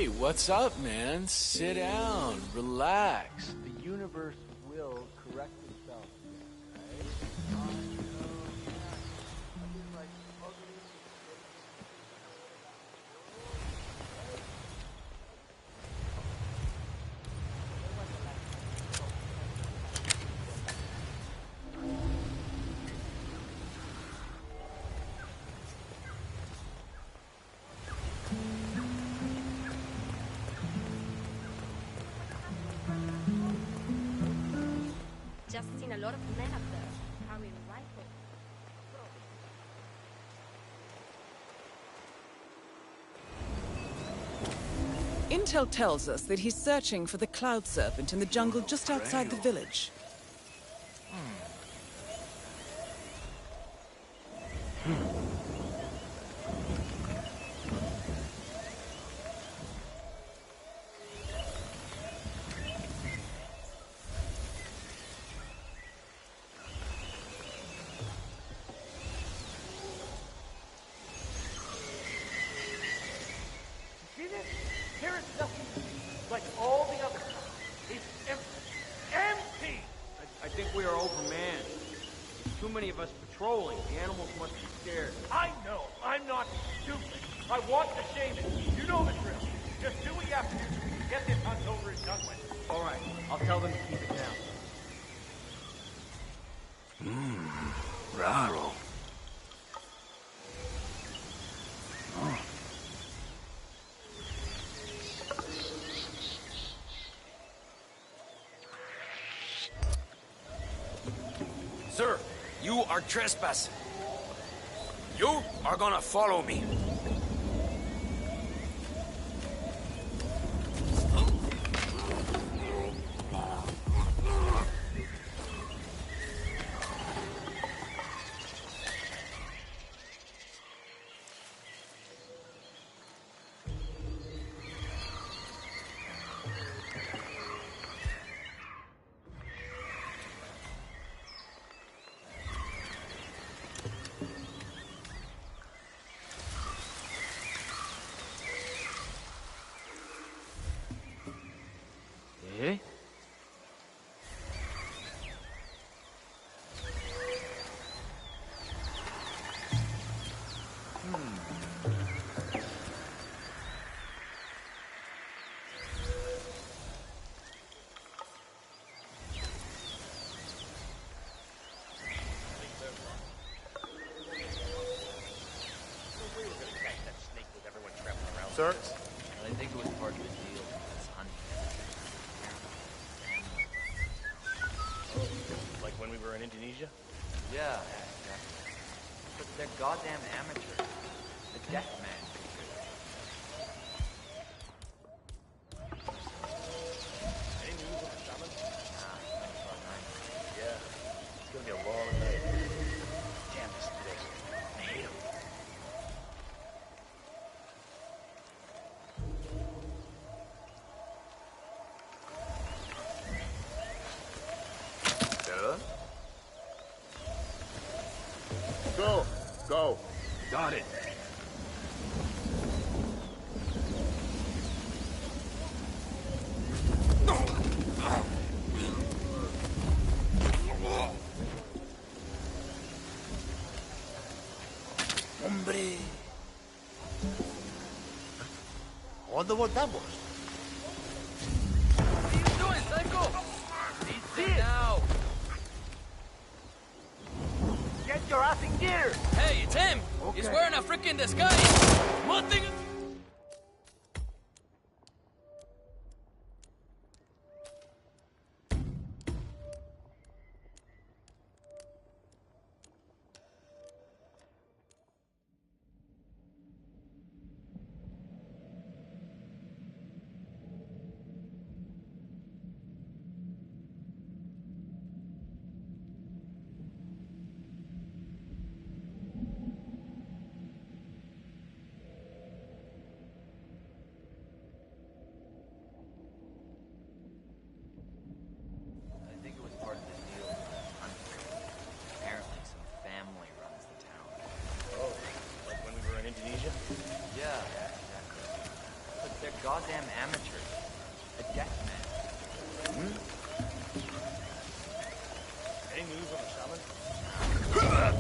Hey, what's up, man? Sit down, relax. The universe will correct itself. Just seen a lot of men up there carrying rifles. Intel tells us that he's searching for the Cloud Serpent in the jungle just outside the village. See this? Here is nothing like all the others. It's empty! I think we are overmanned. There's too many of us patrolling. The animals must be scared. I know. I'm not stupid. I want the shaman. You know the drill. Just do what you have to do so we can get this hunt over and done with. All right, I'll tell them to keep it down. Raro. Sir, you are trespassing. You are gonna follow me. Eh? Sir? I think it was part of the deal. It's hunting. Like when we were in Indonesia? Yeah. But they're goddamn amateurs. The death man. Any news of the shaman? Nah, Yeah. It's gonna be a long night. Damn this place. I hate 'em. Go! Go! Got it. Hombre. I wonder what that was. What are you doing, Psycho? Sit now. Get your ass in gear! Hey, it's him. He's wearing a freaking disguise. One thing.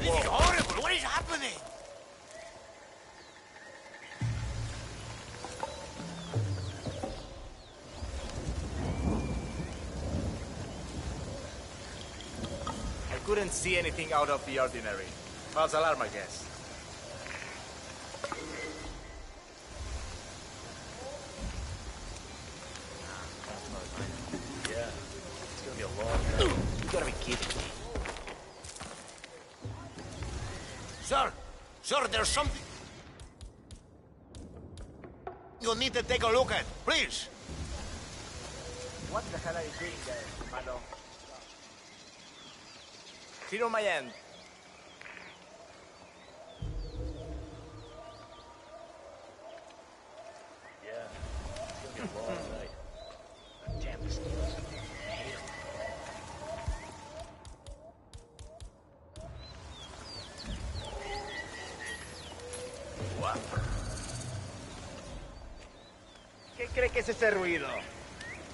This is horrible. What is happening? I couldn't see anything out of the ordinary. False alarm, I guess. Yeah, it's gonna be a long day. You gotta be kidding me. Sir, there's something you'll need to take a look at, please. What the hell are you doing there, Mano? Sit on my end. Yeah, it's gonna be a long night. Damn, this needle's gonna hate him. ¿Qué cree que es ese ruido?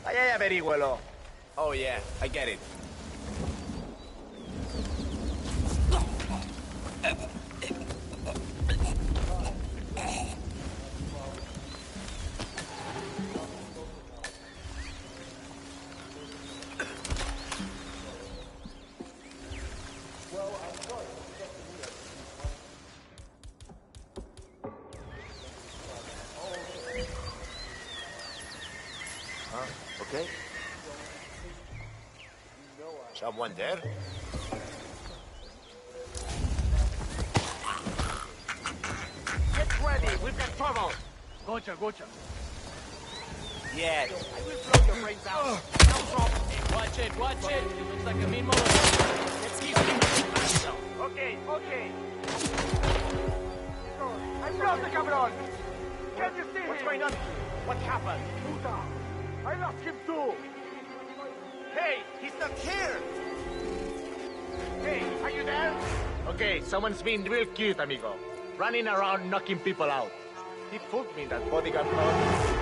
Vaya y averígüelo. Oh yeah, I get it. Okay. Someone there? Get ready, we've got trouble. Gotcha. Yes, I will blow your brains out. No problem. Hey, watch it. It looks like a mean molester. Let's keep it. Okay. I'm lost the cabrón. Can you see him? What's going on? What happened? Puta! I lost him too. Hey, he's not here. Hey, are you there? Okay, someone's being real cute, amigo. Running around knocking people out. He fooled me, that bodyguard thought.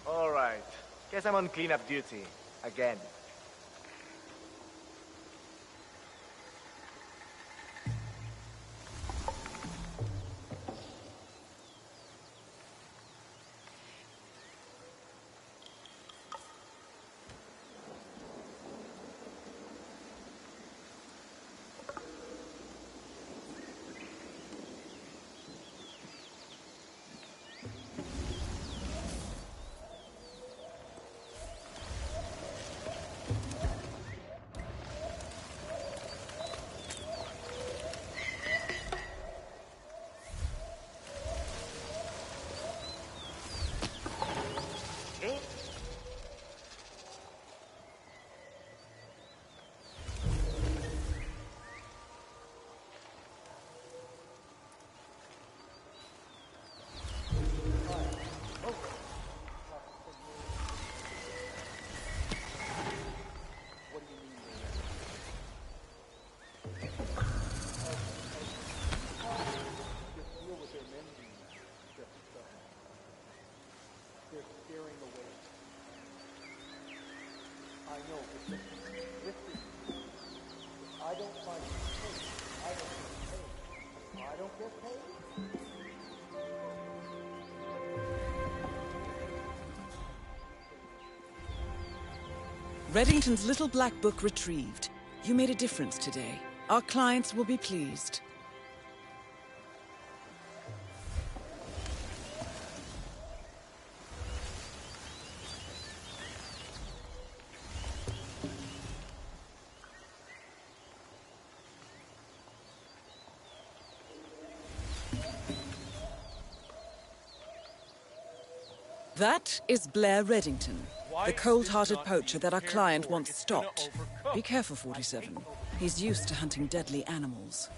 All right. Guess I'm on cleanup duty. Again. Reddington's little black book retrieved. You made a difference today. Our clients will be pleased. That is Blair Reddington, the cold-hearted poacher that our client wants stopped. Be careful, 47. He's used to hunting deadly animals.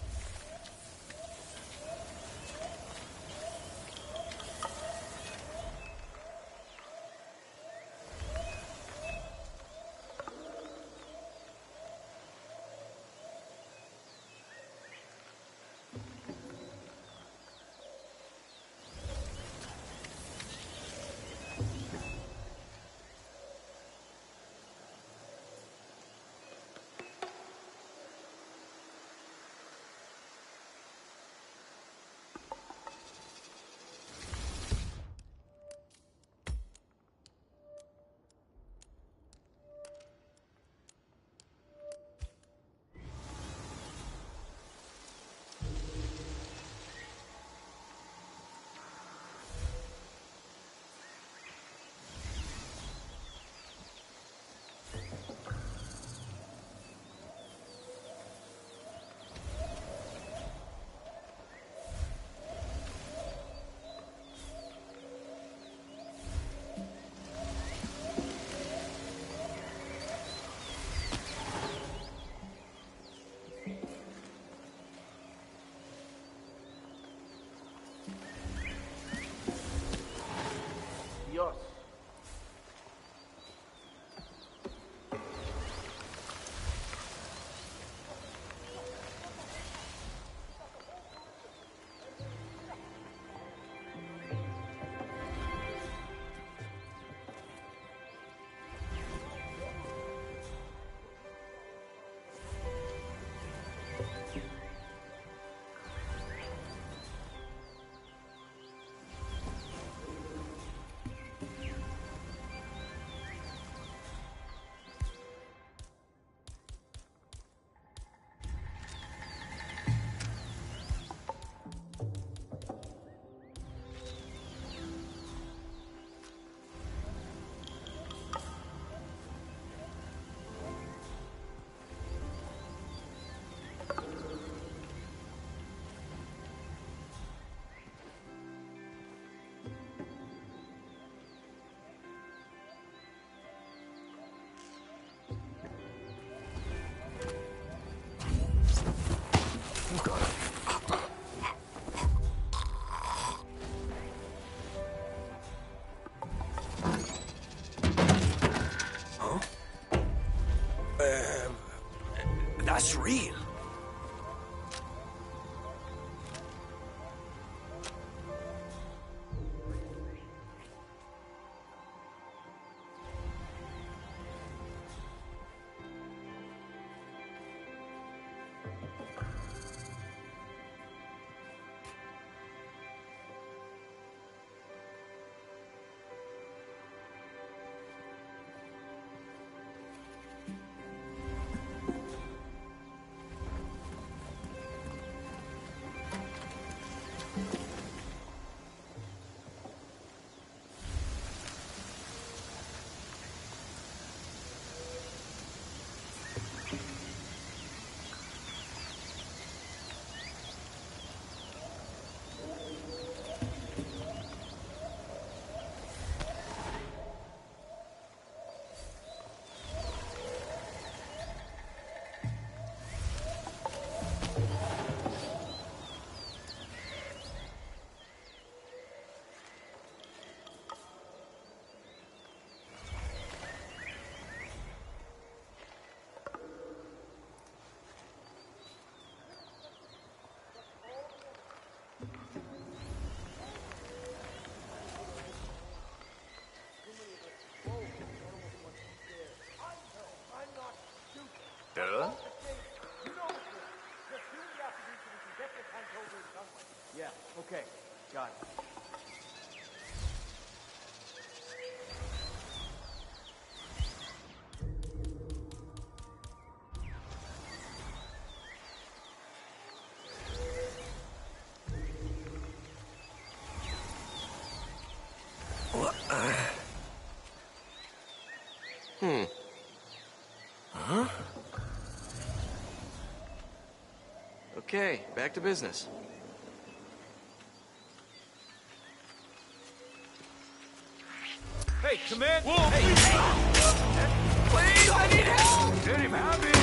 It's real. Duh? Yeah, okay. Got it. Huh? Okay, back to business. Hey, come in! Whoa, hey! Please, I need help! Let him have it!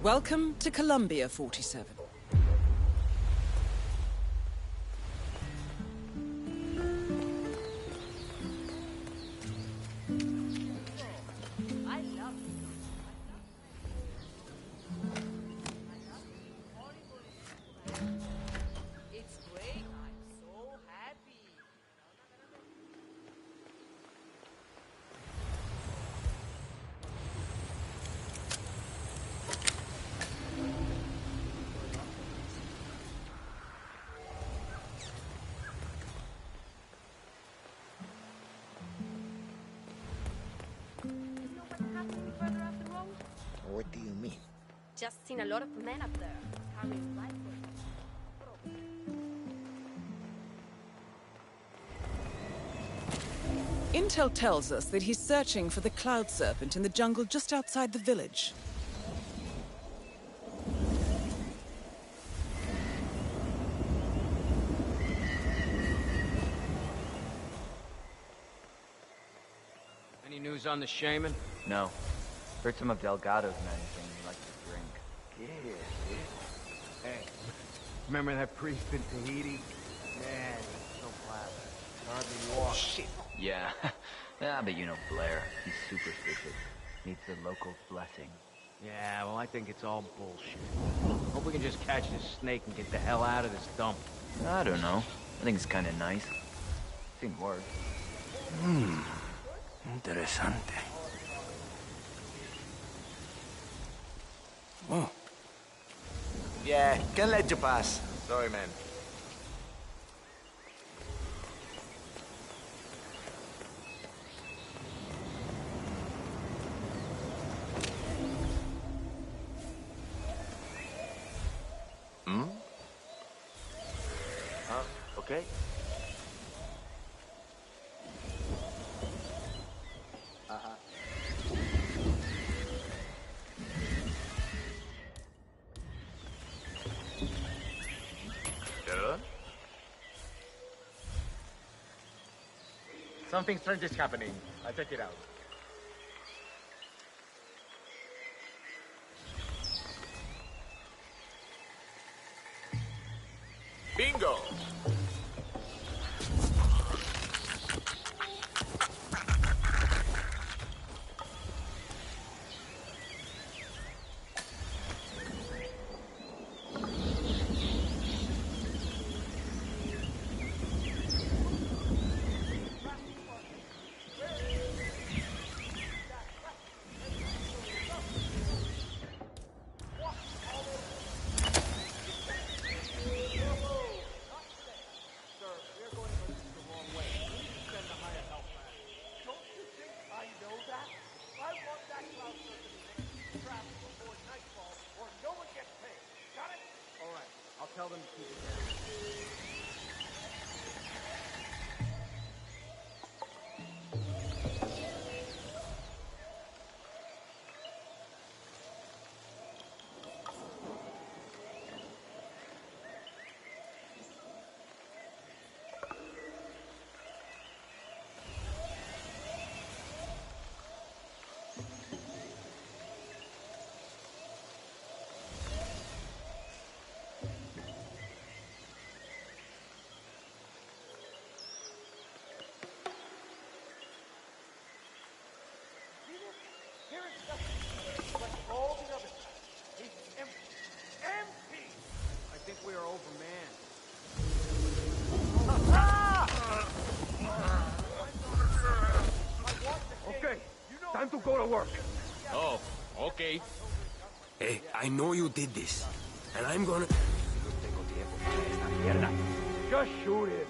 Welcome to Columbia 47. What do you mean? Just seen a lot of men up there carrying rifles. Intel tells us that he's searching for the Cloud Serpent in the jungle just outside the village. Any news on the shaman? No. Heard some of Delgado's men saying he likes to drink. Yeah. Hey, remember that priest in Tahiti? Man, he's so flat. Hardly walk. Shit. Yeah. Yeah, but you know Blair. He's superstitious. Needs the locals' blessing. Yeah, well, I think it's all bullshit. Hope we can just catch this snake and get the hell out of this dump. I don't know. I think it's kind of nice. Seen worse. Interesante. Oh. Yeah, can't let you pass. Sorry, man. Okay. Something strange is happening. I'll check it out. Bingo! Tell them to keep it down. Here it's nothing. Like all the others. It's empty. I think we are overmanned. Okay, time to go to work. Oh, okay. Hey, I know you did this, and I'm gonna... Just shoot him.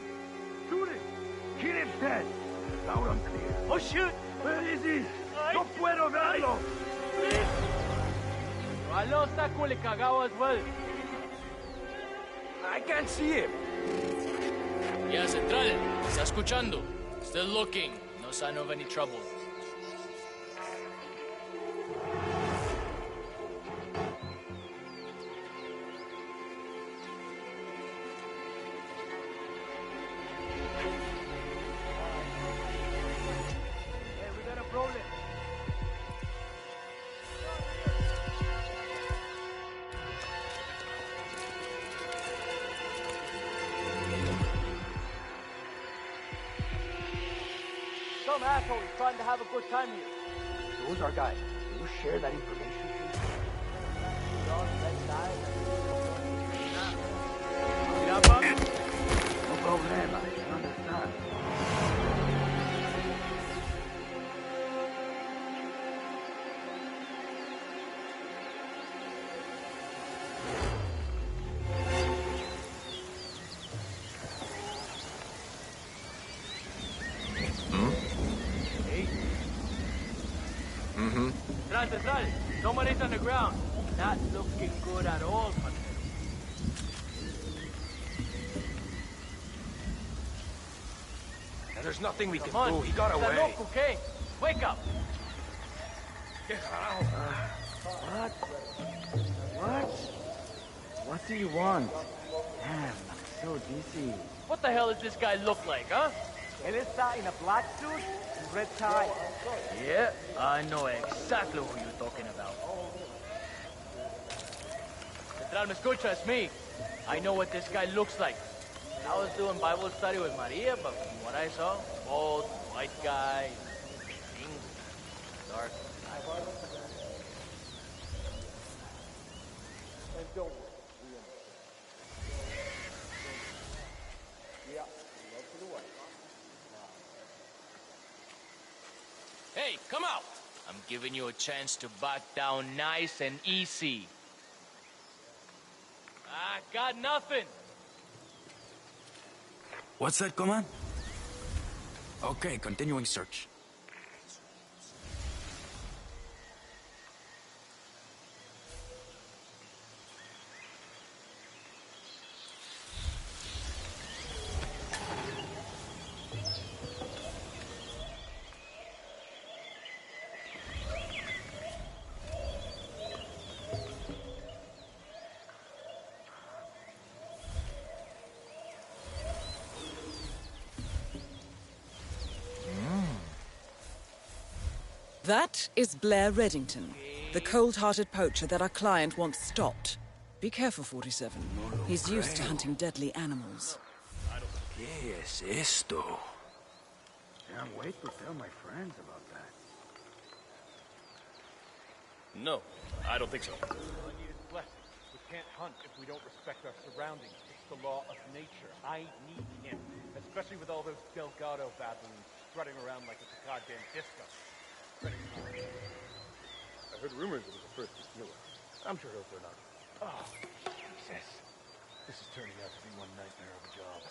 Shoot him. Kill him dead. Loud and clear. Oh, shoot. Where is he? No puedo verlo. Aló, saco le cagao as well. I can't see him. Yeah, Central. Está escuchando. Still looking. No sign of any trouble. Some asshole is trying to have a good time here. Who's our guy? Can you share that information, please? No problema, I understand. Central, someone is on the ground. Not looking good at all, man. And there's nothing we can Come on, do. He got away. Look, okay? Wake up. What? What? What do you want? Damn, I'm so dizzy. What the hell does this guy look like, huh? Él está in a black suit and red tie. Yeah, I know exactly who you're talking about. Central, me escucha, it's me. I know what this guy looks like. I was doing Bible study with Maria, but from what I saw, old, white guy, pink, dark. And don't worry, we understand. Yeah, love for the wife. Hey, come out! I'm giving you a chance to back down nice and easy. I got nothing. What's that, Command? Okay, continuing search. That is Blair Reddington, the cold-hearted poacher that our client wants stopped. Be careful, 47. He's used to hunting deadly animals. ¿Qué es esto? Can't wait to tell my friends about that. No, I don't think so. All I need is blessing. We can't hunt if we don't respect our surroundings. It's the law of nature. I need him, especially with all those Delgado baboons strutting around like it's a goddamn disco. I heard rumors it was the first to steal it. I'm sure he'll turn up. Oh, Jesus. This is turning out to be one nightmare of a job.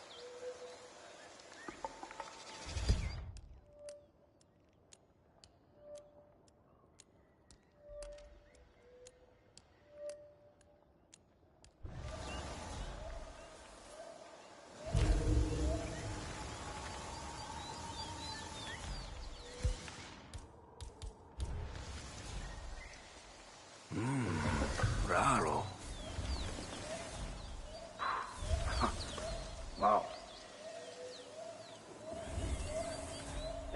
Raro. Wow.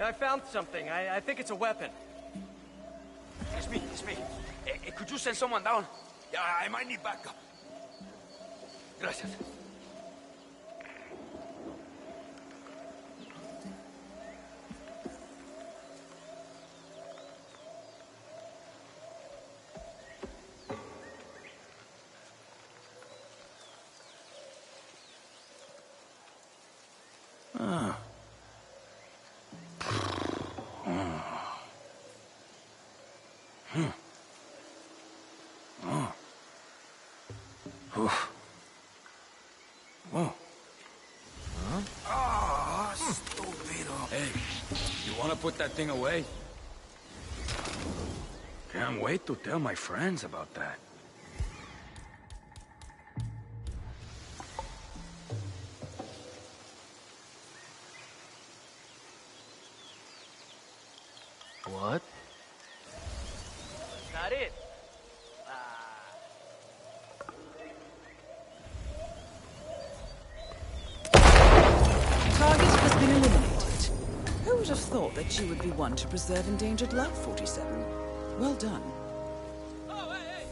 I found something. I think it's a weapon. It's me, it's me. Could you send someone down? Yeah, I might need backup. Gracias. Put that thing away. Can't wait to tell my friends about that. What? Not it. Target has been eliminated. Who would have thought that you would be one to preserve endangered life, 47? Well done. Oh, hey!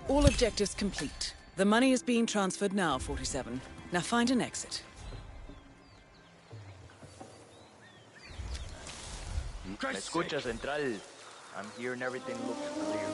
All objectives complete. The money is being transferred now, 47. Now find an exit. Me escucha, Central. I'm hearing everything looks clear.